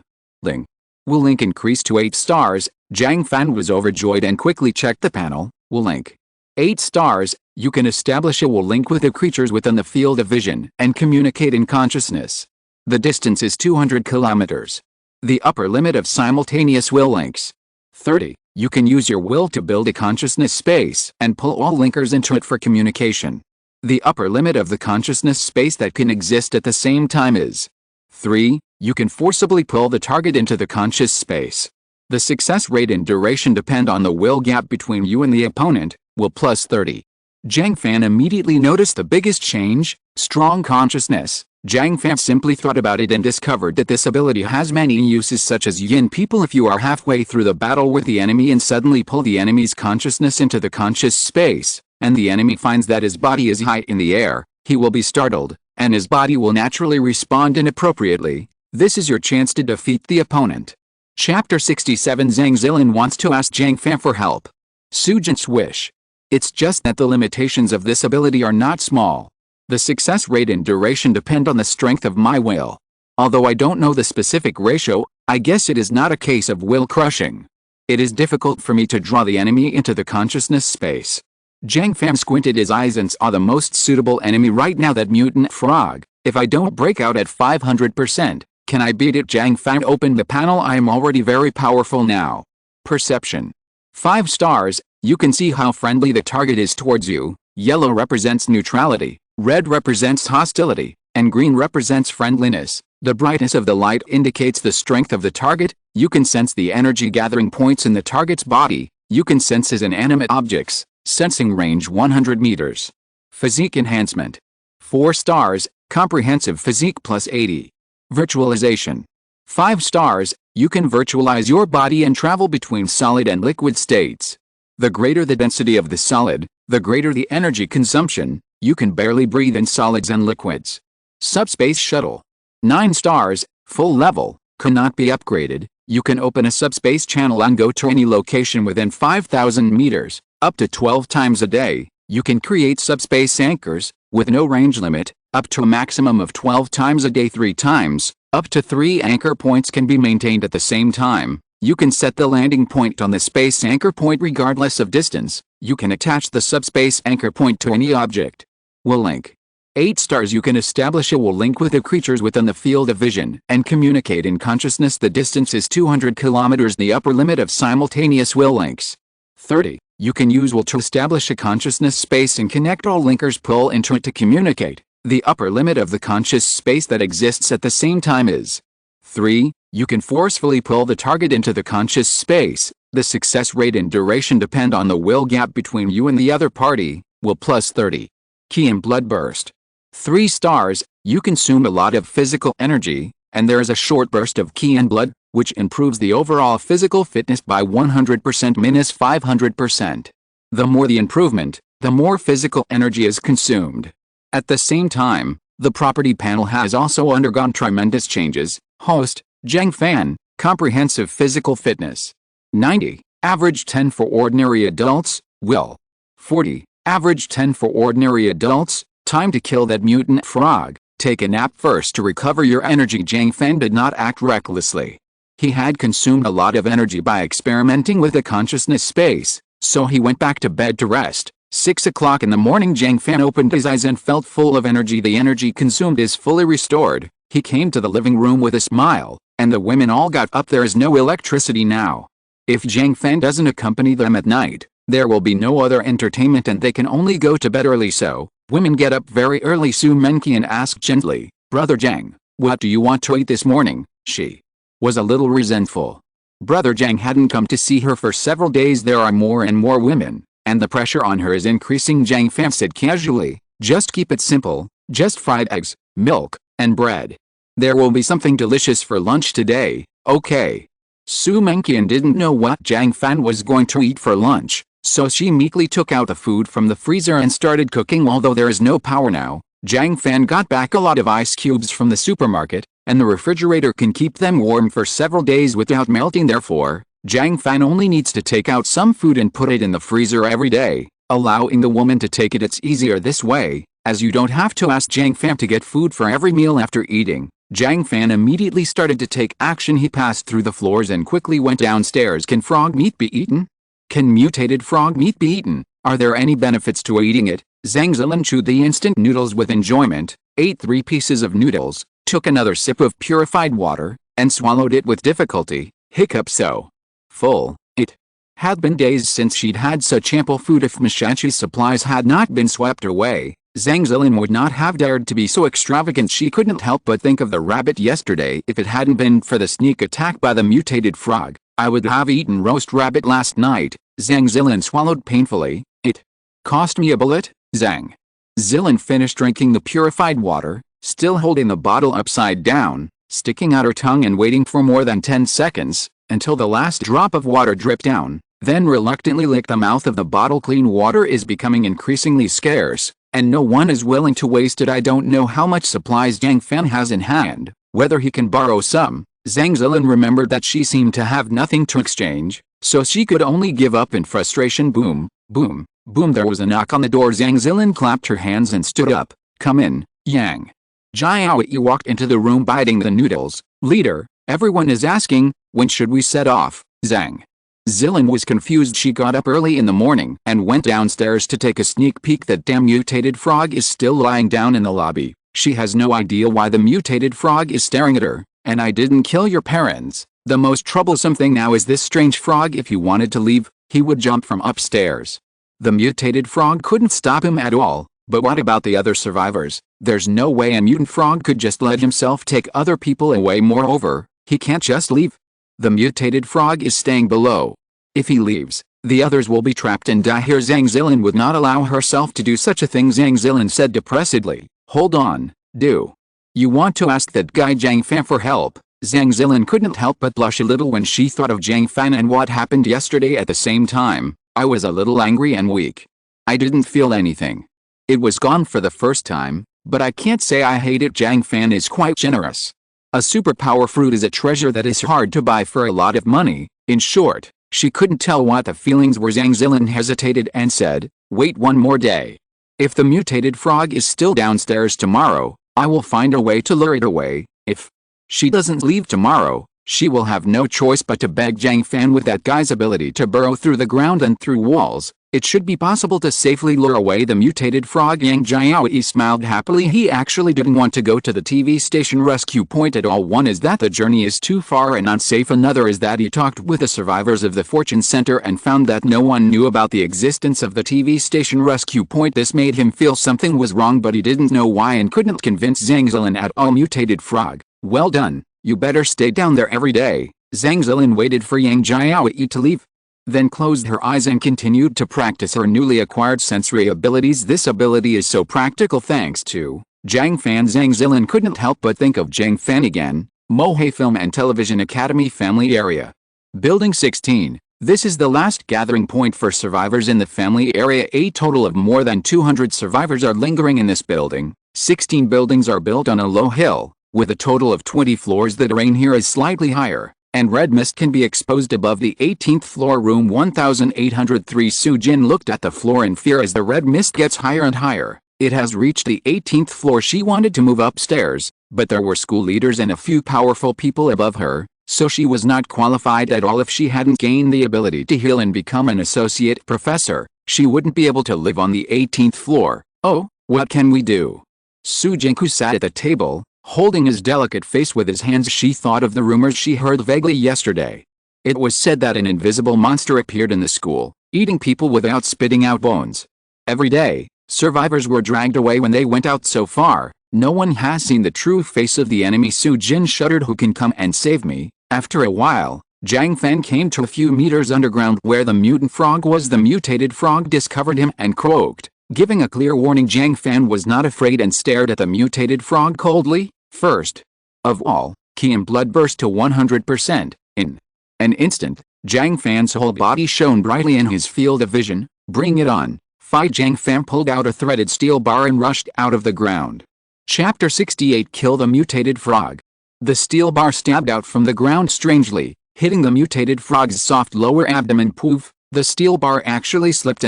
Will link increased to 8 stars. Jiang Fan was overjoyed and quickly checked the panel. Will link 8 stars. You can establish a will link with the creatures within the field of vision and communicate in consciousness. The distance is 200 kilometers. The upper limit of simultaneous will links. 30. You can use your will to build a consciousness space and pull all linkers into it for communication. The upper limit of the consciousness space that can exist at the same time is 3. You can forcibly pull the target into the conscious space. The success rate and duration depend on the will gap between you and the opponent. Will plus 30. Jiang Fan immediately noticed the biggest change, strong consciousness. Jiang Fan simply thought about it and discovered that this ability has many uses, such as yin people. If you are halfway through the battle with the enemy and suddenly pull the enemy's consciousness into the conscious space, and the enemy finds that his body is high in the air, he will be startled, and his body will naturally respond inappropriately. This is your chance to defeat the opponent. Chapter 67. Zhang Zilin wants to ask Jiang Fan for help. Sujin's wish. It's just that the limitations of this ability are not small. The success rate and duration depend on the strength of my will. Although I don't know the specific ratio, I guess it is not a case of will crushing. It is difficult for me to draw the enemy into the consciousness space. Jiang Fan squinted his eyes and saw the most suitable enemy right now, that mutant frog. If I don't break out at 500%, can I beat it? Jiang Fan opened the panel. I am already very powerful now. Perception. 5 stars, you can see how friendly the target is towards you. Yellow represents neutrality, red represents hostility, and green represents friendliness. The brightness of the light indicates the strength of the target. You can sense the energy gathering points in the target's body. You can sense his inanimate objects. Sensing range 100 meters. Physique enhancement. 4 stars, comprehensive physique plus 80. Virtualization. 5 stars, you can virtualize your body and travel between solid and liquid states. The greater the density of the solid, the greater the energy consumption. You can barely breathe in solids and liquids. Subspace shuttle. 9 stars, full level, cannot be upgraded. You can open a subspace channel and go to any location within 5,000 meters. Up to 12 times a day. You can create subspace anchors, with no range limit, up to a maximum of 12 times a day 3 times. Up to 3 anchor points can be maintained at the same time. You can set the landing point on the space anchor point regardless of distance. You can attach the subspace anchor point to any object. Will link. 8 stars, you can establish a will link with the creatures within the field of vision and communicate in consciousness. The distance is 200 kilometers, the upper limit of simultaneous will links. 30. You can use will to establish a consciousness space and connect all linkers pull into it to communicate. The upper limit of the conscious space that exists at the same time is 3. You can forcefully pull the target into the conscious space. The success rate and duration depend on the will gap between you and the other party. Will plus 30. Ki and blood burst. 3 stars, you consume a lot of physical energy, and there is a short burst of ki and blood, which improves the overall physical fitness by 100% minus 500%. The more the improvement, the more physical energy is consumed. At the same time, the property panel has also undergone tremendous changes. Host, Jiang Fan, comprehensive physical fitness. 90, average 10 for ordinary adults. Will. 40, average 10 for ordinary adults. Time to kill that mutant frog. Take a nap first to recover your energy. Jiang Fan did not act recklessly. He had consumed a lot of energy by experimenting with the consciousness space, so he went back to bed to rest. 6 o'clock in the morning, Jiang Fan opened his eyes and felt full of energy. The energy consumed is fully restored. He came to the living room with a smile, and the women all got up. There is no electricity now. If Jiang Fan doesn't accompany them at night, there will be no other entertainment and they can only go to bed early. So, women get up very early. Su Menqian asked gently, "Brother Jiang, what do you want to eat this morning?" She was a little resentful. Brother Jiang hadn't come to see her for several days. There are more and more women, and the pressure on her is increasing. Jiang Fan said casually, "Just keep it simple, just fried eggs, milk, and bread. There will be something delicious for lunch today, okay?" Su Menqian didn't know what Jiang Fan was going to eat for lunch, so she meekly took out the food from the freezer and started cooking. Although there is no power now, Jiang Fan got back a lot of ice cubes from the supermarket, and the refrigerator can keep them warm for several days without melting. Therefore, Jiang Fan only needs to take out some food and put it in the freezer every day, allowing the woman to take it. It's easier this way, as you don't have to ask Jiang Fan to get food for every meal. After eating, Jiang Fan immediately started to take action. He passed through the floors and quickly went downstairs. Can frog meat be eaten? Can mutated frog meat be eaten? Are there any benefits to eating it? Zhang Zilin chewed the instant noodles with enjoyment, ate 3 pieces of noodles, took another sip of purified water, and swallowed it with difficulty. Hiccup. So full. It had been days since she'd had such ample food. If Mishachi's supplies had not been swept away, Zhang Zilin would not have dared to be so extravagant. She couldn't help but think of the rabbit yesterday. If it hadn't been for the sneak attack by the mutated frog, I would have eaten roast rabbit last night. Zhang Zilin swallowed painfully. It cost me a bullet. Zhang Zilin finished drinking the purified water, still holding the bottle upside down, sticking out her tongue and waiting for more than 10 seconds, until the last drop of water dripped down, then reluctantly licked the mouth of the bottle. Clean water is becoming increasingly scarce, and no one is willing to waste it. I don't know how much supplies Jiang Fan has in hand, whether he can borrow some. Zhang Zilin remembered that she seemed to have nothing to exchange, so she could only give up in frustration. Boom, boom, boom. There was a knock on the door. Zhang Zilin clapped her hands and stood up, Come in, Yang. Jiao walked into the room biting the noodles. Leader, everyone is asking, when should we set off? Zhang Zilin was confused. She got up early in the morning and went downstairs to take a sneak peek. That damn mutated frog is still lying down in the lobby. She has no idea why the mutated frog is staring at her. And I didn't kill your parents. The most troublesome thing now is this strange frog. If he wanted to leave, he would jump from upstairs. The mutated frog couldn't stop him at all. But what about the other survivors? There's no way a mutant frog could just let himself take other people away. Moreover, he can't just leave. The mutated frog is staying below. If he leaves, the others will be trapped and die here. Zhang Zilin would not allow herself to do such a thing. Zhang Zilin said depressedly. Hold on, do you want to ask that guy Jiang Fan for help? Zhang Zilin couldn't help but blush a little when she thought of Jiang Fan and what happened yesterday. At the same time, I was a little angry and weak. I didn't feel anything. It was gone for the first time, but I can't say I hate it. Jiang Fan is quite generous. A superpower fruit is a treasure that is hard to buy for a lot of money. In short, she couldn't tell what the feelings were. Zhang Zilin hesitated and said, wait one more day. If the mutated frog is still downstairs tomorrow, I will find a way to lure it away. If she doesn't leave tomorrow, she will have no choice but to beg Jiang Fan. With that guy's ability to burrow through the ground and through walls, it should be possible to safely lure away the mutated frog. Yang Jiao smiled happily. He actually didn't want to go to the TV station rescue point at all. One is that the journey is too far and unsafe. Another is that he talked with the survivors of the Fortune Center and found that no one knew about the existence of the TV station rescue point. This made him feel something was wrong, but he didn't know why and couldn't convince Zhang Zilin at all. Mutated frog, well done. You better stay down there every day. Zhang Zilin waited for Yang Jiao to leave, then closed her eyes and continued to practice her newly acquired sensory abilities. This ability is so practical thanks to Jiang Fan. Zhang Zilin couldn't help but think of Jiang Fan again. Mohei Film and Television Academy Family Area. Building 16. This is the last gathering point for survivors in the family area. A total of more than 200 survivors are lingering in this building. 16 buildings are built on a low hill, with a total of 20 floors. The terrain here is slightly higher, and red mist can be exposed above the 18th floor. Room 1803. Su Jin looked at the floor in fear as the red mist gets higher and higher. It has reached the 18th floor. She wanted to move upstairs, but there were school leaders and a few powerful people above her, so she was not qualified at all. If she hadn't gained the ability to heal and become an associate professor, she wouldn't be able to live on the 18th floor. Oh, what can we do? Su Jin, who sat at the table, holding his delicate face with his hands, she thought of the rumors she heard vaguely yesterday. It was said that an invisible monster appeared in the school, eating people without spitting out bones. Every day, survivors were dragged away when they went out. So far, no one has seen the true face of the enemy. Su Jin shuddered. Who can come and save me? After a while, Jiang Fan came to a few meters underground where the mutant frog was. The mutated frog discovered him and croaked, giving a clear warning. Jiang Fan was not afraid and stared at the mutated frog coldly. First of all, Qi and blood burst to 100%. In an instant, Jiang Fan's whole body shone brightly in his field of vision. Bring it on. Fight! Jiang Fan pulled out a threaded steel bar and rushed out of the ground. Chapter 68. Kill the mutated frog. The steel bar stabbed out from the ground strangely, hitting the mutated frog's soft lower abdomen. Poof! The steel bar actually slipped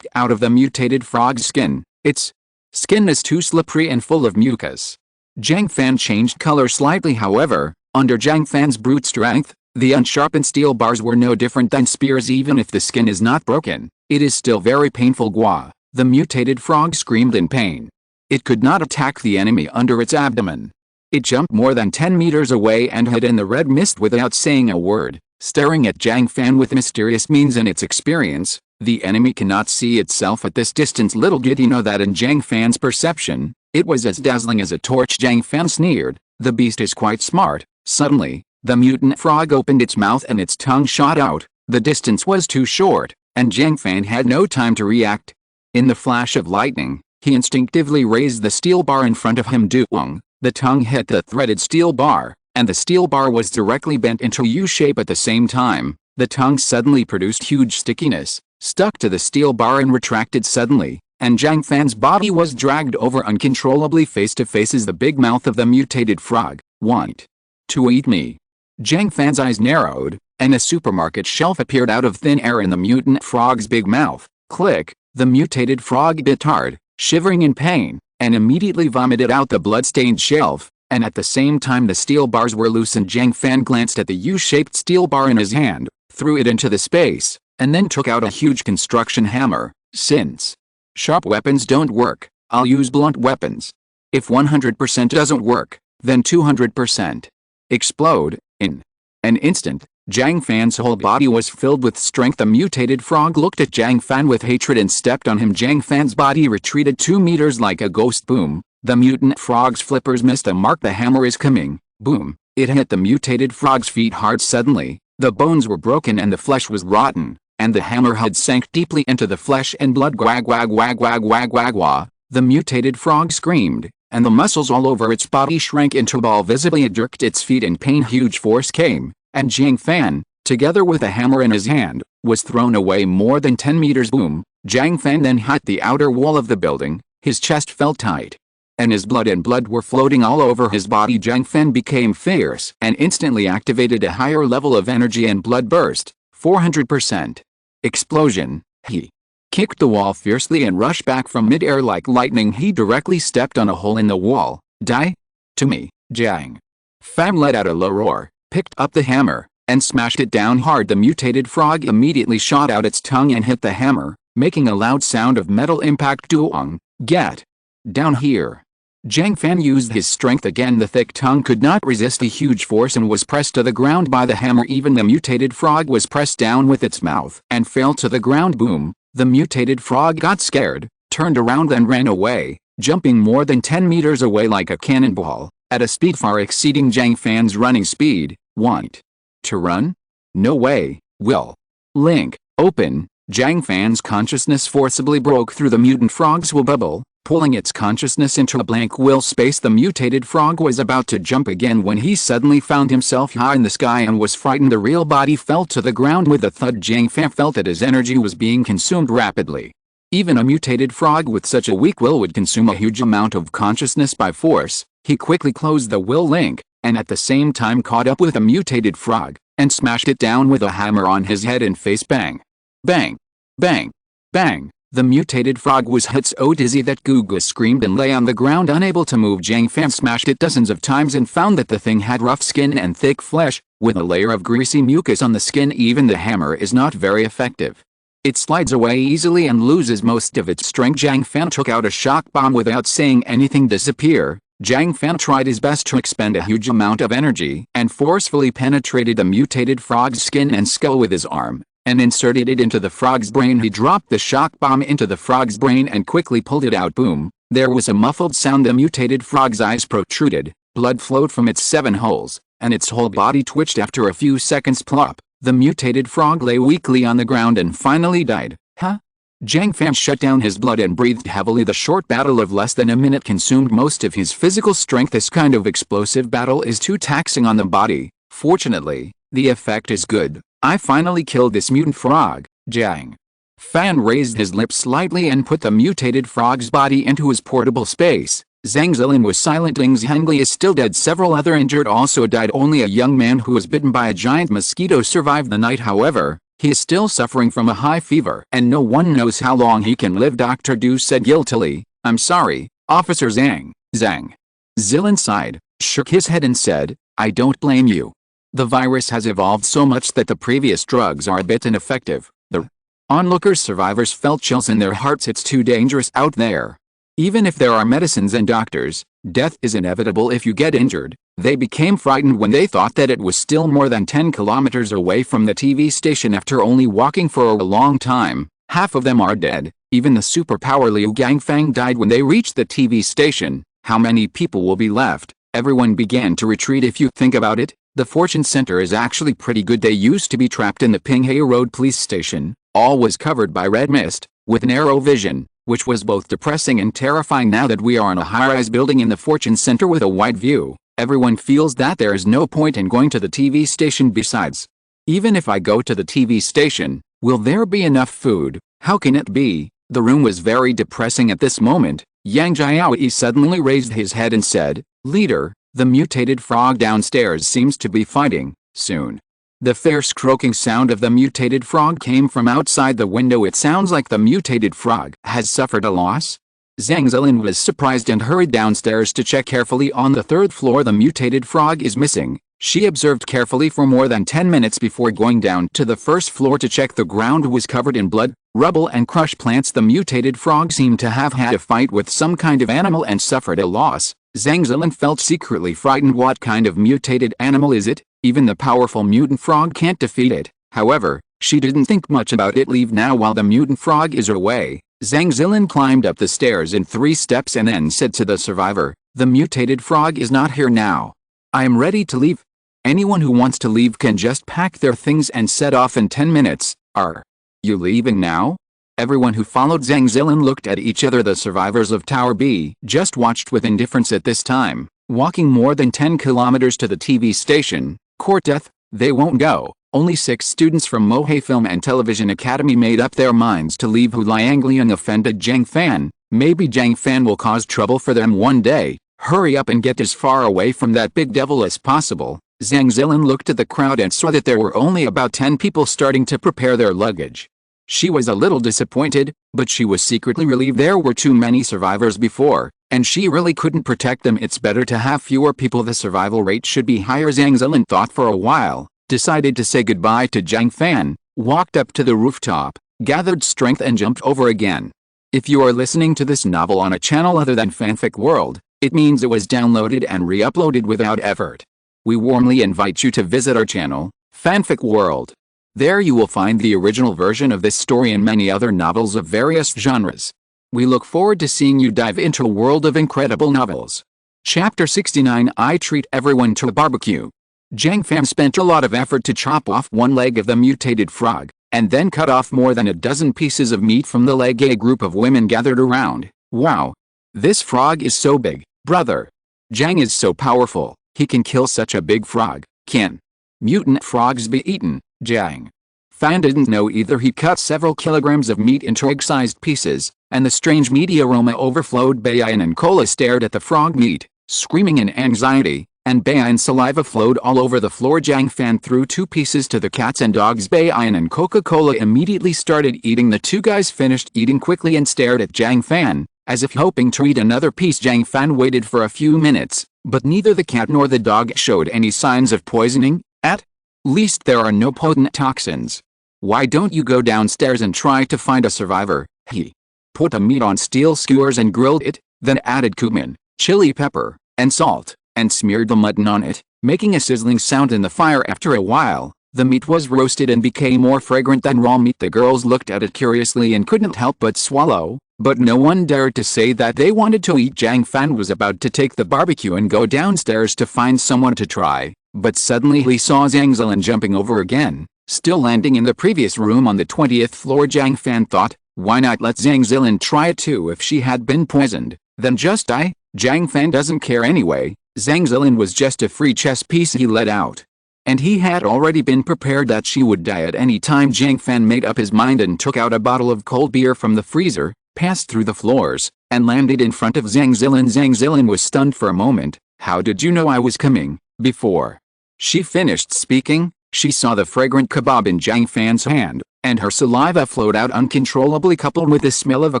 out of the mutated frog's skin. Its skin is too slippery and full of mucus. Jiang Fan changed color slightly. However, under Jiang Fan's brute strength, the unsharpened steel bars were no different than spears. Even if the skin is not broken, it is still very painful. Gua! The mutated frog screamed in pain. It could not attack the enemy under its abdomen. It jumped more than 10 meters away and hid in the red mist without saying a word, staring at Jiang Fan with mysterious means. In its experience, the enemy cannot see itself at this distance. Little did he know that in Jiang Fan's perception, it was as dazzling as a torch. Jiang Fan sneered, the beast is quite smart. Suddenly, the mutant frog opened its mouth and its tongue shot out. The distance was too short, and Jiang Fan had no time to react. In the flash of lightning, he instinctively raised the steel bar in front of him. Duong! The tongue hit the threaded steel bar, and the steel bar was directly bent into U-shape. At the same time, the tongue suddenly produced huge stickiness, stuck to the steel bar and retracted suddenly, and Jiang Fan's body was dragged over uncontrollably. Face to face is the big mouth of the mutated frog. Want to eat me? Jiang Fan's eyes narrowed, and a supermarket shelf appeared out of thin air in the mutant frog's big mouth. Click! The mutated frog bit hard, shivering in pain, and immediately vomited out the blood-stained shelf, and at the same time the steel bars were loosened. Jiang Fan glanced at the U-shaped steel bar in his hand, threw it into the space, and then took out a huge construction hammer. Since sharp weapons don't work, I'll use blunt weapons. If 100% doesn't work, then 200%. Explode. In an instant, Jiang Fan's whole body was filled with strength. The mutated frog looked at Jiang Fan with hatred and stepped on him. Jiang Fan's body retreated 2 meters like a ghost. Boom. The mutant frog's flippers missed the mark. The hammer is coming. Boom. It hit the mutated frog's feet hard. Suddenly, the bones were broken and the flesh was rotten, and the hammerhead sank deeply into the flesh and blood. Gwag wag wag wag wag wag wah. The mutated frog screamed, and the muscles all over its body shrank into a ball. Visibly it jerked its feet in pain. Huge force came, and Jiang Fan, together with a hammer in his hand, was thrown away more than 10 meters. Boom. Jiang Fan then hit the outer wall of the building. His chest felt tight, and his blood were floating all over his body. Jiang Fan became fierce and instantly activated a higher level of energy and blood burst. 400%. Explosion. He kicked the wall fiercely and rushed back from mid-air like lightning. He directly stepped on a hole in the wall. Die? To me. Jiang Fan let out a low roar, picked up the hammer, and smashed it down hard. The mutated frog immediately shot out its tongue and hit the hammer, making a loud sound of metal impact. Duong, get down here. Jiang Fan used his strength again. The thick tongue could not resist a huge force and was pressed to the ground by the hammer. Even the mutated frog was pressed down with its mouth and fell to the ground. Boom. The mutated frog got scared, turned around and ran away, jumping more than 10 meters away like a cannonball, at a speed far exceeding Jiang Fan's running speed. Want to run? No way, Will. Link, open. Jiang Fan's consciousness forcibly broke through the mutant frog's will bubble, pulling its consciousness into a blank will space. The mutated frog was about to jump again when he suddenly found himself high in the sky and was frightened. The real body fell to the ground with a thud. Jiang Fan felt that his energy was being consumed rapidly. Even a mutated frog with such a weak will would consume a huge amount of consciousness by force. He quickly closed the will link, and at the same time caught up with a mutated frog, and smashed it down with a hammer on his head and face. Bang! Bang! Bang! Bang! The mutated frog was hit so dizzy that Gugu screamed and lay on the ground unable to move. Jiang Fan smashed it dozens of times and found that the thing had rough skin and thick flesh, with a layer of greasy mucus on the skin. Even the hammer is not very effective. It slides away easily and loses most of its strength. Jiang Fan took out a shock bomb without saying anything. Disappear. Jiang Fan tried his best to expend a huge amount of energy and forcefully penetrated the mutated frog's skin and skull with his arm, and inserted it into the frog's brain. He dropped the shock bomb into the frog's brain and quickly pulled it out. Boom! There was a muffled sound. The mutated frog's eyes protruded, blood flowed from its 7 holes, and its whole body twitched. After a few seconds, plop, the mutated frog lay weakly on the ground and finally died. Huh? Jiang Fan shut down his blood and breathed heavily. The short battle of less than a minute consumed most of his physical strength. This kind of explosive battle is too taxing on the body. Fortunately, the effect is good. I finally killed this mutant frog. Jiang Fan raised his lips slightly and put the mutated frog's body into his portable space. Zhang Zilin was silent. Ling Zhengli is still dead. Several other injured also died. Only a young man who was bitten by a giant mosquito survived the night. However, he is still suffering from a high fever, and no one knows how long he can live. Dr. Du said guiltily. I'm sorry, Officer Zhang. Zhang Zilin sighed, shook his head and said, I don't blame you. The virus has evolved so much that the previous drugs are a bit ineffective. The onlookers' survivors felt chills in their hearts. It's too dangerous out there. Even if there are medicines and doctors, death is inevitable if you get injured. They became frightened when they thought that it was still more than 10 kilometers away from the TV station. After only walking for a long time, half of them are dead. Even the superpower Liu Gangfang died when they reached the TV station. How many people will be left? Everyone began to retreat. If you think about it, the Fortune Center is actually pretty good. They used to be trapped in the Pinghe Road police station. All was covered by red mist, with narrow vision, which was both depressing and terrifying. Now that we are in a high-rise building in the Fortune Center with a wide view, everyone feels that there is no point in going to the TV station. Besides, even if I go to the TV station, will there be enough food? How can it be? The room was very depressing at this moment. Yang Jiaoyi suddenly raised his head and said, Leader, the mutated frog downstairs seems to be fighting. Soon, the fierce croaking sound of the mutated frog came from outside the window. It sounds like the mutated frog has suffered a loss. Zhang Zilin was surprised and hurried downstairs to check carefully. On the third floor the mutated frog is missing. She observed carefully for more than 10 minutes before going down to the first floor to check. The ground was covered in blood, rubble and crushed plants. The mutated frog seemed to have had a fight with some kind of animal and suffered a loss. Zhang Zilin felt secretly frightened. What kind of mutated animal is it? Even the powerful mutant frog can't defeat it. However, she didn't think much about it. Leave now while the mutant frog is away. Zhang Zilin climbed up the stairs in 3 steps and then said to the survivor, "The mutated frog is not here now. I am ready to leave. Anyone who wants to leave can just pack their things and set off in 10 minutes. Are you leaving now?" Everyone who followed Zhang Zilin looked at each other. The survivors of Tower B just watched with indifference at this time. Walking more than 10 kilometers to the TV station, Court Death, they won't go. Only 6 students from Mohei Film and Television Academy made up their minds to leave. Hu Liangliang offended Jiang Fan. Maybe Jiang Fan will cause trouble for them one day. Hurry up and get as far away from that big devil as possible. Zhang Zilin looked at the crowd and saw that there were only about 10 people starting to prepare their luggage. She was a little disappointed, but she was secretly relieved. There were too many survivors before, and she really couldn't protect them. It's better to have fewer people. The survival rate should be higher. Zhang Zilin thought for a while, decided to say goodbye to Jiang Fan, walked up to the rooftop, gathered strength and jumped over again. If you are listening to this novel on a channel other than Fanfic World, it means it was downloaded and re-uploaded without effort. We warmly invite you to visit our channel, Fanfic World. There you will find the original version of this story and many other novels of various genres. We look forward to seeing you dive into a world of incredible novels. Chapter 69. I treat everyone to a barbecue. Jiang Fan spent a lot of effort to chop off one leg of the mutated frog, and then cut off more than a dozen pieces of meat from the leg. A group of women gathered around. "Wow! This frog is so big, brother. Jiang is so powerful, he can kill such a big frog. Can mutant frogs be eaten?" Jiang Fan didn't know either. He cut several kilograms of meat into egg-sized pieces, and the strange meaty aroma overflowed. Bayan and Cola stared at the frog meat, screaming in anxiety, and Bayan's saliva flowed all over the floor. Jiang Fan threw 2 pieces to the cats and dogs. Bayan and Coca-Cola immediately started eating. The 2 guys finished eating quickly and stared at Jiang Fan, as if hoping to eat another piece. Jiang Fan waited for a few minutes, but neither the cat nor the dog showed any signs of poisoning. At least there are no potent toxins. Why don't you go downstairs and try to find a survivor? He put the meat on steel skewers and grilled it, then added cumin, chili pepper, and salt, and smeared the mutton on it, making a sizzling sound in the fire. After a while, the meat was roasted and became more fragrant than raw meat. The girls looked at it curiously and couldn't help but swallow, but no one dared to say that they wanted to eat. Jiang Fan was about to take the barbecue and go downstairs to find someone to try, but suddenly he saw Zhang Zilin jumping over again, still landing in the previous room on the 20th floor. Jiang Fan thought, why not let Zhang Zilin try it too? If she had been poisoned, then just die. Jiang Fan doesn't care anyway. Zhang Zilin was just a free chess piece he let out, and he had already been prepared that she would die at any time. Jiang Fan made up his mind and took out a bottle of cold beer from the freezer, passed through the floors, and landed in front of Zhang Zilin. Zhang Zilin was stunned for a moment. "How did you know I was coming?" Before she finished speaking, she saw the fragrant kebab in Jiang Fan's hand, and her saliva flowed out uncontrollably. Coupled with the smell of a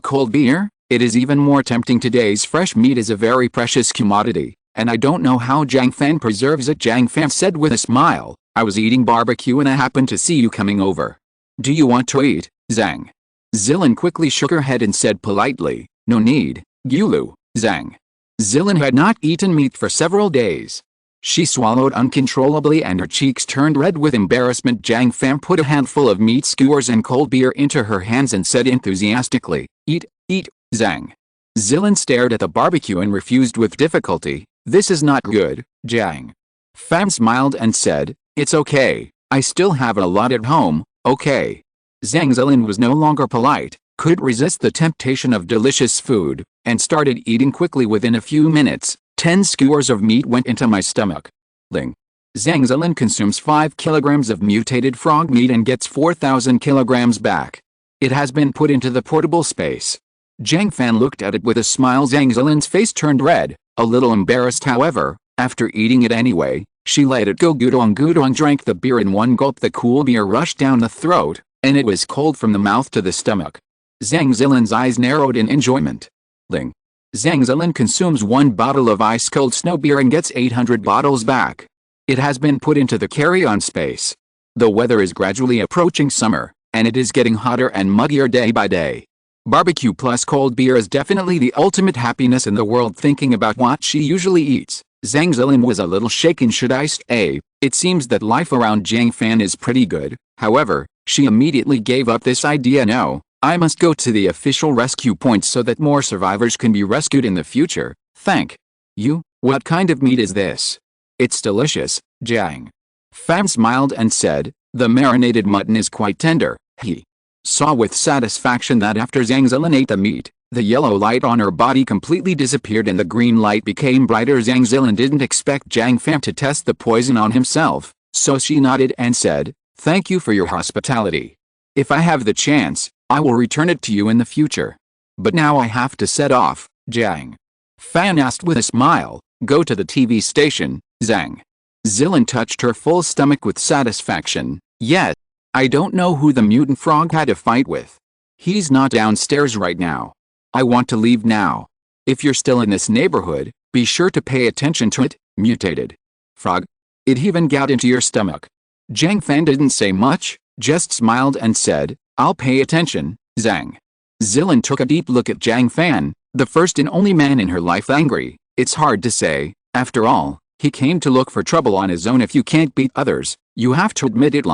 cold beer, it is even more tempting. Today's fresh meat is a very precious commodity, and I don't know how Jiang Fan preserves it. Jiang Fan said with a smile, "I was eating barbecue and I happened to see you coming over. Do you want to eat?" Zhang Zilin quickly shook her head and said politely, "No need, Gulu." Zhang Zilin had not eaten meat for several days. She swallowed uncontrollably and her cheeks turned red with embarrassment. Jiang Fan put a handful of meat skewers and cold beer into her hands and said enthusiastically, "Eat, eat." Zhang Zilin stared at the barbecue and refused with difficulty. "This is not good." Jiang Fan smiled and said, "It's okay, I still have a lot at home, okay." Zhang Zilin was no longer polite, couldn't resist the temptation of delicious food, and started eating quickly. Within a few minutes, 10 skewers of meat went into my stomach. Ling. Zhang Zilin consumes 5 kilograms of mutated frog meat and gets 4,000 kilograms back. It has been put into the portable space. Jiang Fan looked at it with a smile. Zhang Zilin's face turned red, a little embarrassed. However, after eating it anyway, she let it go. Gudong drank the beer in one gulp. The cool beer rushed down the throat, and it was cold from the mouth to the stomach. Zhang Zilin's eyes narrowed in enjoyment. Ling. Zhang Zilin consumes 1 bottle of ice-cold snow beer and gets 800 bottles back. It has been put into the carry-on space. The weather is gradually approaching summer, and it is getting hotter and muggier day by day. Barbecue plus cold beer is definitely the ultimate happiness in the world. Thinking about what she usually eats, Zhang Zilin was a little shaken. Should I stay? It seems that life around Jiang Fan is pretty good. However, she immediately gave up this idea. No, I must go to the official rescue point so that more survivors can be rescued in the future. Thank you. What kind of meat is this? It's delicious, Jiang Fan smiled and said. The marinated mutton is quite tender. He saw with satisfaction that after Zhang Zilin ate the meat, the yellow light on her body completely disappeared and the green light became brighter. Zhang Zilin didn't expect Jiang Fan to test the poison on himself, so she nodded and said, "Thank you for your hospitality. If I have the chance, I will return it to you in the future. But now I have to set off." Jiang Fan asked with a smile, "Go to the TV station, Zhang." Zilin touched her full stomach with satisfaction. "Yes. I don't know who the mutant frog had a fight with. He's not downstairs right now. I want to leave now. If you're still in this neighborhood, be sure to pay attention to it, mutated frog. It even got into your stomach." Jiang Fan didn't say much, just smiled and said, "I'll pay attention, Zhang." Zilin took a deep look at Jiang Fan, the first and only man in her life angry. It's hard to say. After all, he came to look for trouble on his own. If you can't beat others, you have to admit it.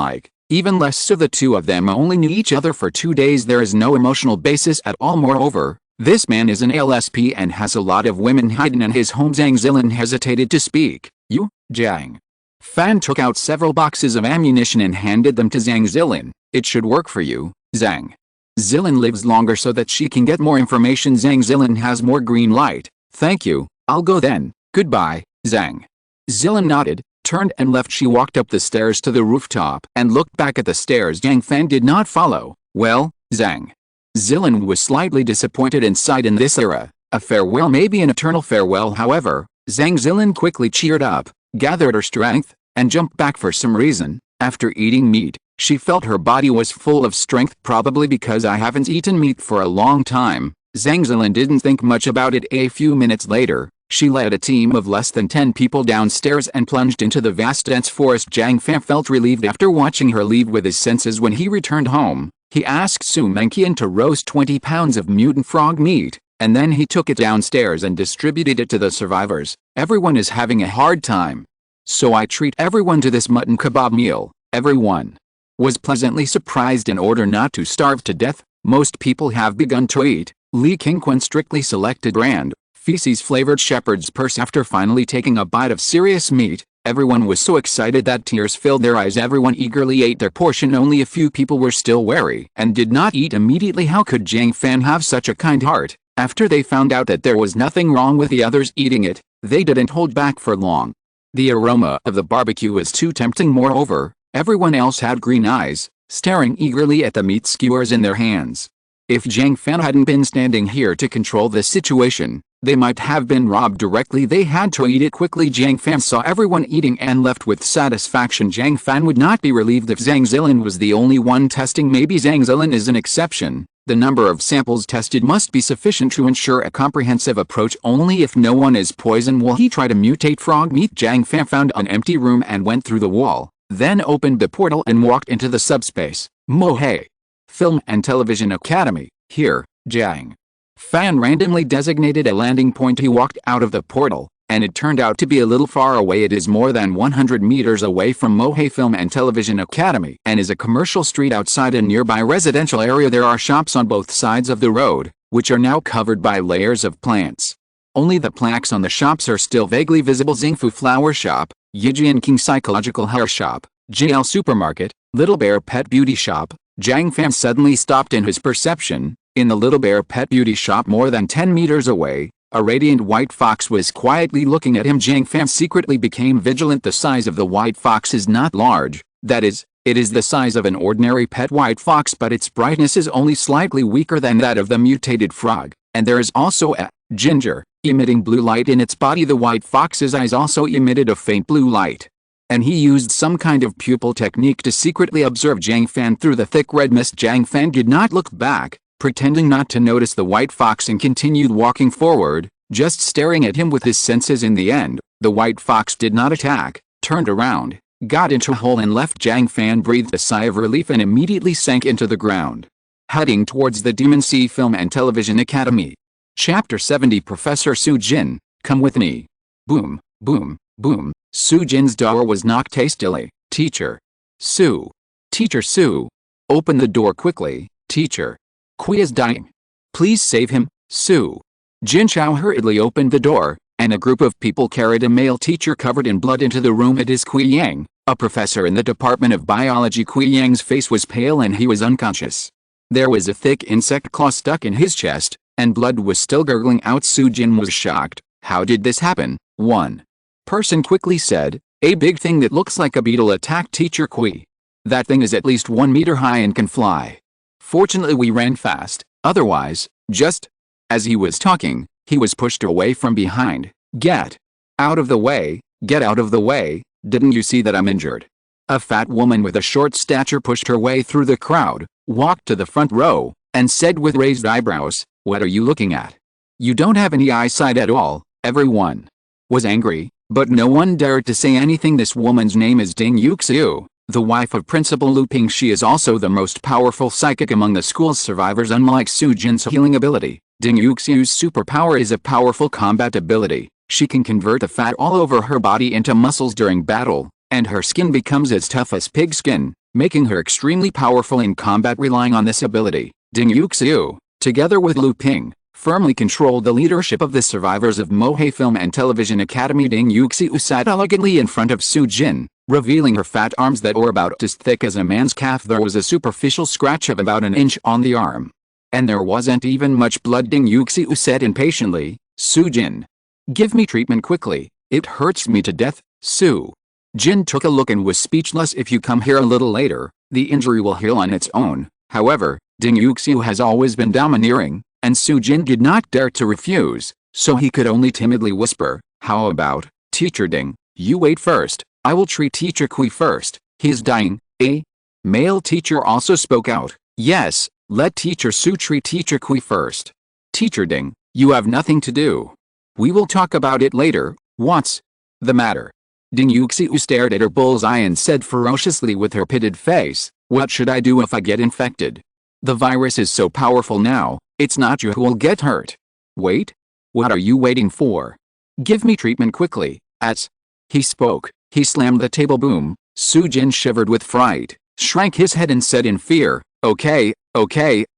Even less so, the two of them only knew each other for 2 days. There is no emotional basis at all. Moreover, this man is an LSP and has a lot of women hidden in his home. Zhang Zilin hesitated to speak. "You?" Jiang Fan took out several boxes of ammunition and handed them to Zhang Zilin. "It should work for you, Zhang. Zilin lives longer so that she can get more information. Zhang Zilin has more green light." "Thank you, I'll go then. Goodbye, Zhang." Zilin nodded, turned and left. She walked up the stairs to the rooftop and looked back at the stairs. Jiang Fan did not follow. "Well, Zhang." Zilin was slightly disappointed and sighed. In this era, a farewell may be an eternal farewell. However, Zhang Zilin quickly cheered up, gathered her strength, and jumped back. For some reason, after eating meat, she felt her body was full of strength. Probably because I haven't eaten meat for a long time. Zhang Zilin didn't think much about it. A few minutes later, she led a team of less than 10 people downstairs and plunged into the vast dense forest. Jiang Fan felt relieved after watching her leave with his senses. When he returned home, he asked Su Mengqian to roast 20 pounds of mutant frog meat, and then he took it downstairs and distributed it to the survivors. "Everyone is having a hard time, so I treat everyone to this mutton kebab meal." Everyone was pleasantly surprised. In order not to starve to death, most people have begun to eat Li Qingquan strictly selected brand feces-flavored shepherd's purse. After finally taking a bite of serious meat, everyone was so excited that tears filled their eyes. Everyone eagerly ate their portion. Only a few people were still wary and did not eat immediately. How could Jiang Fan have such a kind heart? After they found out that there was nothing wrong with the others eating it, they didn't hold back for long. The aroma of the barbecue was too tempting. Moreover, everyone else had green eyes, staring eagerly at the meat skewers in their hands. If Jiang Fan hadn't been standing here to control the situation, they might have been robbed directly. They had to eat it quickly. Jiang Fan saw everyone eating and left with satisfaction. Jiang Fan would not be relieved if Zhang Zilin was the only one testing. Maybe Zhang Zilin is an exception. The number of samples tested must be sufficient to ensure a comprehensive approach. Only if no one is poisoned will he try to mutate frog meat. Jiang Fan found an empty room and went through the wall, then opened the portal and walked into the subspace. Mohei Film and Television Academy. Here, Jiang Fan randomly designated a landing point. He walked out of the portal, and it turned out to be a little far away. It is more than 100 meters away from Mohei Film and Television Academy and is a commercial street outside a nearby residential area. There are shops on both sides of the road, which are now covered by layers of plants. Only the plaques on the shops are still vaguely visible. Xingfu Flower Shop, Yijian King Psychological Hair Shop, JL Supermarket, Little Bear Pet Beauty Shop. Jiang Fan suddenly stopped in his perception. In the Little Bear Pet Beauty Shop more than 10 meters away, a radiant white fox was quietly looking at him. Jiang Fan secretly became vigilant. The size of the white fox is not large, that is, it is the size of an ordinary pet white fox, but its brightness is only slightly weaker than that of the mutated frog, and there is also a ginger, emitting blue light in its body. The white fox's eyes also emitted a faint blue light, and he used some kind of pupil technique to secretly observe Jiang Fan through the thick red mist. Jiang Fan did not look back, pretending not to notice the white fox and continued walking forward, just staring at him with his senses. In the end, the white fox did not attack, turned around, got into a hole and left. Jiang Fan breathed a sigh of relief and immediately sank into the ground. Heading towards the Demon Sea Film and Television Academy. Chapter 70 Professor Su Jin, come with me. Boom, boom, boom. Su Jin's door was knocked hastily. Teacher. Su. Teacher Su. Open the door quickly, teacher. Kui is dying. Please save him, Su. Jin Chao hurriedly opened the door, and a group of people carried a male teacher covered in blood into the room. It is Kui Yang, a professor in the Department of Biology. Kui Yang's face was pale and he was unconscious. There was a thick insect claw stuck in his chest, and blood was still gurgling out. Su Jin was shocked. How did this happen? One person quickly said, a big thing that looks like a beetle attacked teacher Kui. That thing is at least 1 meter high and can fly. Fortunately we ran fast, otherwise, just as he was talking, he was pushed away from behind. Get out of the way, get out of the way, didn't you see that I'm injured? A fat woman with a short stature pushed her way through the crowd, walked to the front row, and said with raised eyebrows, what are you looking at? You don't have any eyesight at all. Everyone was angry, but no one dared to say anything. This woman's name is Ding Yuxiu, the wife of Principal Lu Ping. She is also the most powerful psychic among the school's survivors. Unlike Su Jin's healing ability, Ding Yuxiu's superpower is a powerful combat ability. She can convert the fat all over her body into muscles during battle, and her skin becomes as tough as pig skin, making her extremely powerful in combat. Relying on this ability, Ding Yuxiu, together with Lu Ping, firmly controlled the leadership of the survivors of Mohei Film and Television Academy. Ding Yuxiu sat elegantly in front of Su Jin, revealing her fat arms that were about as thick as a man's calf. There was a superficial scratch of about an inch on the arm, and there wasn't even much blood. Ding Yuxiu said impatiently, Su Jin, give me treatment quickly, it hurts me to death. Su Jin took a look and was speechless. If you come here a little later, the injury will heal on its own. However, Ding Yuxiu has always been domineering, and Su Jin did not dare to refuse, so he could only timidly whisper, how about, Teacher Ding, you wait first, I will treat Teacher Kui first, he is dying. A male teacher also spoke out, yes, let Teacher Su treat Teacher Kui first. Teacher Ding, you have nothing to do. We will talk about it later. What's the matter? Ding Yuxiu stared at her bullseye and said ferociously with her pitted face, what should I do if I get infected? The virus is so powerful now, it's not you who will get hurt. Wait? What are you waiting for? Give me treatment quickly. As he spoke, he slammed the table. Boom. Su Jin shivered with fright, shrank his head and said in fear, okay,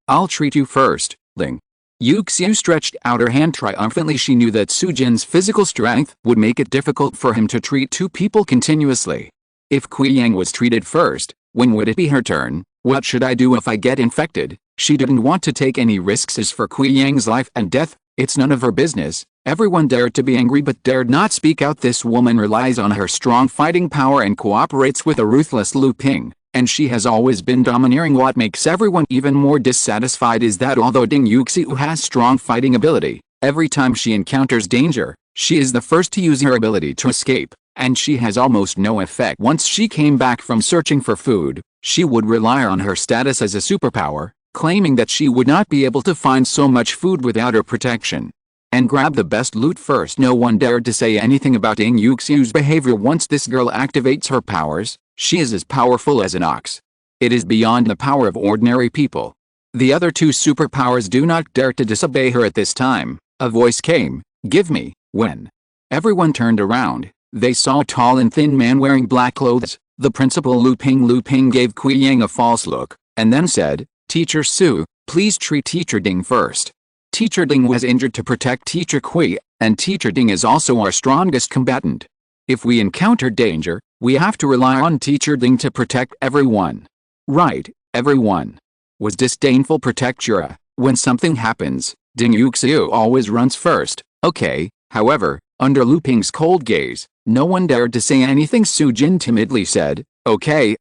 I'll treat you first. Ling Yuxiu stretched out her hand triumphantly. She knew that Su Jin's physical strength would make it difficult for him to treat two people continuously. If Kui Yang was treated first, when would it be her turn? What should I do if I get infected? She didn't want to take any risks. As for Kui Yang's life and death, it's none of her business. Everyone dared to be angry but dared not speak out. This woman relies on her strong fighting power and cooperates with a ruthless Lu Ping, and she has always been domineering. What makes everyone even more dissatisfied is that although Ding Yuxiu has strong fighting ability, every time she encounters danger, she is the first to use her ability to escape, and she has almost no effect. Once she came back from searching for food, she would rely on her status as a superpower, claiming that she would not be able to find so much food without her protection, and grab the best loot first. No one dared to say anything about Ding Yuxiu's behavior. Once this girl activates her powers, she is as powerful as an ox. It is beyond the power of ordinary people. The other two superpowers do not dare to disobey her at this time. A voice came, give me. When everyone turned around, they saw a tall and thin man wearing black clothes. The principal Lu Ping gave Kui Yang a false look, and then said, Teacher Su, please treat Teacher Ding first. Teacher Ding was injured to protect Teacher Kui, and Teacher Ding is also our strongest combatant. If we encounter danger, we have to rely on Teacher Ding to protect everyone. Right, everyone was disdainful. Protect Jura. When something happens, Ding Yuxiu always runs first. Okay, however, under Lu Ping's cold gaze, no one dared to say anything. Su Jin timidly said, okay,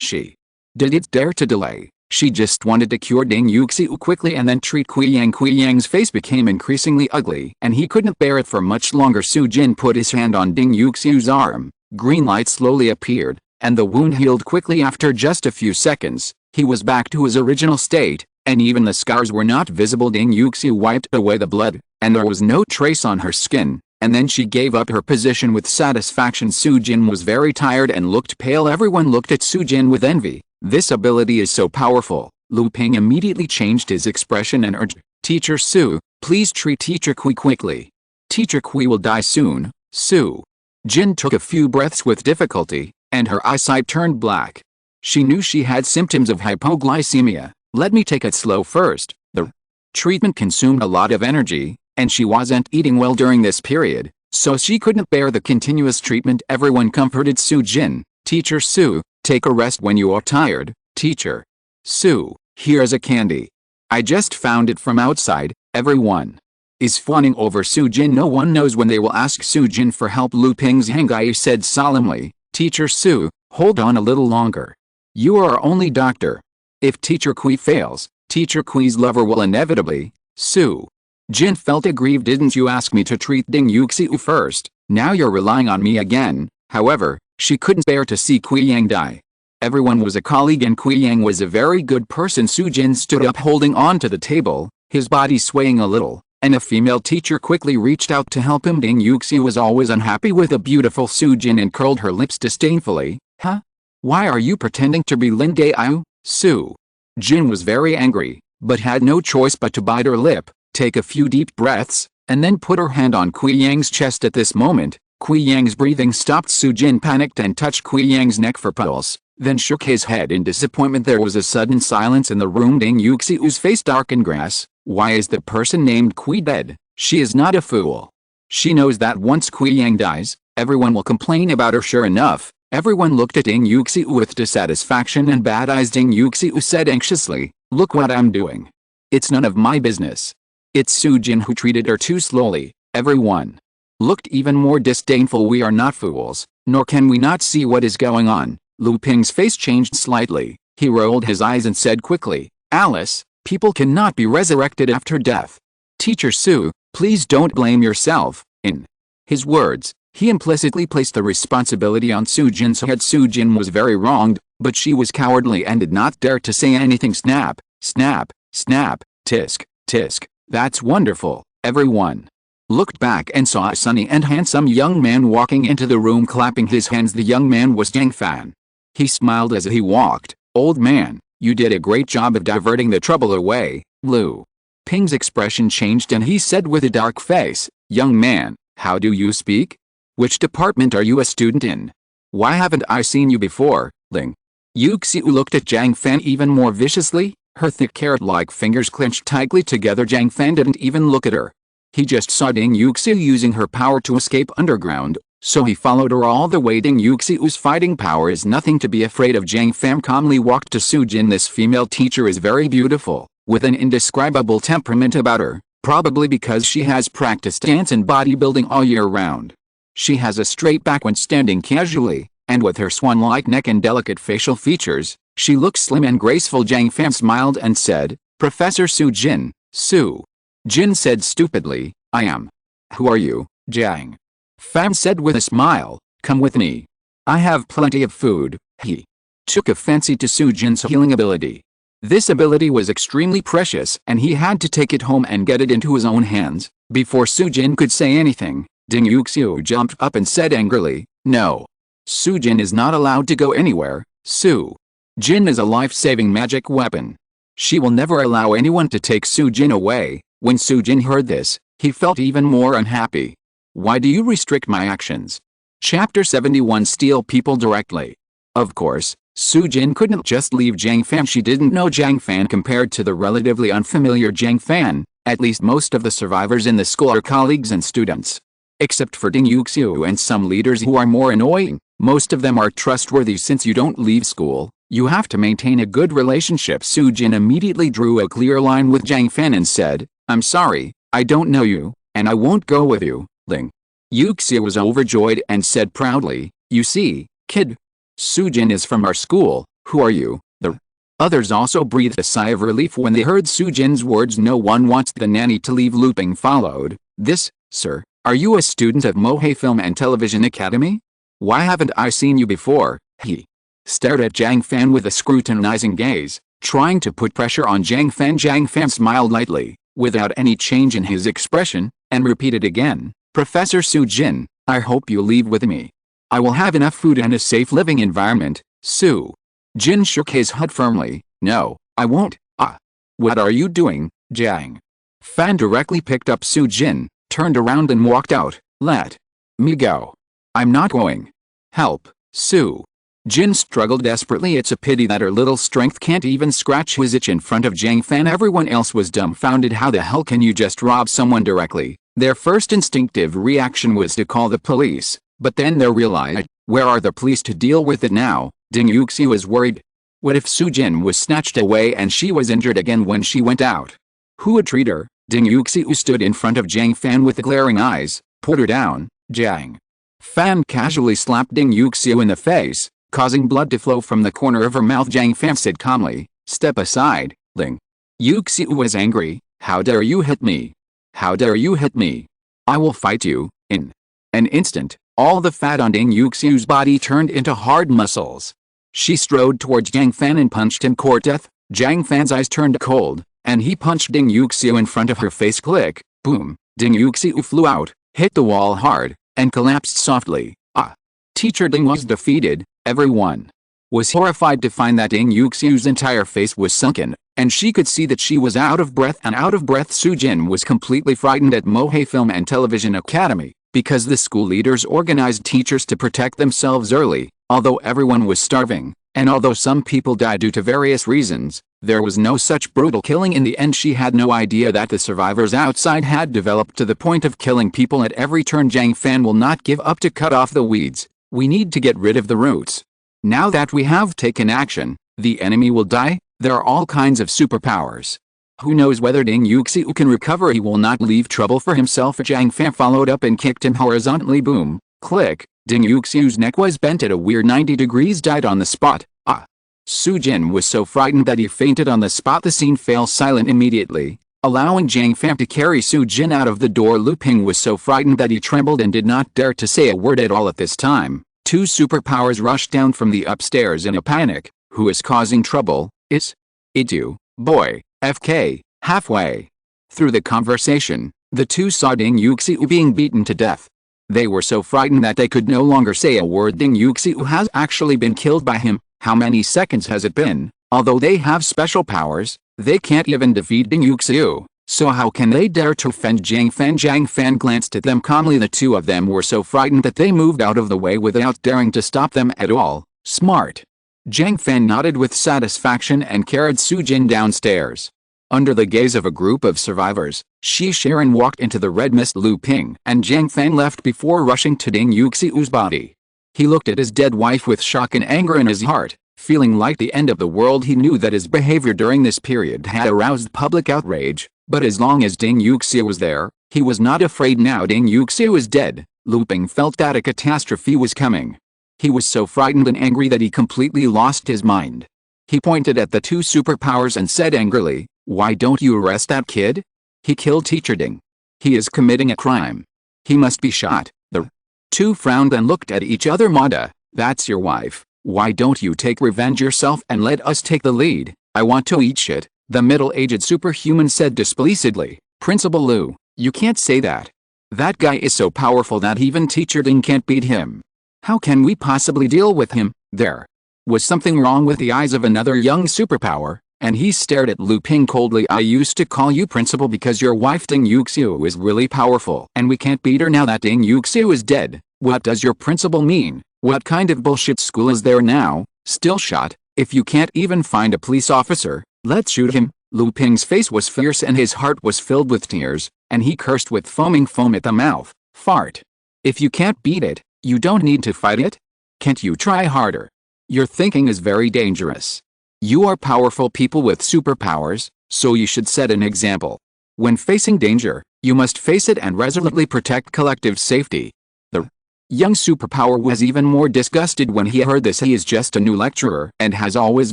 she didn't dare to delay. She just wanted to cure Ding Yuxiu quickly and then treat Kui Yang. Kui Yang's face became increasingly ugly and he couldn't bear it for much longer. Su Jin put his hand on Ding Yuxiu's arm. Green light slowly appeared, and the wound healed quickly after just a few seconds. He was back to his original state, and even the scars were not visible. Ding Yuxiu wiped away the blood, and there was no trace on her skin, and then she gave up her position with satisfaction. Sujin was very tired and looked pale. Everyone looked at Sujin with envy. This ability is so powerful. Lu Ping immediately changed his expression and urged, Teacher Su, please treat Teacher Kui quickly. Teacher Kui will die soon, Su. Jin took a few breaths with difficulty, and her eyesight turned black. She knew she had symptoms of hypoglycemia. Let me take it slow first. The treatment consumed a lot of energy, and she wasn't eating well during this period, so she couldn't bear the continuous treatment. Everyone comforted Su Jin. Teacher Su, take a rest when you are tired. Teacher Su, here's a candy. I just found it from outside. Everyone is fawning over Su Jin. No one knows when they will ask Su Jin for help. Lu Ping's Hangai said solemnly, Teacher Su, hold on a little longer. You are our only doctor. If Teacher Kui fails, Teacher Kui's lover will inevitably. Su Jin felt aggrieved. Didn't you ask me to treat Ding Yuxiu first? Now you're relying on me again. However, she couldn't bear to see Kui Yang die. Everyone was a colleague and Kui Yang was a very good person. Su Jin stood up holding on to the table, his body swaying a little, and a female teacher quickly reached out to help him. Ding Yuxiu was always unhappy with the beautiful Su Jin and curled her lips disdainfully. Huh? Why are you pretending to be Lin Daiyu? Su Jin was very angry, but had no choice but to bite her lip, take a few deep breaths, and then put her hand on Kui Yang's chest. At this moment, Kui Yang's breathing stopped. Su Jin panicked and touched Kui Yang's neck for pulse, then shook his head in disappointment. There was a sudden silence in the room. Ding Yuxiu's face darkened. Grass. Why is the person named Kui dead? She is not a fool. She knows that once Kui Yang dies, everyone will complain about her. Sure enough, everyone looked at Ding Yuxiu with dissatisfaction and bad eyes. Ding Yuxiu said anxiously, look what I'm doing. It's none of my business. It's Su Jin who treated her too slowly. Everyone looked even more disdainful. We are not fools, nor can we not see what is going on. Lu Ping's face changed slightly. He rolled his eyes and said quickly, Alice, people cannot be resurrected after death. Teacher Su, please don't blame yourself. In his words, he implicitly placed the responsibility on Su Jin's head. Su Jin was very wronged, but she was cowardly and did not dare to say anything. Snap, snap, snap, tisk, tisk. That's wonderful. Everyone looked back and saw a sunny and handsome young man walking into the room clapping his hands. The young man was Jiang Fan. He smiled as he walked. Old man, you did a great job of diverting the trouble away. Lu Ping's expression changed and he said with a dark face, young man, how do you speak? Which department are you a student in? Why haven't I seen you before? Ling Yuxiu looked at Jiang Fan even more viciously. Her thick carrot-like fingers clenched tightly together. Jiang Fan didn't even look at her. He just saw Ding Yuxiu using her power to escape underground, so he followed her all the way. Ding Yuxiu's fighting power is nothing to be afraid of. Jiang Fan calmly walked to Su Jin. This female teacher is very beautiful, with an indescribable temperament about her, probably because she has practiced dance and bodybuilding all year round. She has a straight back when standing casually, and with her swan-like neck and delicate facial features, she looks slim and graceful. Jiang Fan smiled and said, Professor Su Jin. Su Jin said stupidly, I am. Who are you? Jiang Fan said with a smile, come with me. I have plenty of food. He took a fancy to Su Jin's healing ability. This ability was extremely precious and he had to take it home and get it into his own hands. Before Su Jin could say anything, Ding Yuxiu jumped up and said angrily, no. Su Jin is not allowed to go anywhere. Su Jin is a life-saving magic weapon. She will never allow anyone to take Su Jin away. When Su Jin heard this, he felt even more unhappy. Why do you restrict my actions? Chapter 71. Steal people directly. Of course, Su Jin couldn't just leave Jiang Fan. She didn't know Jiang Fan compared to the relatively unfamiliar Jiang Fan. At least most of the survivors in the school are colleagues and students. Except for Ding Yuxiu and some leaders who are more annoying, most of them are trustworthy. Since you don't leave school, you have to maintain a good relationship. Su Jin immediately drew a clear line with Jiang Fan and said, I'm sorry, I don't know you, and I won't go with you. Ling Yuxiu was overjoyed and said proudly, you see, kid, Su Jin is from our school. Who are you? The others also breathed a sigh of relief when they heard Su Jin's words. No one wants the nanny to leave. Lu Ping followed. This, sir, are you a student of Mohei Film and Television Academy? Why haven't I seen you before? He stared at Jiang Fan with a scrutinizing gaze, trying to put pressure on Jiang Fan. Jiang Fan smiled lightly, without any change in his expression, and repeated again, "Professor Su Jin, I hope you leave with me. I will have enough food and a safe living environment." Su Jin shook his head firmly. "No, I won't." "Ah. What are you doing?" Jiang Fan directly picked up Su Jin, turned around and walked out. "Let me go. I'm not going." "Help." Su Jin struggled desperately. It's a pity that her little strength can't even scratch his itch in front of Jiang Fan. Everyone else was dumbfounded. How the hell can you just rob someone directly? Their first instinctive reaction was to call the police, but then they realized, where are the police to deal with it now? Ding Yuxi was worried. What if Su Jin was snatched away and she was injured again when she went out? Who would treat her? Ding Yuxi stood in front of Jiang Fan with glaring eyes. "Put her down." Jiang Fan casually slapped Ding Yuxi in the face, causing blood to flow from the corner of her mouth. Jiang Fan said calmly, "Step aside." Ding Yuxi was angry. "How dare you hit me? How dare you hit me? I will fight you." In an instant, all the fat on Ding Yuxi's body turned into hard muscles. She strode towards Jiang Fan and punched him. Court death. Jiang Fan's eyes turned cold, and he punched Ding Yuxi in front of her face. Click. Boom. Ding Yuxi flew out, hit the wall hard, and collapsed softly. Ah. Teacher Ding was defeated. Everyone was horrified to find that Ding Yuxi's entire face was sunken, and she could see that she was out of breath. Su Jin was completely frightened at Mohei Film and Television Academy, because the school leaders organized teachers to protect themselves early. Although everyone was starving, and although some people died due to various reasons, there was no such brutal killing in the end. She had no idea that the survivors outside had developed to the point of killing people at every turn. Jiang Fan will not give up to cut off the weeds. We need to get rid of the roots. Now that we have taken action, the enemy will die. There are all kinds of superpowers. Who knows whether Ding Yuxi can recover? He will not leave trouble for himself. Jiang Fan followed up and kicked him horizontally. Boom. Click. Ding Yuxi's neck was bent at a weird 90 degrees. Died on the spot. Ah. Su Jin was so frightened that he fainted on the spot. The scene fell silent immediately, allowing Jiang Fan to carry Su Jin out of the door. Lu Ping was so frightened that he trembled and did not dare to say a word at all. At this time, two superpowers rushed down from the upstairs in a panic. Who is causing trouble? Is it you, boy? FK. Halfway through the conversation, the two saw Ding Yuxi being beaten to death. They were so frightened that they could no longer say a word. Ding Yuxi has actually been killed by him. How many seconds has it been? Although they have special powers, they can't even defeat Ding Yuxi. So how can they dare to offend Jiang Fan? Jiang Fan glanced at them calmly. The two of them were so frightened that they moved out of the way without daring to stop them at all. Smart. Jiang Fan nodded with satisfaction and carried Su Jin downstairs. Under the gaze of a group of survivors, Sharon walked into the red mist. Lu Ping and Jiang Fan left before rushing to Ding Yuxi's body. He looked at his dead wife with shock and anger in his heart, feeling like the end of the world. He knew that his behavior during this period had aroused public outrage, but as long as Ding Yuxi was there, he was not afraid. Now Ding Yuxi was dead, Lu Ping felt that a catastrophe was coming. He was so frightened and angry that he completely lost his mind. He pointed at the two superpowers and said angrily, "Why don't you arrest that kid? He killed Teacher Ding. He is committing a crime. He must be shot." The two frowned and looked at each other. "Mada, that's your wife. Why don't you take revenge yourself and let us take the lead?" "I want to eat shit," the middle-aged superhuman said displeasedly. "Principal Lu, you can't say that. That guy is so powerful that even Teacher Ding can't beat him. How can we possibly deal with him?" There was something wrong with the eyes of another young superpower, and he stared at Lu Ping coldly. "I used to call you principal because your wife Ding Yuxiu is really powerful and we can't beat her. Now that Ding Yuxiu is dead, what does your principal mean? What kind of bullshit school is there now? Still shot? If you can't even find a police officer, let's shoot him." Lu Ping's face was fierce and his heart was filled with tears, and he cursed with foaming foam at the mouth. "Fart. If you can't beat it, you don't need to fight it. Can't you try harder? Your thinking is very dangerous. You are powerful people with superpowers, so you should set an example. When facing danger, you must face it and resolutely protect collective safety." The young superpower was even more disgusted when he heard this. He is just a new lecturer and has always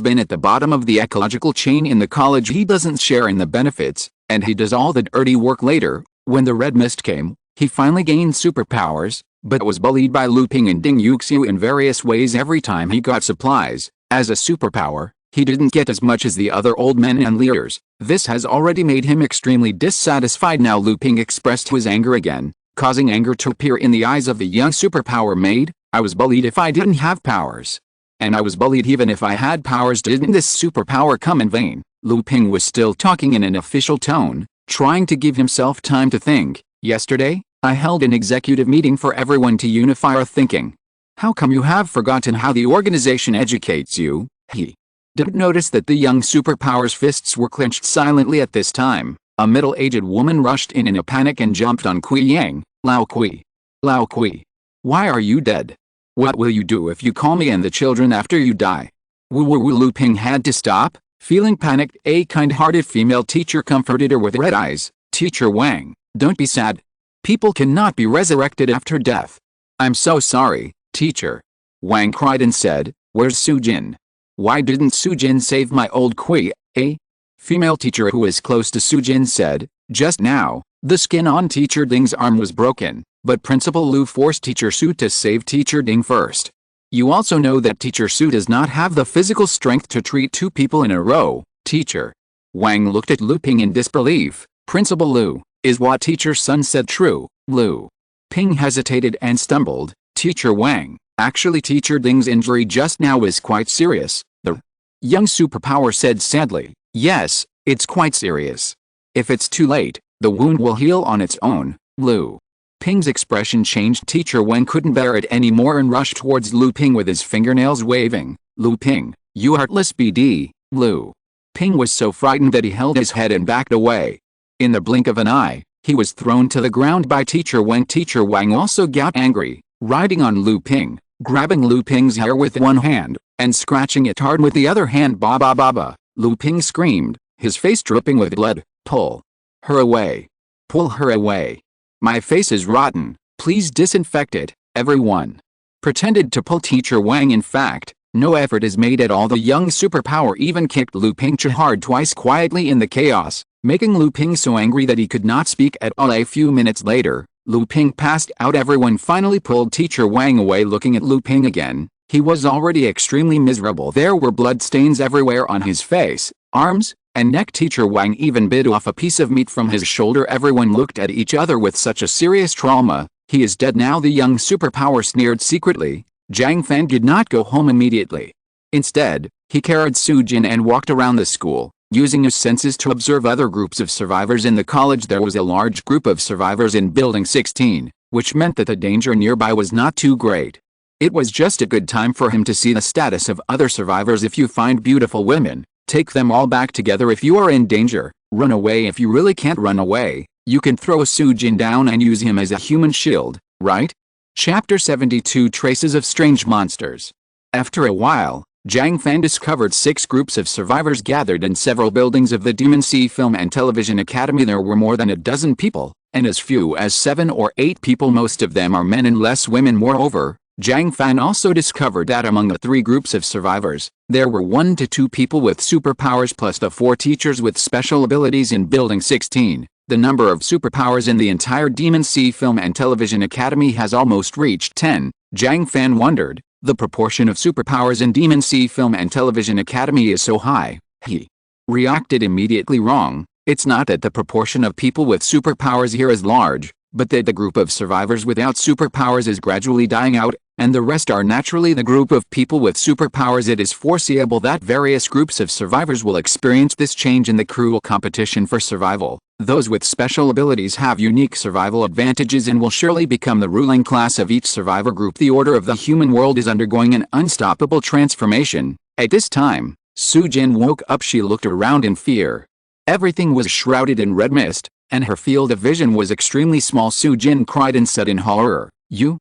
been at the bottom of the ecological chain in the college. He doesn't share in the benefits, and he does all the dirty work later. When the red mist came, he finally gained superpowers, but was bullied by Lu Ping and Ding Yuxiu in various ways every time he got supplies. As a superpower, he didn't get as much as the other old men and leaders. This has already made him extremely dissatisfied. Now Lu Ping expressed his anger again, causing anger to appear in the eyes of the young superpower maid. I was bullied if I didn't have powers. And I was bullied even if I had powers. Didn't this superpower come in vain? Lu Ping was still talking in an official tone, trying to give himself time to think. Yesterday, I held an executive meeting for everyone to unify our thinking. How come you have forgotten how the organization educates you? He didn't notice that the young superpower's fists were clenched silently at this time. A middle-aged woman rushed in a panic and jumped on Kui Yang. Lao Kui. Lao Kui. Why are you dead? What will you do if you call me and the children after you die? Woo woo woo. Lu Ping had to stop. Feeling panicked, a kind-hearted female teacher comforted her with red eyes. Teacher Wang, don't be sad. People cannot be resurrected after death. I'm so sorry, teacher. Wang cried and said, where's Su Jin? Why didn't Su Jin save my old Kui? A female teacher who was close to Su Jin said, just now, the skin on Teacher Ding's arm was broken, but Principal Lu forced Teacher Su to save Teacher Ding first. You also know that Teacher Su does not have the physical strength to treat two people in a row, teacher. Wang looked at Lu Ping in disbelief. Principal Lu, is what Teacher Sun said true? Lu Ping hesitated and stumbled. Teacher Wang, actually Teacher Ding's injury just now was quite serious, the young superpower said sadly. Yes, it's quite serious. If it's too late, the wound will heal on its own. Lu Ping's expression changed. Teacher Wang couldn't bear it anymore and rushed towards Lu Ping with his fingernails waving. Lu Ping, you heartless BD. Lu Ping was so frightened that he held his head and backed away. In the blink of an eye, he was thrown to the ground by Teacher Wang. Teacher Wang also got angry, riding on Lu Ping, grabbing Lu Ping's hair with one hand, and scratching it hard with the other hand. Ba ba ba ba. Lu Ping screamed, his face dripping with blood. Pull her away. Pull her away. My face is rotten, please disinfect it, everyone. Pretended to pull Teacher Wang. In fact, no effort is made at all. The young superpower even kicked Lu Ping hard twice quietly in the chaos, making Lu Ping so angry that he could not speak at all. A few minutes later, Lu Ping passed out. Everyone finally pulled Teacher Wang away. Looking at Lu Ping again, he was already extremely miserable. There were blood stains everywhere on his face, arms, and neck. Teacher Wang even bit off a piece of meat from his shoulder. Everyone looked at each other with such a serious trauma. He is dead now, the young superpower sneered secretly. Jiang Fan did not go home immediately. Instead, he carried Su Jin and walked around the school, using his senses to observe other groups of survivors in the college. There was a large group of survivors in Building 16, which meant that the danger nearby was not too great. It was just a good time for him to see the status of other survivors. If you find beautiful women, take them all back together. If you are in danger, run away. If you really can't run away, you can throw Su Jin down and use him as a human shield, right? Chapter 72 Traces of Strange Monsters. After a while, Jiang Fan discovered 6 groups of survivors gathered in several buildings of the Demon Sea Film and Television Academy. There were more than a dozen people, and as few as 7 or 8 people. Most of them are men and less women. Moreover, Jiang Fan also discovered that among the 3 groups of survivors, there were 1 to 2 people with superpowers plus the 4 teachers with special abilities in Building 16. The number of superpowers in the entire Demon Sea Film and Television Academy has almost reached 10. Jiang Fan wondered, the proportion of superpowers in Demon Sea Film and Television Academy is so high. He reacted immediately wrong. It's not that the proportion of people with superpowers here is large, but that the group of survivors without superpowers is gradually dying out, and the rest are naturally the group of people with superpowers. It is foreseeable that various groups of survivors will experience this change in the cruel competition for survival. Those with special abilities have unique survival advantages and will surely become the ruling class of each survivor group. The order of the human world is undergoing an unstoppable transformation. At this time, Su Jin woke up. She looked around in fear. Everything was shrouded in red mist, and her field of vision was extremely small. Su Jin cried and said in horror, You,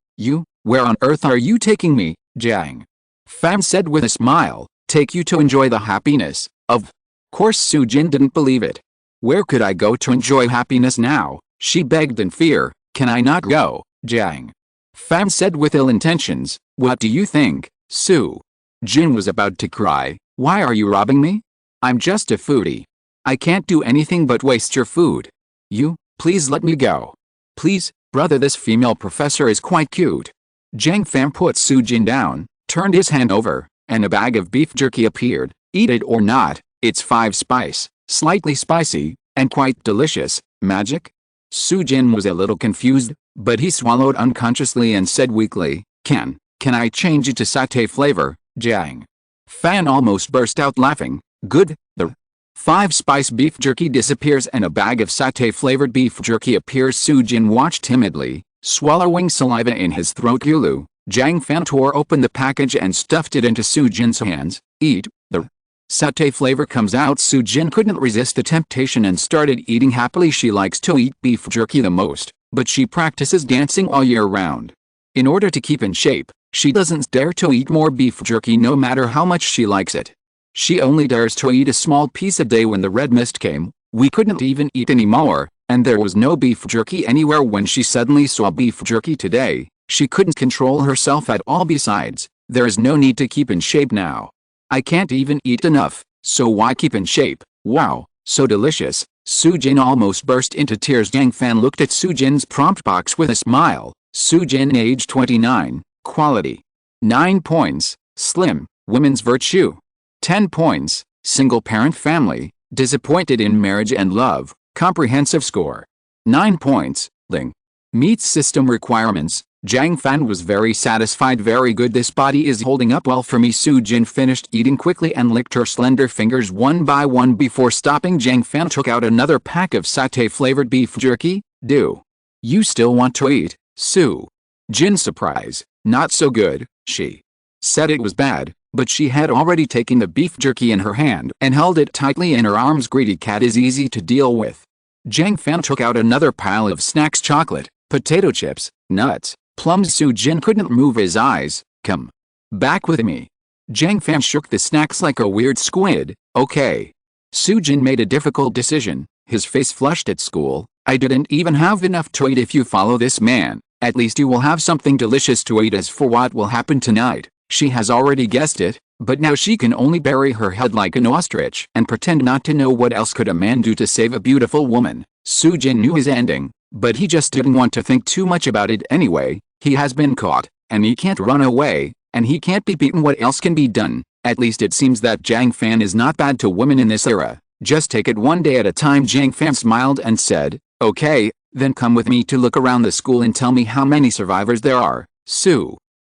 where on earth are you taking me? Jiang Fan said with a smile, take you to enjoy the happiness. Of course Su Jin didn't believe it. Where could I go to enjoy happiness now? She begged in fear. Can I not go? Jiang Fan said with ill intentions. What do you think? Su Jin was about to cry. Why are you robbing me? I'm just a foodie. I can't do anything but waste your food. You, please let me go. Please, brother, this female professor is quite cute. Jiang Fan put Sujin down, turned his hand over, and a bag of beef jerky appeared. Eat it or not, it's 5 spice, slightly spicy, and quite delicious. Magic? Sujin was a little confused, but he swallowed unconsciously and said weakly, Can I change it to satay flavor? Jiang Fan almost burst out laughing. Good. The 5-spice beef jerky disappears and a bag of satay-flavored beef jerky appears. Sujin watched timidly, swallowing saliva in his throat. Yulu. Jiang Fan tore open the package and stuffed it into Sujin's hands. Eat. The satay flavor comes out. Sujin couldn't resist the temptation and started eating happily. She likes to eat beef jerky the most, but she practices dancing all year round. In order to keep in shape, she doesn't dare to eat more beef jerky no matter how much she likes it. She only dares to eat a small piece a day. When the red mist came, we couldn't even eat anymore, and there was no beef jerky anywhere. When she suddenly saw beef jerky today, she couldn't control herself at all. Besides, there is no need to keep in shape now. I can't even eat enough, so why keep in shape? Wow, so delicious. Sujin almost burst into tears. Jiang Fan looked at Sujin's prompt box with a smile. Sujin, age 29, quality 9 points, slim, women's virtue 10 points, single parent family, disappointed in marriage and love, comprehensive score 9 points, Ling. Meets system requirements. Jiang Fan was very satisfied. Very good, this body is holding up well for me. Sujin finished eating quickly and licked her slender fingers one by one before stopping. Jiang Fan took out another pack of satay-flavored beef jerky. Do you still want to eat? Sujin's surprise. Not so good. She said it was bad, but she had already taken the beef jerky in her hand and held it tightly in her arms. Greedy cat is easy to deal with. Jiang Fan took out another pile of snacks: chocolate, potato chips, nuts, plums. Sujin couldn't move his eyes. Come back with me. Jiang Fan shook the snacks like a weird squid. Okay. Sujin made a difficult decision, his face flushed. At school, I didn't even have enough to eat. If you follow this man, at least you will have something delicious to eat. As for what will happen tonight, she has already guessed it, but now she can only bury her head like an ostrich and pretend not to know. What else could a man do to save a beautiful woman? Sujin knew his ending, but he just didn't want to think too much about it anyway. He has been caught, and he can't run away, and he can't be beaten. What else can be done? At least it seems that Jiang Fan is not bad to women in this era. Just take it one day at a time. Jiang Fan smiled and said, Okay, then come with me to look around the school and tell me how many survivors there are.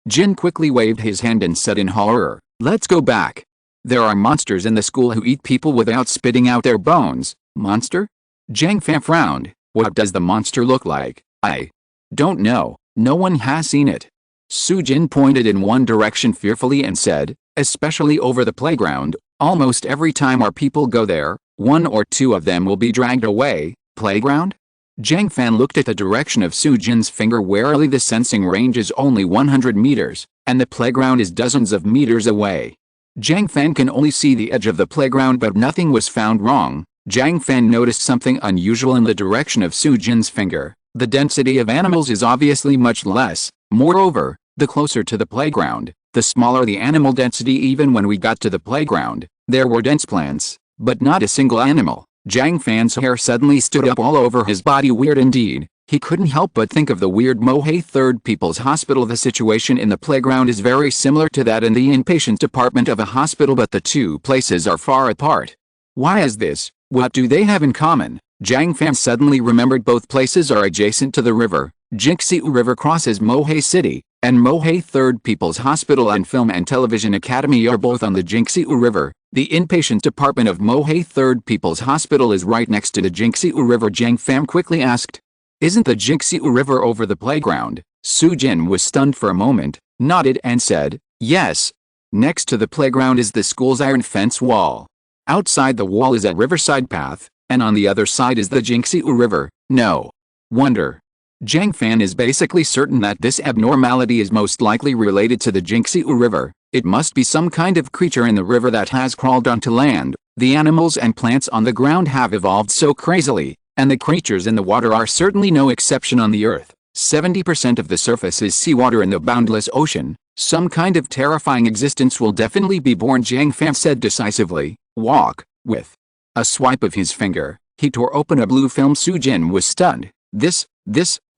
Jin quickly waved his hand and said in horror, Let's go back. There are monsters in the school who eat people without spitting out their bones. Monster? Jiang Fan frowned. What does the monster look like? I don't know. No one has seen it. Sujin pointed in one direction fearfully and said, Especially over the playground. Almost every time our people go there, 1 or 2 of them will be dragged away. Playground? Jiang Fan looked at the direction of Sujin's finger warily. The sensing range is only 100 meters, and the playground is dozens of meters away. Jiang Fan can only see the edge of the playground, but nothing was found wrong. Jiang Fan noticed something unusual in the direction of Sujin's finger. The density of animals is obviously much less. Moreover, the closer to the playground, the smaller the animal density. Even when we got to the playground, there were dense plants, but not a single animal. Jiang Fan's hair suddenly stood up all over his body. Weird indeed. He couldn't help but think of the weird Mohei Third People's Hospital. The situation in the playground is very similar to that in the inpatient department of a hospital, but the two places are far apart. Why is this? What do they have in common? Jiang Fan suddenly remembered both places are adjacent to the river. Jingxiu River crosses Mohei City, and Mohei Third People's Hospital and Film and Television Academy are both on the Jingxiu River. The inpatient department of Mohei Third People's Hospital is right next to the Jingxiu River. Jiang Fan quickly asked, Isn't the Jingxiu River over the playground? Sujin was stunned for a moment, nodded and said, Yes. Next to the playground is the school's iron fence wall. Outside the wall is a riverside path, and on the other side is the Jingxiu River. No wonder. Jiang Fan is basically certain that this abnormality is most likely related to the Jingxiu River. It must be some kind of creature in the river that has crawled onto land. The animals and plants on the ground have evolved so crazily, and the creatures in the water are certainly no exception. On the earth, 70% of the surface is seawater in the boundless ocean. Some kind of terrifying existence will definitely be born, Jiang Fan said decisively. Walk. With a swipe of his finger, he tore open a blue film. Sujin was stunned. This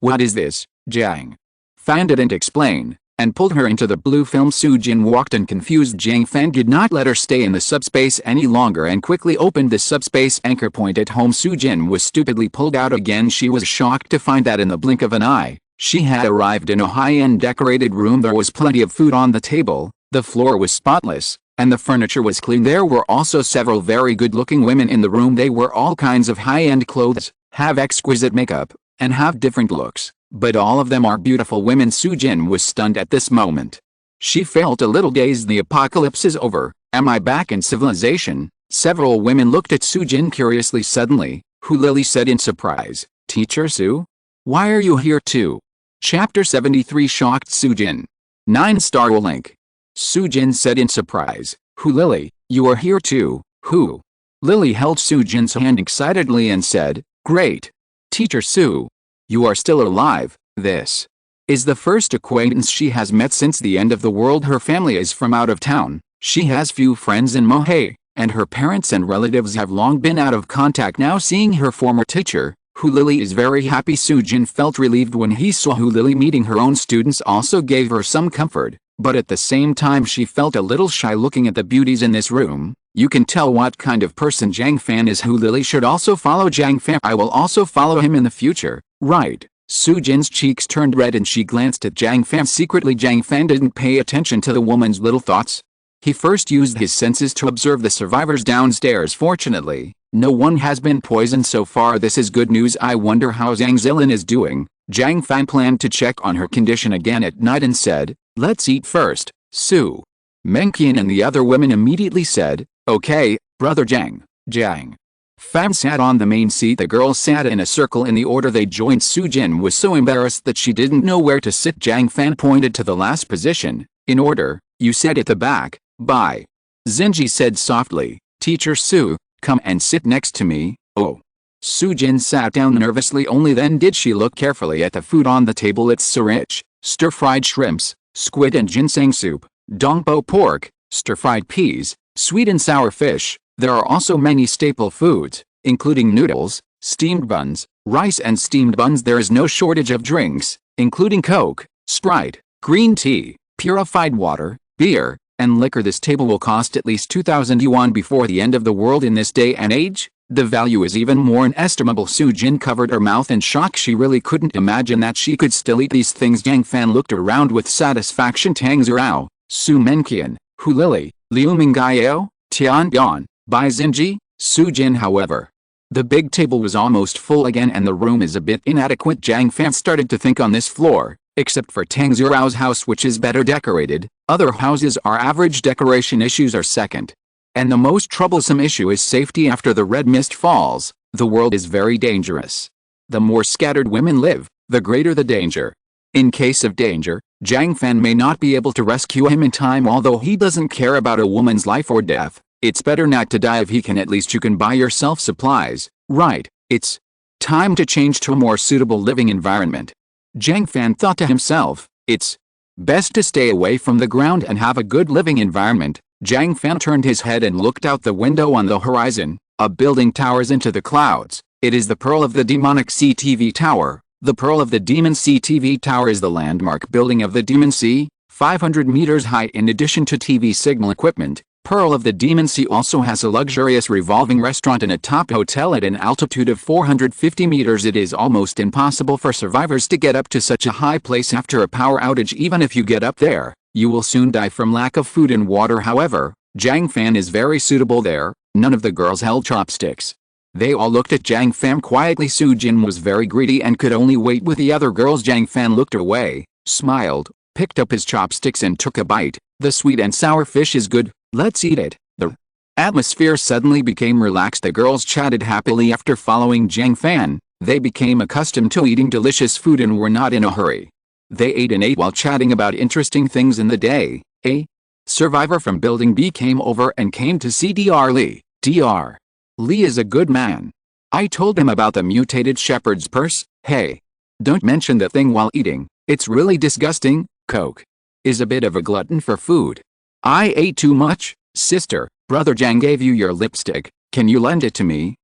What is this, Jiang? Fan didn't explain, and pulled her into the blue film. Sujin walked in confused. Jiang Fan did not let her stay in the subspace any longer and quickly opened the subspace anchor point at home. Sujin was stupidly pulled out again. She was shocked to find that in the blink of an eye, she had arrived in a high-end decorated room. There was plenty of food on the table, the floor was spotless, and the furniture was clean. There were also several very good-looking women in the room. They wore all kinds of high-end clothes, have exquisite makeup, and have different looks, but all of them are beautiful women. Sujin was stunned at this moment. She felt a little dazed. The apocalypse is over. Am I back in civilization? Several women looked at Sujin curiously. Suddenly, Lily said in surprise, Teacher Su? Why are you here too? Chapter 73 shocked Sujin. 9-star link. Sujin said in surprise, Lily, you are here too, who? Lily held Sujin's hand excitedly and said, Great. Teacher Su. You are still alive. This is the first acquaintance she has met since the end of the world. Her family is from out of town. She has few friends in Mohei, and her parents and relatives have long been out of contact. Now seeing her former teacher, Lily is very happy. Sujin felt relieved when he saw Lily meeting her own students. Also gave her some comfort, but at the same time she felt a little shy looking at the beauties in this room. You can tell what kind of person Jiang Fan is. Lily should also follow Jiang Fan. I will also follow him in the future, right? Sujin's cheeks turned red and she glanced at Jiang Fan secretly. Jiang Fan didn't pay attention to the woman's little thoughts. He first used his senses to observe the survivors downstairs. Fortunately, no one has been poisoned so far. This is good news. I wonder how Zhang Zilin is doing. Jiang Fan planned to check on her condition again at night and said, Let's eat first, Su. Menqian and the other women immediately said, Okay, brother Jiang. Jiang Fan sat on the main seat. The girls sat in a circle in the order they joined. Sujin was so embarrassed that she didn't know where to sit. Jiang Fan pointed to the last position. In order, you said at the back. Bye. Zenji said softly, Teacher Su, come and sit next to me. Oh. Sujin sat down nervously. Only then did she look carefully at the food on the table. It's so rich. Stir-fried shrimps, squid and ginseng soup, dongpo pork, stir-fried peas, sweet and sour fish. There are also many staple foods, including noodles, steamed buns, rice and steamed buns. There is no shortage of drinks, including Coke, Sprite, green tea, purified water, beer, and liquor. This table will cost at least 2,000 yuan before the end of the world. In this day and age, the value is even more inestimable. Sujin covered her mouth in shock. She really couldn't imagine that she could still eat these things. Jiang Fan looked around with satisfaction. Tang Zirao, Su Menqian, Lily, Liu Mingyao, Tian Bian, Bai Zenji, Sujin. However, the big table was almost full again and the room is a bit inadequate. Jiang Fan started to think on this floor, except for Tang Zirao's house, which is better decorated, other houses are average. Decoration issues are second. And the most troublesome issue is safety. After the red mist falls, the world is very dangerous. The more scattered women live, the greater the danger. In case of danger, Jiang Fan may not be able to rescue him in time. Although he doesn't care about a woman's life or death, it's better not to die if he can. At least you can buy yourself supplies, right? It's time to change to a more suitable living environment. Jiang Fan thought to himself, it's best to stay away from the ground and have a good living environment. Jiang Fan turned his head and looked out the window. On the horizon, a building towers into the clouds. It is the Pearl of the Demonic CTV Tower. The Pearl of the Demon CTV Tower is the landmark building of the Demon Sea, 500 meters high. In addition to TV signal equipment, Pearl of the Demon Sea also has a luxurious revolving restaurant and a top hotel at an altitude of 450 meters. It is almost impossible for survivors to get up to such a high place after a power outage. Even if you get up there, you will soon die from lack of food and water. However, Jiang Fan is very suitable there. None of the girls held chopsticks. They all looked at Jiang Fan quietly. Sujin was very greedy and could only wait with the other girls. Jiang Fan looked away, smiled, picked up his chopsticks and took a bite. The sweet and sour fish is good. Let's eat it. The atmosphere suddenly became relaxed. The girls chatted happily. After following Jiang Fan, they became accustomed to eating delicious food and were not in a hurry. They ate and ate while chatting about interesting things in the day. A survivor from Building B came over and came to see Dr. Lee. Dr. Lee is a good man. I told him about the mutated shepherd's purse. Hey, don't mention that thing while eating. It's really disgusting. Coke is a bit of a glutton for food. I ate too much. Sister, brother Jiang gave you your lipstick. Can you lend it to me?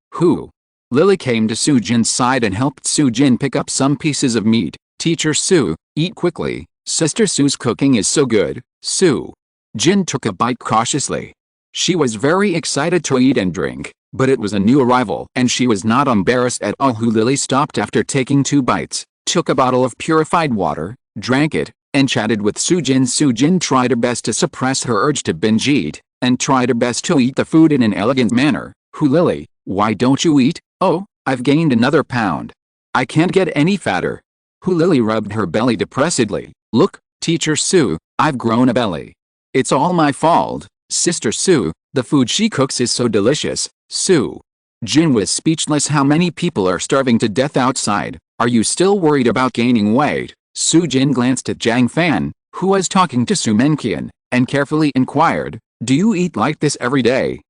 Lily came to Su Jin's side and helped Su Jin pick up some pieces of meat. Teacher Su, eat quickly. Sister Su's cooking is so good. Su Jin took a bite cautiously. She was very excited to eat and drink, but it was a new arrival and she was not embarrassed at all. Lily stopped after taking 2 bites, took a bottle of purified water, drank it, and chatted with Su Jin. Su Jin tried her best to suppress her urge to binge eat, and tried her best to eat the food in an elegant manner. Lily, why don't you eat? Oh, I've gained another pound. I can't get any fatter. Lily rubbed her belly depressedly. Look, Teacher Su, I've grown a belly. It's all my fault. Sister Su, the food she cooks is so delicious. Su Jin was speechless. How many people are starving to death outside? Are you still worried about gaining weight? Su Jin glanced at Jiang Fan, who was talking to Su Menqian, and carefully inquired, do you eat like this every day?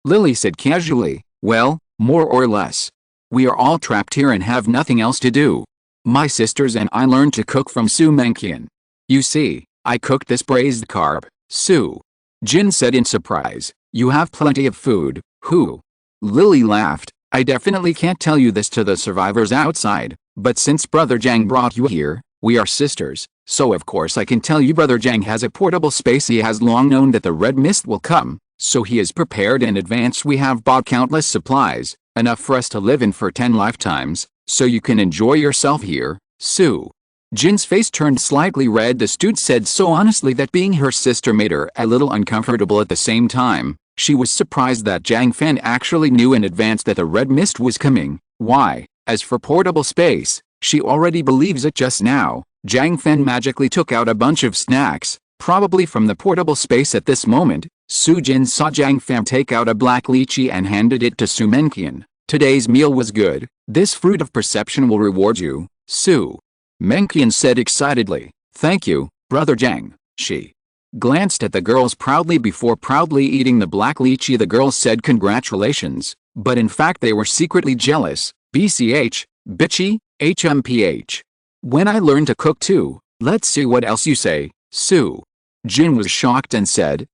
Lily said casually, well, more or less. We are all trapped here and have nothing else to do. My sisters and I learned to cook from Su Menqian. You see, I cooked this braised carp. Su Jin said in surprise, you have plenty of food. Lily laughed. I definitely can't tell you this to the survivors outside, but since Brother Jiang brought you here, we are sisters, so of course I can tell you Brother Jiang has a portable space. He has long known that the red mist will come, so he is prepared in advance. We have bought countless supplies, enough for us to live in for 10 lifetimes, so you can enjoy yourself here. Su Jin's face turned slightly red. The student said so honestly that being her sister made her a little uncomfortable at the same time. She was surprised that Jiang Fan actually knew in advance that the red mist was coming. Why? As for portable space, she already believes it. Just now, Jiang Fan magically took out a bunch of snacks, probably from the portable space. At this moment, Su Jin saw Jiang Fan take out a black lychee and handed it to Su Menqian. Today's meal was good. This fruit of perception will reward you. Su Menqian said excitedly. Thank you, Brother Jiang. She glanced at the girls proudly. Before proudly eating the black lychee, the girls said congratulations, but in fact they were secretly jealous. BCH, bitchy, HMPH. When I learn to cook too, let's see what else you say. Su Jin was shocked and said,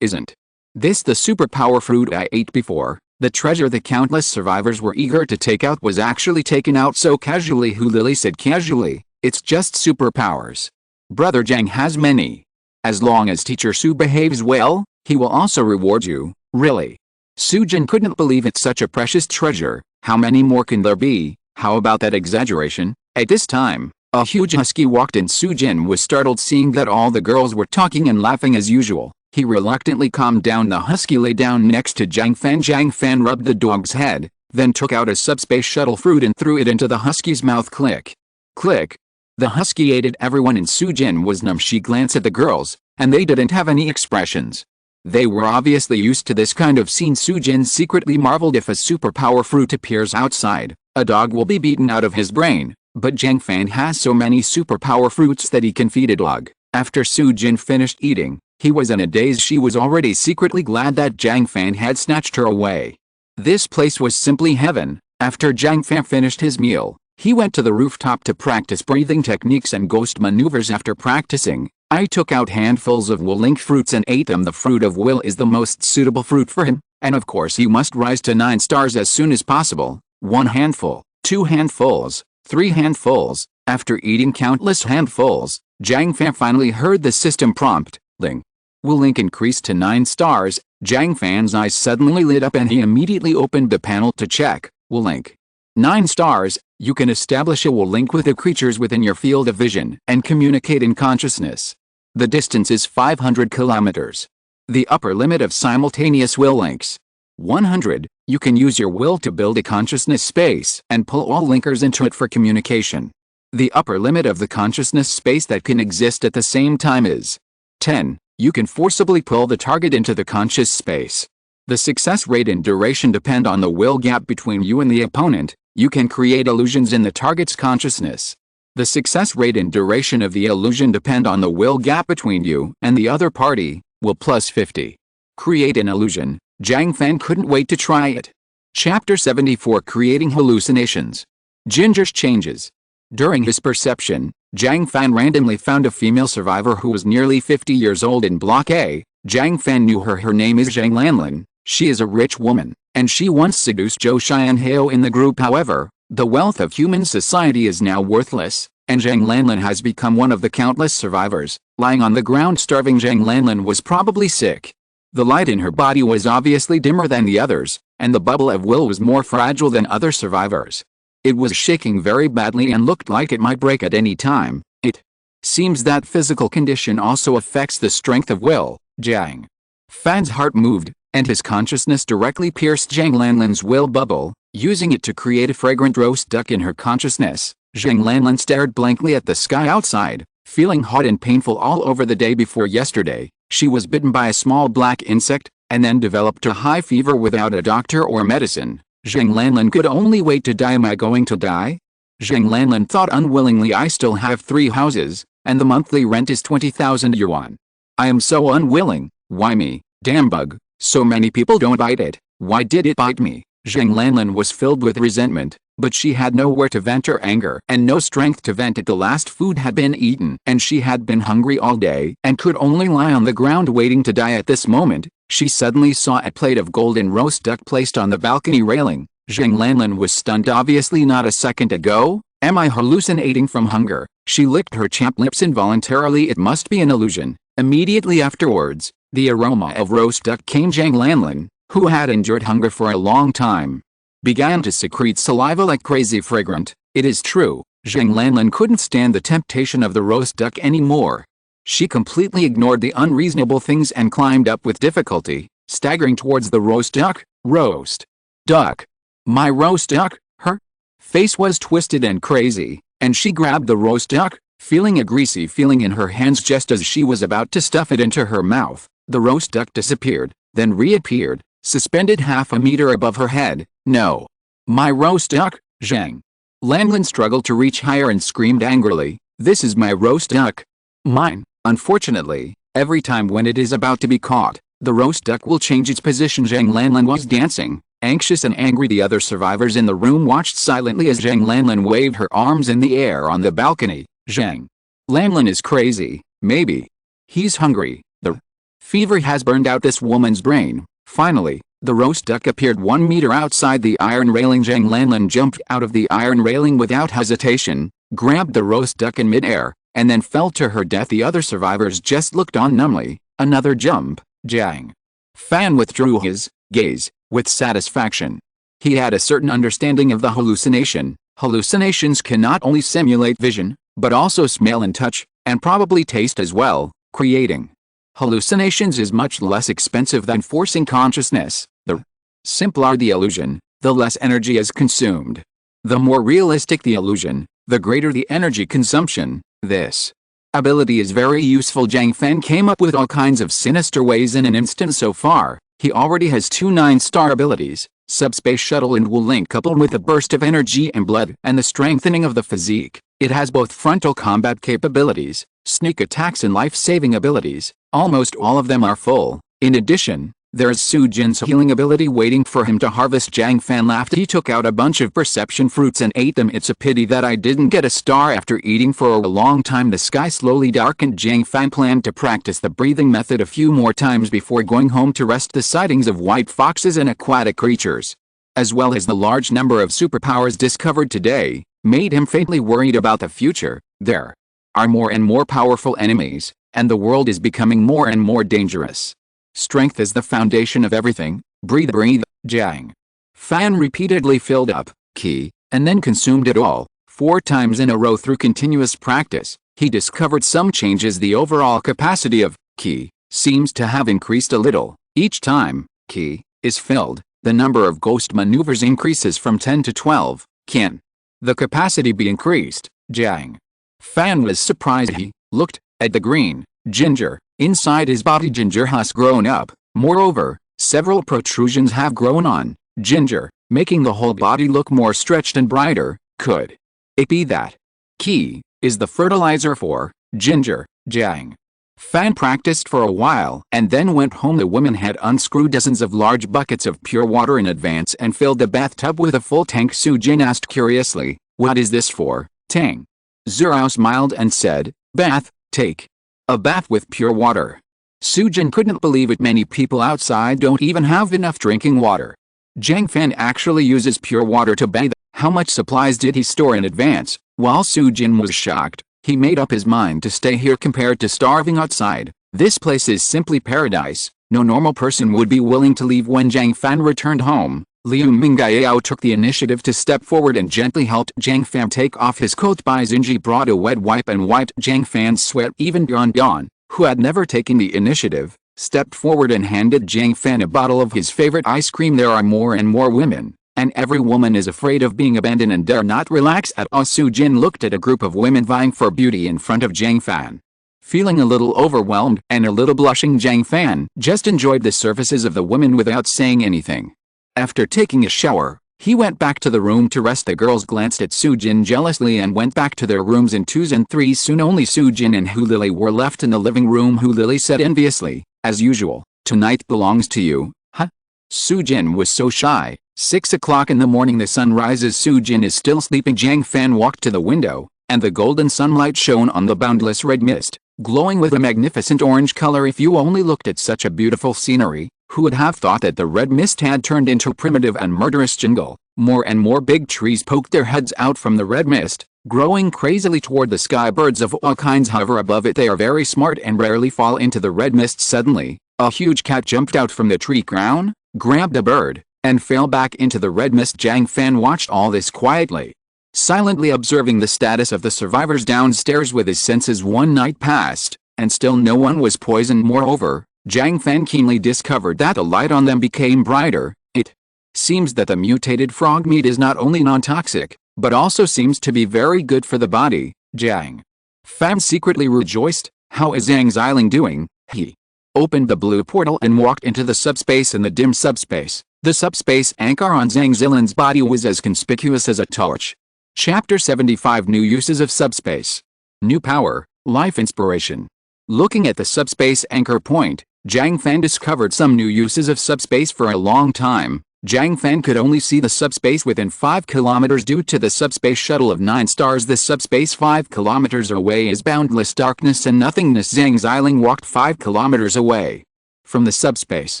isn't this the superpower fruit I ate before? The treasure the countless survivors were eager to take out was actually taken out so casually. Lily said casually, it's just superpowers. Brother Jiang has many. As long as Teacher Su behaves well, he will also reward you. Really? Su Jin couldn't believe it's such a precious treasure. How many more can there be? How about that exaggeration? At this time, a huge husky walked in. Su Jin was startled seeing that all the girls were talking and laughing as usual. He reluctantly calmed down. The husky lay down next to Jiang Fan. Jiang Fan rubbed the dog's head, then took out a subspace shuttle fruit and threw it into the husky's mouth. Click. Click. The husky ate it. Everyone in Su Jin was numb. She glanced at the girls, and they didn't have any expressions. They were obviously used to this kind of scene. Su Jin secretly marveled if a superpower fruit appears outside, a dog will be beaten out of his brain, but Jiang Fan has so many superpower fruits that he can feed a dog. After Su Jin finished eating, he was in a daze. She was already secretly glad that Jiang Fan had snatched her away. This place was simply heaven. After Jiang Fan finished his meal, he went to the rooftop to practice breathing techniques and ghost maneuvers. After practicing, I took out handfuls of will-link fruits and ate them. The fruit of will is the most suitable fruit for him, and of course he must rise to 9 stars as soon as possible. 1 handful, 2 handfuls, 3 handfuls. After eating countless handfuls, Jiang Fan finally heard the system prompt, Ling. Will link increased to 9 stars. Jiang Fan's eyes suddenly lit up and he immediately opened the panel to check. Will link. 9 stars. You can establish a will link with the creatures within your field of vision and communicate in consciousness. The distance is 500 kilometers. The upper limit of simultaneous will links. 100. You can use your will to build a consciousness space and pull all linkers into it for communication. The upper limit of the consciousness space that can exist at the same time is 10. You can forcibly pull the target into the conscious space. The success rate and duration depend on the will gap between you and the opponent. You can create illusions in the target's consciousness. The success rate and duration of the illusion depend on the will gap between you and the other party. Will plus 50. Create an illusion. Jiang Fan couldn't wait to try it. Chapter 74 Creating Hallucinations. Ginger's Changes. During his perception, Jiang Fan randomly found a female survivor who was nearly 50 years old in Block A. Jiang Fan knew her. Her name is Zhang Lanlin. She is a rich woman, and she once seduced Zhou Xianhao in the group. However, the wealth of human society is now worthless, and Jiang Lanlin has become one of the countless survivors. Lying on the ground starving, Jiang Lanlin was probably sick. The light in her body was obviously dimmer than the others, and the bubble of will was more fragile than other survivors. It was shaking very badly and looked like it might break at any time. It seems that physical condition also affects the strength of will. Jiang Fan's heart moved, and his consciousness directly pierced Jiang Lanlin's will bubble, using it to create a fragrant roast duck in her consciousness. Jiang Lanlin stared blankly at the sky outside, feeling hot and painful all over. The day before yesterday, she was bitten by a small black insect, and then developed a high fever without a doctor or medicine. Jiang Lanlin could only wait to die. Am I going to die? Jiang Lanlin thought unwillingly. I still have 3 houses, and the monthly rent is 20,000 yuan. I am so unwilling. Why me? Damn bug. So many people don't bite it. Why did it bite me? Jiang Lanlin was filled with resentment, but she had nowhere to vent her anger and no strength to vent it. The last food had been eaten, and she had been hungry all day and could only lie on the ground waiting to die. At this moment, she suddenly saw a plate of golden roast duck placed on the balcony railing. Jiang Lanlin was stunned. Obviously not a second ago. Am I hallucinating from hunger? She licked her chapped lips involuntarily. It must be an illusion. Immediately afterwards, the aroma of roast duck came. Jiang Lanlin, who had endured hunger for a long time, began to secrete saliva like crazy. Fragrant. It is true, Jiang Lanlin couldn't stand the temptation of the roast duck anymore. She completely ignored the unreasonable things and climbed up with difficulty, staggering towards the roast duck. Roast duck. My roast duck? Her face was twisted and crazy, and she grabbed the roast duck, feeling a greasy feeling in her hands. Just as she was about to stuff it into her mouth, the roast duck disappeared, then reappeared, suspended half a meter above her head. No. My roast duck? Jiang Lanlin struggled to reach higher and screamed angrily, this is my roast duck. Mine. Unfortunately, every time when it is about to be caught, the roast duck will change its position. Jiang Lanlin was dancing, anxious and angry. The other survivors in the room watched silently as Jiang Lanlin waved her arms in the air on the balcony. Jiang Lanlin is crazy, maybe. He's hungry. The fever has burned out this woman's brain. Finally, the roast duck appeared 1 meter outside the iron railing. Jiang Lanlin jumped out of the iron railing without hesitation, grabbed the roast duck in midair, and then fell to her death. The other survivors just looked on numbly. Another jump. Jiang Fan withdrew his gaze with satisfaction. He had a certain understanding of the hallucination. Hallucinations can not only simulate vision, but also smell and touch, and probably taste as well. Creating hallucinations is much less expensive than forcing consciousness. The simpler the illusion, the less energy is consumed. The more realistic the illusion, the greater the energy consumption. This ability is very useful. Jiang Fan came up with all kinds of sinister ways in an instant. So far, he already has 2 9-star abilities, subspace shuttle and Wu Link, coupled with a burst of energy and blood and the strengthening of the physique. It has both frontal combat capabilities, sneak attacks and life-saving abilities. Almost all of them are full. In addition, there's Su Jin's healing ability waiting for him to harvest. Jiang Fan laughed. He took out a bunch of perception fruits and ate them. It's a pity that I didn't get a star after eating for a long time. The sky slowly darkened. Jiang Fan planned to practice the breathing method a few more times before going home to rest. The sightings of white foxes and aquatic creatures, as well as the large number of superpowers discovered today, made him faintly worried about the future. There are more and more powerful enemies, and the world is becoming more and more dangerous. Strength is the foundation of everything. Breathe, breathe. Jiang Fan repeatedly filled up qi, and then consumed it all, 4 times in a row. Through continuous practice, he discovered some changes. The overall capacity of qi seems to have increased a little. Each time qi is filled, the number of ghost maneuvers increases from 10 to 12. Can the capacity be increased? Jiang Fan was surprised. He looked at the green ginger inside his body. Ginger has grown up. Moreover, several protrusions have grown on ginger, making the whole body look more stretched and brighter. Could it be that qi is the fertilizer for ginger? Jiang Fan practiced for a while and then went home. The woman had unscrewed dozens of large buckets of pure water in advance and filled the bathtub with a full tank. Su Jin asked curiously, what is this for? Tang Zhao smiled and said, bath. Take a bath with pure water. Sujin couldn't believe it. Many people outside don't even have enough drinking water. Jiang Fan actually uses pure water to bathe. How much supplies did he store in advance? While Sujin was shocked, he made up his mind to stay here compared to starving outside. This place is simply paradise. No normal person would be willing to leave. When Jiang Fan returned home, Liu Mingyao took the initiative to step forward and gently helped Jiang Fan take off his coat. Bai Xinji brought a wet wipe and wiped Jiang Fan's sweat. Even Bian, who had never taken the initiative, stepped forward and handed Jiang Fan a bottle of his favorite ice cream. There are more and more women, and every woman is afraid of being abandoned and dare not relax at all. Sujin looked at a group of women vying for beauty in front of Jiang Fan. Feeling a little overwhelmed and a little blushing, Jiang Fan just enjoyed the services of the women without saying anything. After taking a shower, he went back to the room to rest. The girls glanced at Sujin jealously and went back to their rooms in twos and threes. Soon only Sujin and Hu Lily were left in the living room. Hu Lily said enviously, "As usual, tonight belongs to you, huh?" Sujin was so shy. 6 o'clock in the morning, the sun rises. Sujin is still sleeping. Jiang Fan walked to the window, and the golden sunlight shone on the boundless red mist, glowing with a magnificent orange color. If you only looked at such a beautiful scenery, who would have thought that the red mist had turned into a primitive and murderous jungle? More and more big trees poked their heads out from the red mist, growing crazily toward the sky. Birds of all kinds hover above it. They are very smart and rarely fall into the red mist. Suddenly, a huge cat jumped out from the tree crown, grabbed a bird, and fell back into the red mist. Jiang Fan watched all this quietly, silently observing the status of the survivors downstairs with his senses. One night passed, and still no one was poisoned. Moreover, Jiang Fan keenly discovered that the light on them became brighter. It seems that the mutated frog meat is not only non-toxic, but also seems to be very good for the body. Jiang Fan secretly rejoiced. How is Zhang Xiling doing? He opened the blue portal and walked into the subspace. In the dim subspace, the subspace anchor on Zhang Xilin's body was as conspicuous as a torch. Chapter 75 New Uses of Subspace. New Power, Life Inspiration. Looking at the subspace anchor point, Jiang Fan discovered some new uses of subspace. For a long time, Jiang Fan could only see the subspace within 5 kilometers due to the subspace shuttle of 9 stars. The subspace 5 kilometers away is boundless darkness and nothingness. Zhang Xiling walked 5 kilometers away from the subspace.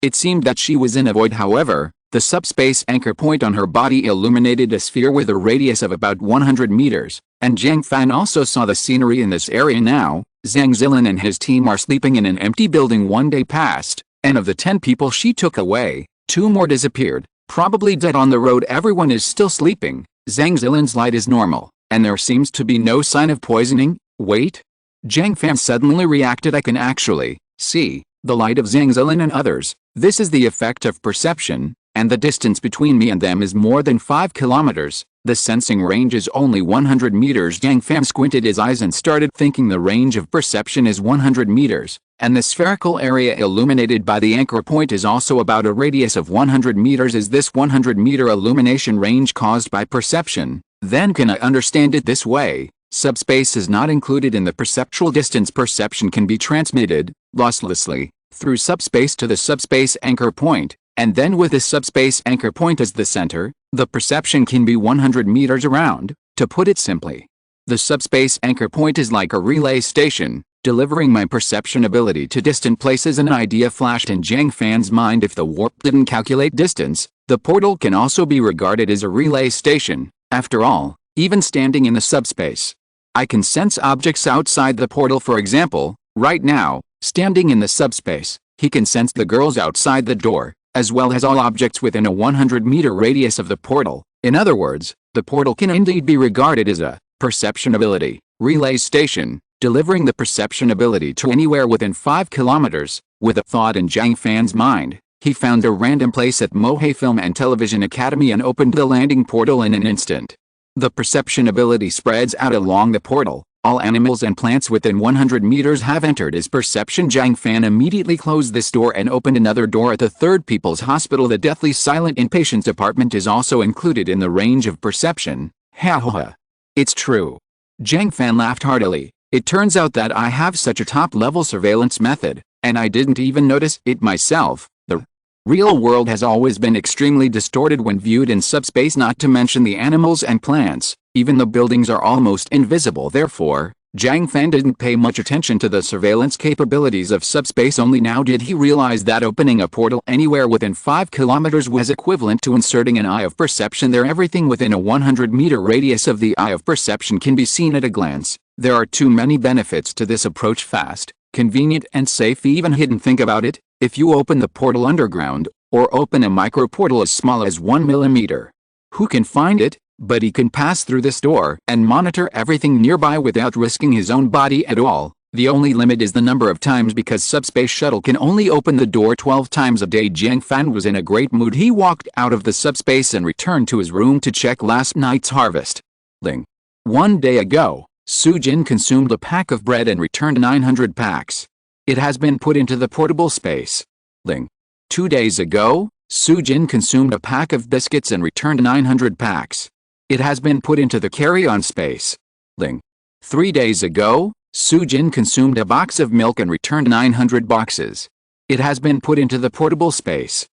It seemed that she was in a void. However, the subspace anchor point on her body illuminated a sphere with a radius of about 100 meters, and Jiang Fan also saw the scenery in this area now. Zhang Zilin and his team are sleeping in an empty building. One day passed, and of the 10 people she took away, 2 more disappeared, probably dead on the road. Everyone is still sleeping. Zhang Zilin's light is normal, and there seems to be no sign of poisoning. Wait. Jiang Fan suddenly reacted. I can actually see the light of Zhang Zilin and others. This is the effect of perception, and the distance between me and them is more than 5 kilometers. The sensing range is only 100 meters. Jiang Fan squinted his eyes and started thinking. The range of perception is 100 meters, and the spherical area illuminated by the anchor point is also about a radius of 100 meters. Is this 100-meter illumination range caused by perception? Then can I understand it this way? Subspace is not included in the perceptual distance. Perception can be transmitted, losslessly, through subspace to the subspace anchor point, and then with the subspace anchor point as the center, the perception can be 100 meters around. To put it simply, the subspace anchor point is like a relay station, delivering my perception ability to distant places. An idea flashed in Jiang Fan's mind. If the warp didn't calculate distance, the portal can also be regarded as a relay station. After all, even standing in the subspace, I can sense objects outside the portal. For example, right now, standing in the subspace, he can sense the girls outside the door, as well as all objects within a 100-meter radius of the portal. In other words, the portal can indeed be regarded as a perception ability relay station, delivering the perception ability to anywhere within 5 kilometers. With a thought in Jiang Fan's mind, he found a random place at Mohei Film and Television Academy and opened the landing portal in an instant. The perception ability spreads out along the portal. All animals and plants within 100 meters have entered his perception. Jiang Fan immediately closed this door and opened another door at the Third People's Hospital. The deathly silent inpatient's apartment is also included in the range of perception. Ha ha ha. It's true. Jiang Fan laughed heartily. It turns out that I have such a top-level surveillance method, and I didn't even notice it myself. The real world has always been extremely distorted when viewed in subspace, not to mention the animals and plants. Even the buildings are almost invisible. Therefore, Jiang Fan didn't pay much attention to the surveillance capabilities of subspace. Only now did he realize that opening a portal anywhere within 5 kilometers was equivalent to inserting an eye of perception there. Everything within a 100-meter radius of the eye of perception can be seen at a glance. There are too many benefits to this approach: fast, convenient and safe, even hidden. Think about it, if you open the portal underground, or open a micro portal as small as 1 millimeter. Who can find it? But he can pass through this door and monitor everything nearby without risking his own body at all. The only limit is the number of times, because subspace shuttle can only open the door 12 times a day. Jiang Fan was in a great mood. He walked out of the subspace and returned to his room to check last night's harvest. One day ago, Su Jin consumed a pack of bread and returned 900 packs. It has been put into the portable space. 2 days ago, Su Jin consumed a pack of biscuits and returned 900 packs. It has been put into the carry-on space. 3 days ago, Su Jin consumed a box of milk and returned 900 boxes. It has been put into the portable space.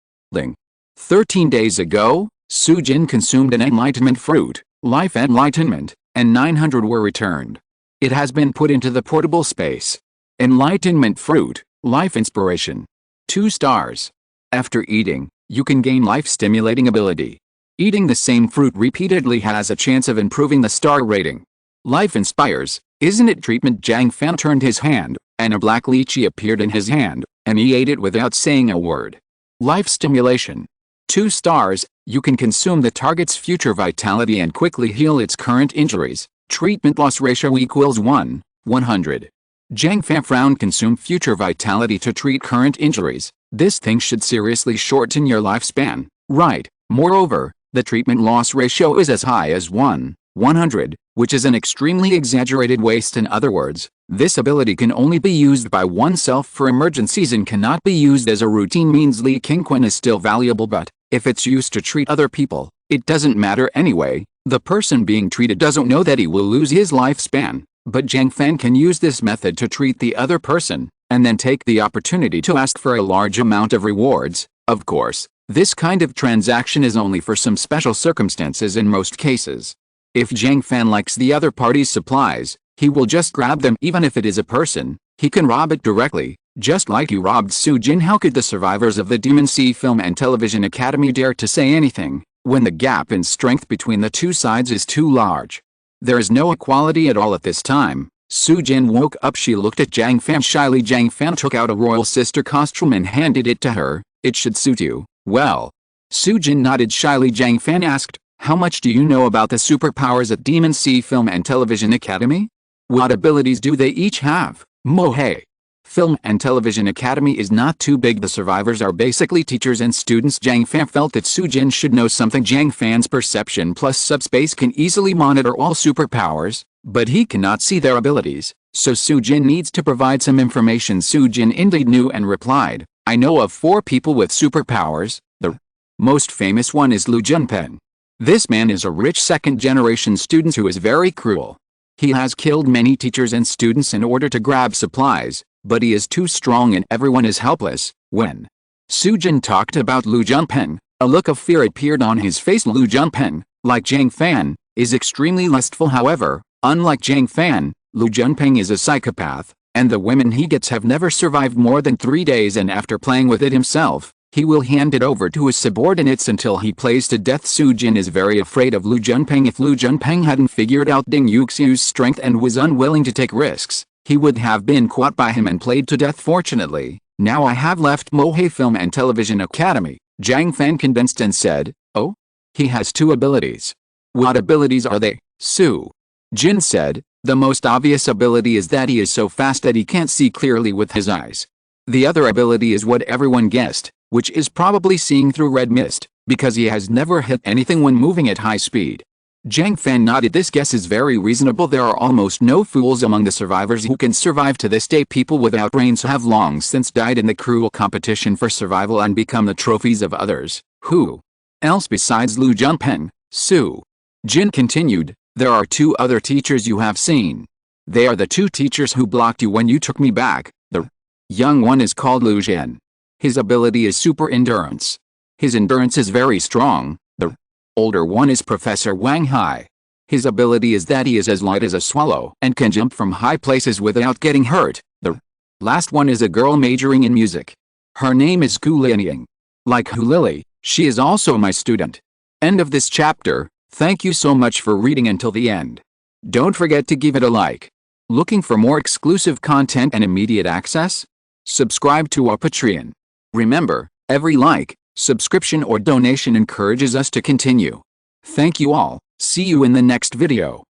13 days ago, Su Jin consumed an enlightenment fruit, life enlightenment, and 900 were returned. It has been put into the portable space. Enlightenment fruit, life inspiration. 2 stars. After eating, you can gain life-stimulating ability. Eating the same fruit repeatedly has a chance of improving the star rating. Life inspires, isn't it? Treatment. Jiang Fan turned his hand, and a black lychee appeared in his hand, and he ate it without saying a word. Life stimulation. 2 stars, you can consume the target's future vitality and quickly heal its current injuries. Treatment loss ratio equals 100. Jiang Fan frowned. Consume future vitality to treat current injuries. This thing should seriously shorten your lifespan, right? Moreover, the treatment loss ratio is as high as 100, which is an extremely exaggerated waste. In other words, this ability can only be used by oneself for emergencies and cannot be used as a routine means. Li Qingquan is still valuable, but if it's used to treat other people, it doesn't matter anyway. The person being treated doesn't know that he will lose his lifespan, but Jiang Fan can use this method to treat the other person, and then take the opportunity to ask for a large amount of rewards. Of course, this kind of transaction is only for some special circumstances in most cases. If Jiang Fan likes the other party's supplies, he will just grab them. Even if it is a person, he can rob it directly, just like he robbed Su Jin. How could the survivors of the Demon Sea Film and Television Academy dare to say anything, when the gap in strength between the two sides is too large? There is no equality at all at this time. Su Jin woke up. She looked at Jiang Fan shyly. Jiang Fan took out a royal sister costume and handed it to her. It should suit you well. Su Jin nodded shyly. Jiang Fan asked, how much do you know about the superpowers at Demon Sea Film and Television Academy? What abilities do they each have? Mohei. Film and Television Academy is not too big. The survivors are basically teachers and students. Jiang Fan felt that Su Jin should know something. Jiang Fan's perception plus subspace can easily monitor all superpowers, but he cannot see their abilities, so Su Jin needs to provide some information. Su Jin indeed knew and replied, I know of 4 people with superpowers. The most famous one is Lu Junpeng. This man is a rich second-generation student who is very cruel. He has killed many teachers and students in order to grab supplies, but he is too strong and everyone is helpless. When Su Jin talked about Lu Junpeng, a look of fear appeared on his face. Lu Junpeng, like Jiang Fan, is extremely lustful. However, unlike Jiang Fan, Lu Junpeng is a psychopath, and the women he gets have never survived more than 3 days, and after playing with it himself, he will hand it over to his subordinates until he plays to death. Su Jin is very afraid of Lu Junpeng. If Lu Junpeng hadn't figured out Ding Yuxiu's strength and was unwilling to take risks, he would have been caught by him and played to death. Fortunately, now I have left Mohei Film and Television Academy. Jiang Fan condensed and said, oh? He has 2 abilities. What abilities are they? Su Jin said, the most obvious ability is that he is so fast that he can't see clearly with his eyes. The other ability is what everyone guessed, which is probably seeing through red mist, because he has never hit anything when moving at high speed. Jiang Fan nodded. This guess is very reasonable. There are almost no fools among the survivors who can survive to this day. People without brains have long since died in the cruel competition for survival and become the trophies of others. Who else besides Lu Junpeng? Su Jin continued, there are 2 other teachers you have seen. They are the 2 teachers who blocked you when you took me back. The young one is called Lu Zhen. His ability is super endurance. His endurance is very strong. The older one is Professor Wang Hai. His ability is that he is as light as a swallow and can jump from high places without getting hurt. The last one is a girl majoring in music. Her name is Kulianying. Like Hulili, she is also my student. End of this chapter. Thank you so much for reading until the end. Don't forget to give it a like. Looking for more exclusive content and immediate access? Subscribe to our Patreon. Remember, every like, subscription or donation encourages us to continue. Thank you all. See you in the next video.